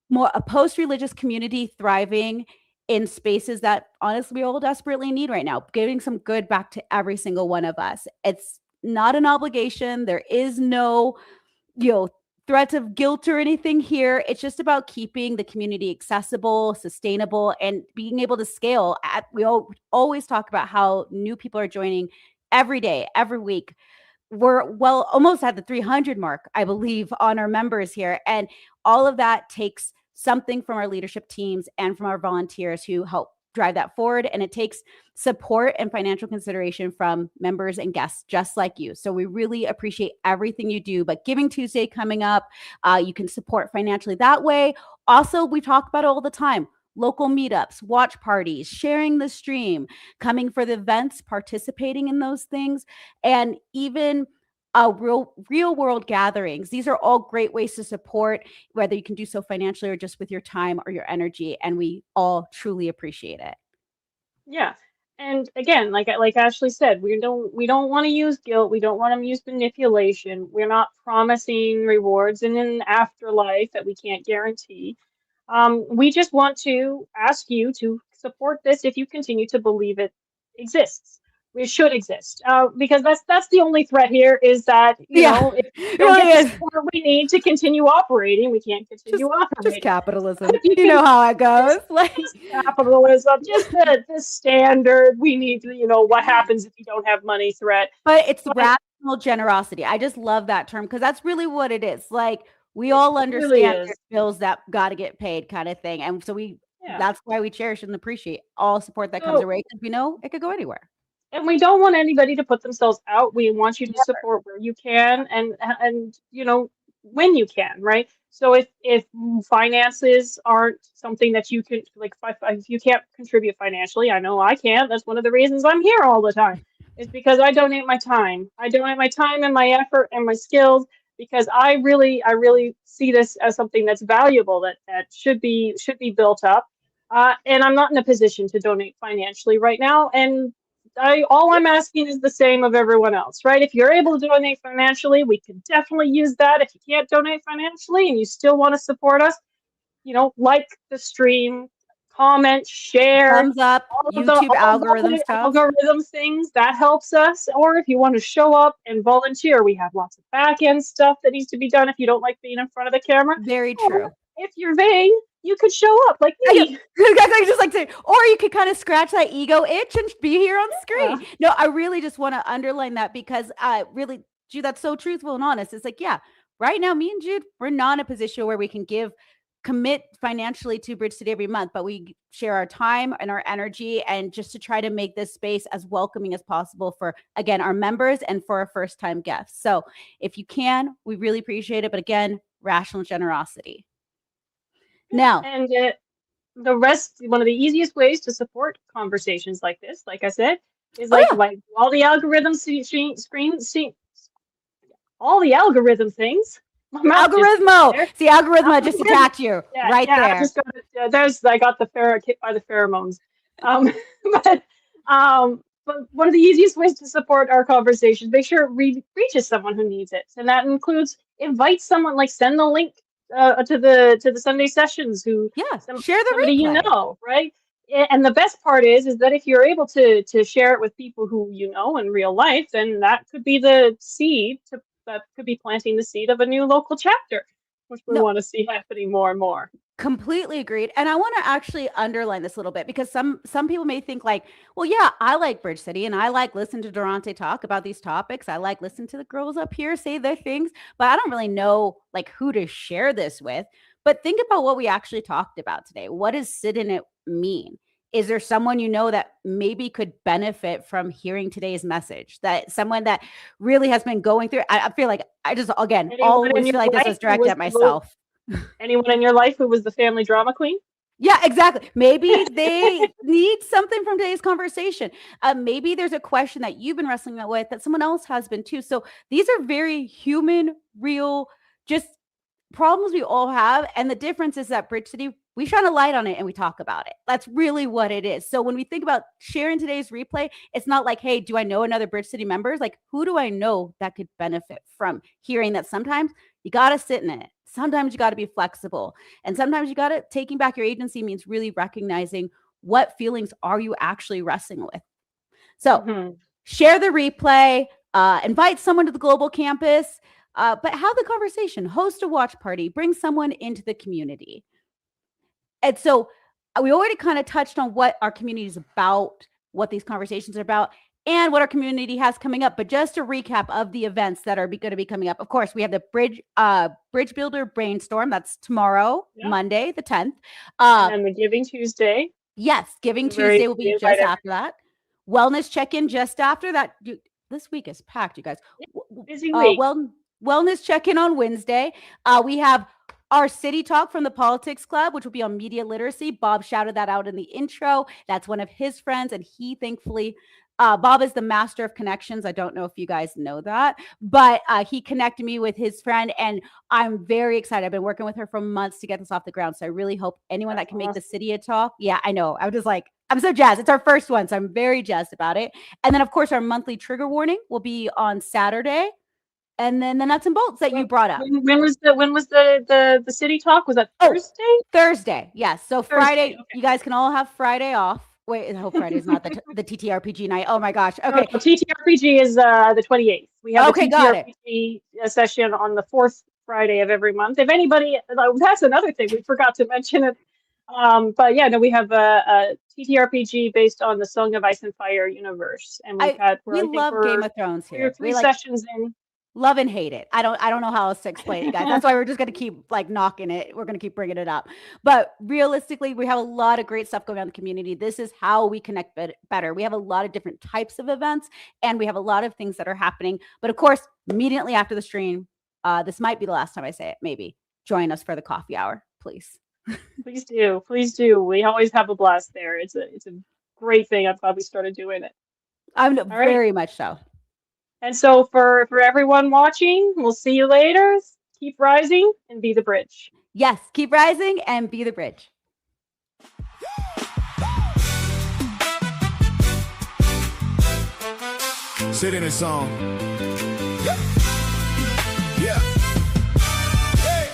more a post-religious community thriving in spaces that honestly we all desperately need right now, giving some good back to every single one of us. It's not an obligation. There is no, you know, threats of guilt or anything here. It's just about keeping the community accessible, sustainable, and being able to scale. We always talk about how new people are joining every day, every week. We're almost at the 300 mark, I believe, on our members here. And all of that takes something from our leadership teams and from our volunteers who help drive that forward. And it takes support and financial consideration from members and guests just like you. So we really appreciate everything you do. But Giving Tuesday coming up, you can support financially that way. Also, we talk about it all the time. Local meetups, watch parties, sharing the stream, coming for the events, participating in those things, and even real world gatherings. These are all great ways to support, whether you can do so financially or just with your time or your energy. And we all truly appreciate it. Yeah. And again, like Ashley said, we don't want to use guilt. We don't want to use manipulation. We're not promising rewards in an afterlife that we can't guarantee. We just want to ask you to support this if you continue to believe it exists. It should exist, because that's the only threat here is that Yeah, if we it don't really get the is. support we need to continue operating, we can't continue Just operating. capitalism. If you You can know how it goes. just capitalism, just the standard. We need to, what happens if you don't have money threat. But it's But rational generosity. I just love that term because that's really what it is. Like we it all really understand is. there's bills that got to get paid kind of thing. And so Yeah. that's why we cherish and appreciate all support that comes So, our way because we know it could go anywhere. and we don't want anybody to put themselves out. We want you to Never. support where you can and when you can, right? So if finances aren't something that you can if you can't contribute financially, I know I can't. That's one of the reasons I'm here all the time. Is because I donate my time. I donate my time and my effort and my skills because I really see this as something that's valuable that should be built up. And I'm not in a position to donate financially right now. And all I'm asking is the same of everyone else, right? If you're able to donate financially, we can definitely use that. If you can't donate financially and you still want to support us, like the stream, comment, share, Thumbs up, YouTube algorithm the stuff. algorithm things, that helps us. Or if you want to show up and volunteer, we have lots of back end stuff that needs to be done if you don't like being in front of the camera. Very Or true. if you're vain, you could show up like me. I just like to, or you could kind of scratch that ego itch and be here on screen. No, I really just want to underline that because really, Jude, that's so truthful and honest. It's like, yeah, right now, me and Jude, we're not in a position where we can commit financially to Bridge City every month, but we share our time and our energy and just to try to make this space as welcoming as possible for, again, our members and for our first time guests. So if you can, we really appreciate it. But again, rational generosity. Now, and the rest, one of the easiest ways to support conversations like this, like I said, is like all the algorithms all the algorithm things. Algorithmo. See, algorithmo just attacked you right there. I got hit by the pheromones. But one of the easiest ways to support our conversations, make sure it reaches someone who needs it, and that includes invite someone, like send the link to the Sunday sessions. Share the replay. Right? And the best part is that if you're able to share it with people who you know in real life, then that could be the seed that could be planting the seed of a new local chapter, which we want to see happening more and more. Completely agreed. And I want to actually underline this a little bit because some people may think like, well, yeah, I like Bridge City and I like listening to Darante talk about these topics. I like listening to the girls up here say their things, but I don't really know like who to share this with. But think about what we actually talked about today. What does sit in it mean? Is there someone you know that maybe could benefit from hearing today's message? That someone that really has been going through? I feel like I just, again, always feel like this was directed at myself. Anyone in your life who was the family drama queen? Yeah, exactly. Maybe they need something from today's conversation. Maybe there's a question that you've been wrestling with that someone else has been too. So these are very human, real, just problems we all have. And the difference is that Bridge City, we shine a light on it and we talk about it. That's really what it is. So when we think about sharing today's replay, it's not like, hey, do I know another Bridge City members? Like, who do I know that could benefit from hearing that sometimes you got to sit in it. Sometimes you got to be flexible. And sometimes you got to, taking back your agency means really recognizing what feelings are you actually wrestling with. So share the replay, invite someone to the global campus, but have the conversation, host a watch party, bring someone into the community. And so we already kind of touched on what our community is about, what these conversations are about, and what our community has coming up. But just a recap of the events that are going to be coming up. Of course, we have the Bridge Builder Brainstorm. That's tomorrow, Monday, the 10th. And the Giving Tuesday. Yes, Giving Tuesday will be just after that. Wellness check-in just after that. This week is packed, you guys. Busy week. Wellness check-in on Wednesday. We have our City Talk from the Politics Club, which will be on media literacy. Bob shouted that out in the intro. That's one of his friends, and he thankfully, Bob is the master of connections. I don't know if you guys know that, but he connected me with his friend, and I'm very excited. I've been working with her for months to get this off the ground, so I really hope anyone that can make the City a talk. Yeah, I know. I'm just like, I'm so jazzed. It's our first one, so I'm very jazzed about it. And then, of course, our monthly trigger warning will be on Saturday. And then the nuts and bolts that you brought up. When was the City Talk? Was that Thursday? Thursday, yes. So Thursday, Friday, okay. You guys can all have Friday off. Wait, I hope Friday's not the TTRPG night. Oh my gosh. Okay. No, TTRPG is the 28th. We have a TTRPG session on the 4th Friday of every month. If anybody, that's another thing we forgot to mention it. But yeah, no, we have a TTRPG based on the Song of Ice and Fire universe, and we love Game of Thrones here. Three sessions in. Love and hate it. I don't know how else to explain it, guys. That's why we're just going to keep like knocking it. We're going to keep bringing it up. But realistically, we have a lot of great stuff going on in the community. This is how we connect better. We have a lot of different types of events, and we have a lot of things that are happening. But of course, immediately after the stream, this might be the last time I say it, maybe join us for the coffee hour, please. Please do. Please do. We always have a blast there. It's a great thing. I'm glad we started doing it. Very much so. And so for everyone watching, we'll see you later. Keep rising and be the bridge. Yes, keep rising and be the bridge. Sit in this song. Yeah. Yeah. Hey.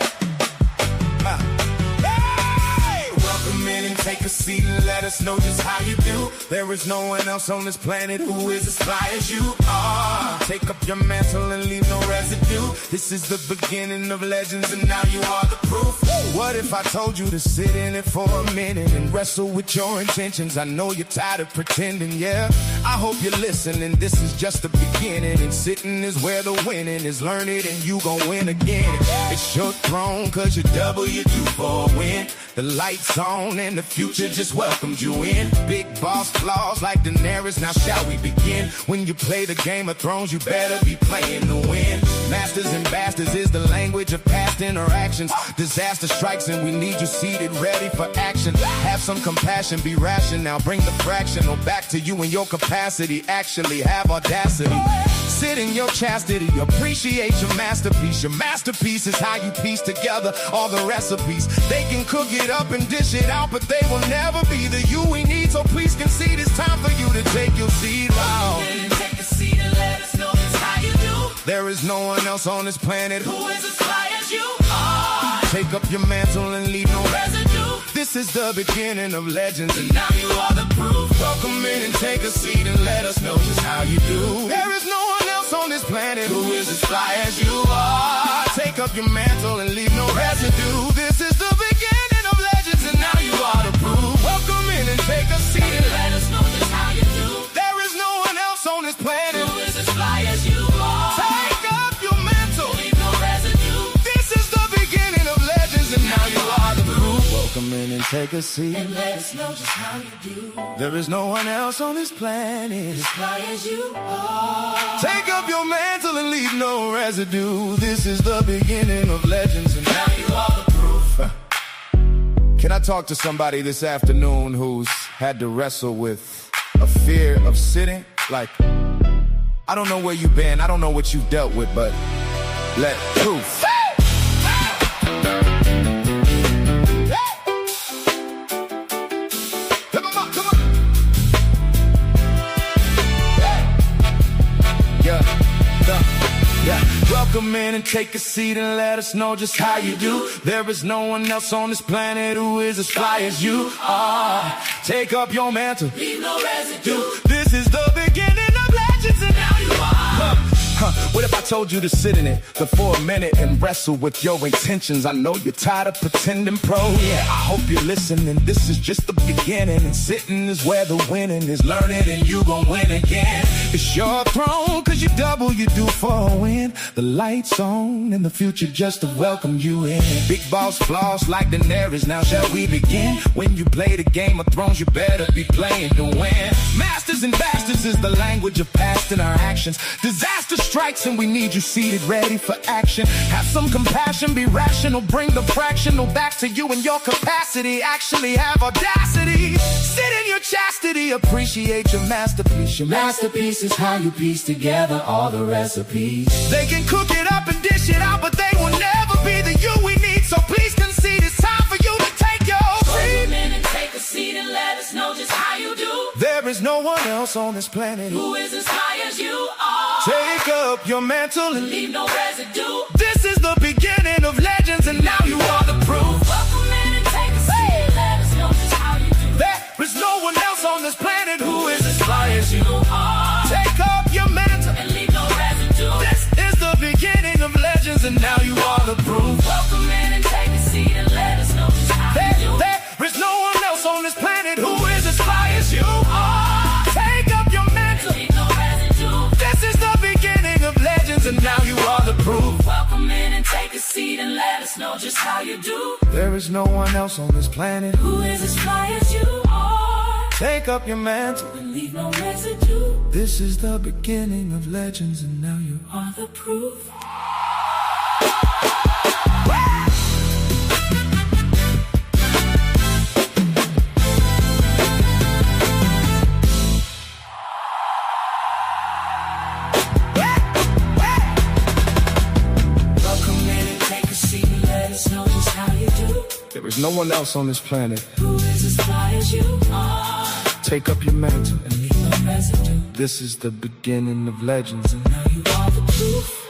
Hey. Welcome in and take a seat and let us know just how you do. There is no one else on this planet who is as fly as you are. Take up your mantle and leave no residue. This is the beginning of legends and now you are the proof. What if I told you to sit in it for a minute and wrestle with your intentions? I know you're tired of pretending, yeah. I hope you're listening, this is just the beginning. And sitting is where the winning is. Learn it and you gon' win again. It's your throne cause you're double, you do for a win. The lights on and the future just welcomed you in. Big boss flaws like Daenerys, now shall we begin? When you play the Game of Thrones, you better be playing to win. Masters and bastards is the language of past interactions. Disaster strikes and we need you seated, ready for action. Have some compassion, be rational, bring the fractional back to you in your capacity. Actually have audacity. Sit in your chastity, appreciate your masterpiece. Your masterpiece is how you piece together all the recipes. They can cook it up and dish it out, but they will never be the you we need. So please concede, it's time for you to take your seat. Wow. Take a seat and let us know just how you do. There is no one else on this planet Who is as fly as you are? Take up your mantle and leave no Residue. This is the beginning of legends, and Now you are the proof. welcome in and take a seat and let us know just how you do. There is no one else on this planet who is as fly as you are. Take up your mantle and leave no residue. This is the beginning of legends, and now you are the proof. Welcome in and take a seat and Let us know just how you do. there is no one else on this planet. Who is as fly as you are? Take up your mantle. Leave no residue. This is the beginning of legends, and now you are the proof. Welcome in and take a seat. And let us know just how you do. There is no one else on this planet. As fly as you are. Take up your mantle and leave no residue. This is the beginning of legends, and now you are the proof. Can I talk to somebody this afternoon who's had to wrestle with a fear of sitting? Like, I don't know where you've been, I don't know what you've dealt with, but let proof. Welcome in and take a seat and let us know just how you do. There is no one else on this planet who is as fly as you are. Take up your mantle. Leave no residue. This is the beginning of legends, and now you are. What if I told you to sit in it for a minute and wrestle with your intentions? I know you're tired of pretending, pro. Yeah, I hope you're listening. This is just the beginning, and sitting is where the winning is. Learn it and you gon' win again. It's your throne, cause you double, you do for a win. The lights on and the future just to welcome you in. Big boss flaws like Daenerys, now shall we begin? When you play the Game of Thrones, you better be playing to win. Masters and bastards is the language of past interactions. Disaster strikes and we need you seated, ready for action. Have some compassion, be rational, bring the fractional back to you in your capacity. Actually have audacity. Sit in your chastity, appreciate your masterpiece. Your masterpiece is how you piece together all the recipes. They can cook it up and dish it out, but they will never be the you we need. So please concede, it's time for you to take your Welcome seat. in and take a seat and let us know just how you do. There is no one else on this planet Who is as high as you are? take up your mantle and Leave no residue. this is the beginning of legends, and now you are the proof. Welcome in and take a seat and let us know just how you do. There is no one else on this planet who is as fly as you. You are. Take up your mantle. And leave no residue. This is the beginning of legends, and now you are the proof. Welcome in and take a seat and let us know just how you do. There is no one else on this planet who is as fly as you are. Take up your mantle. Leave no residue. This is the beginning of legends, and now you are the proof. Welcome in and take a seat and let us know just how you do. There is no one else on this planet. Who is as fly as you are? Take up your mantle. And leave no residue. This is the beginning of legends, and now you are. Are the proof. Welcome in and take a seat and let us know just how you do. There is no one else on this planet. Who is as fly as you are? Take up your mantle. And leave no residue. This is the beginning of legends, and Now you are the proof.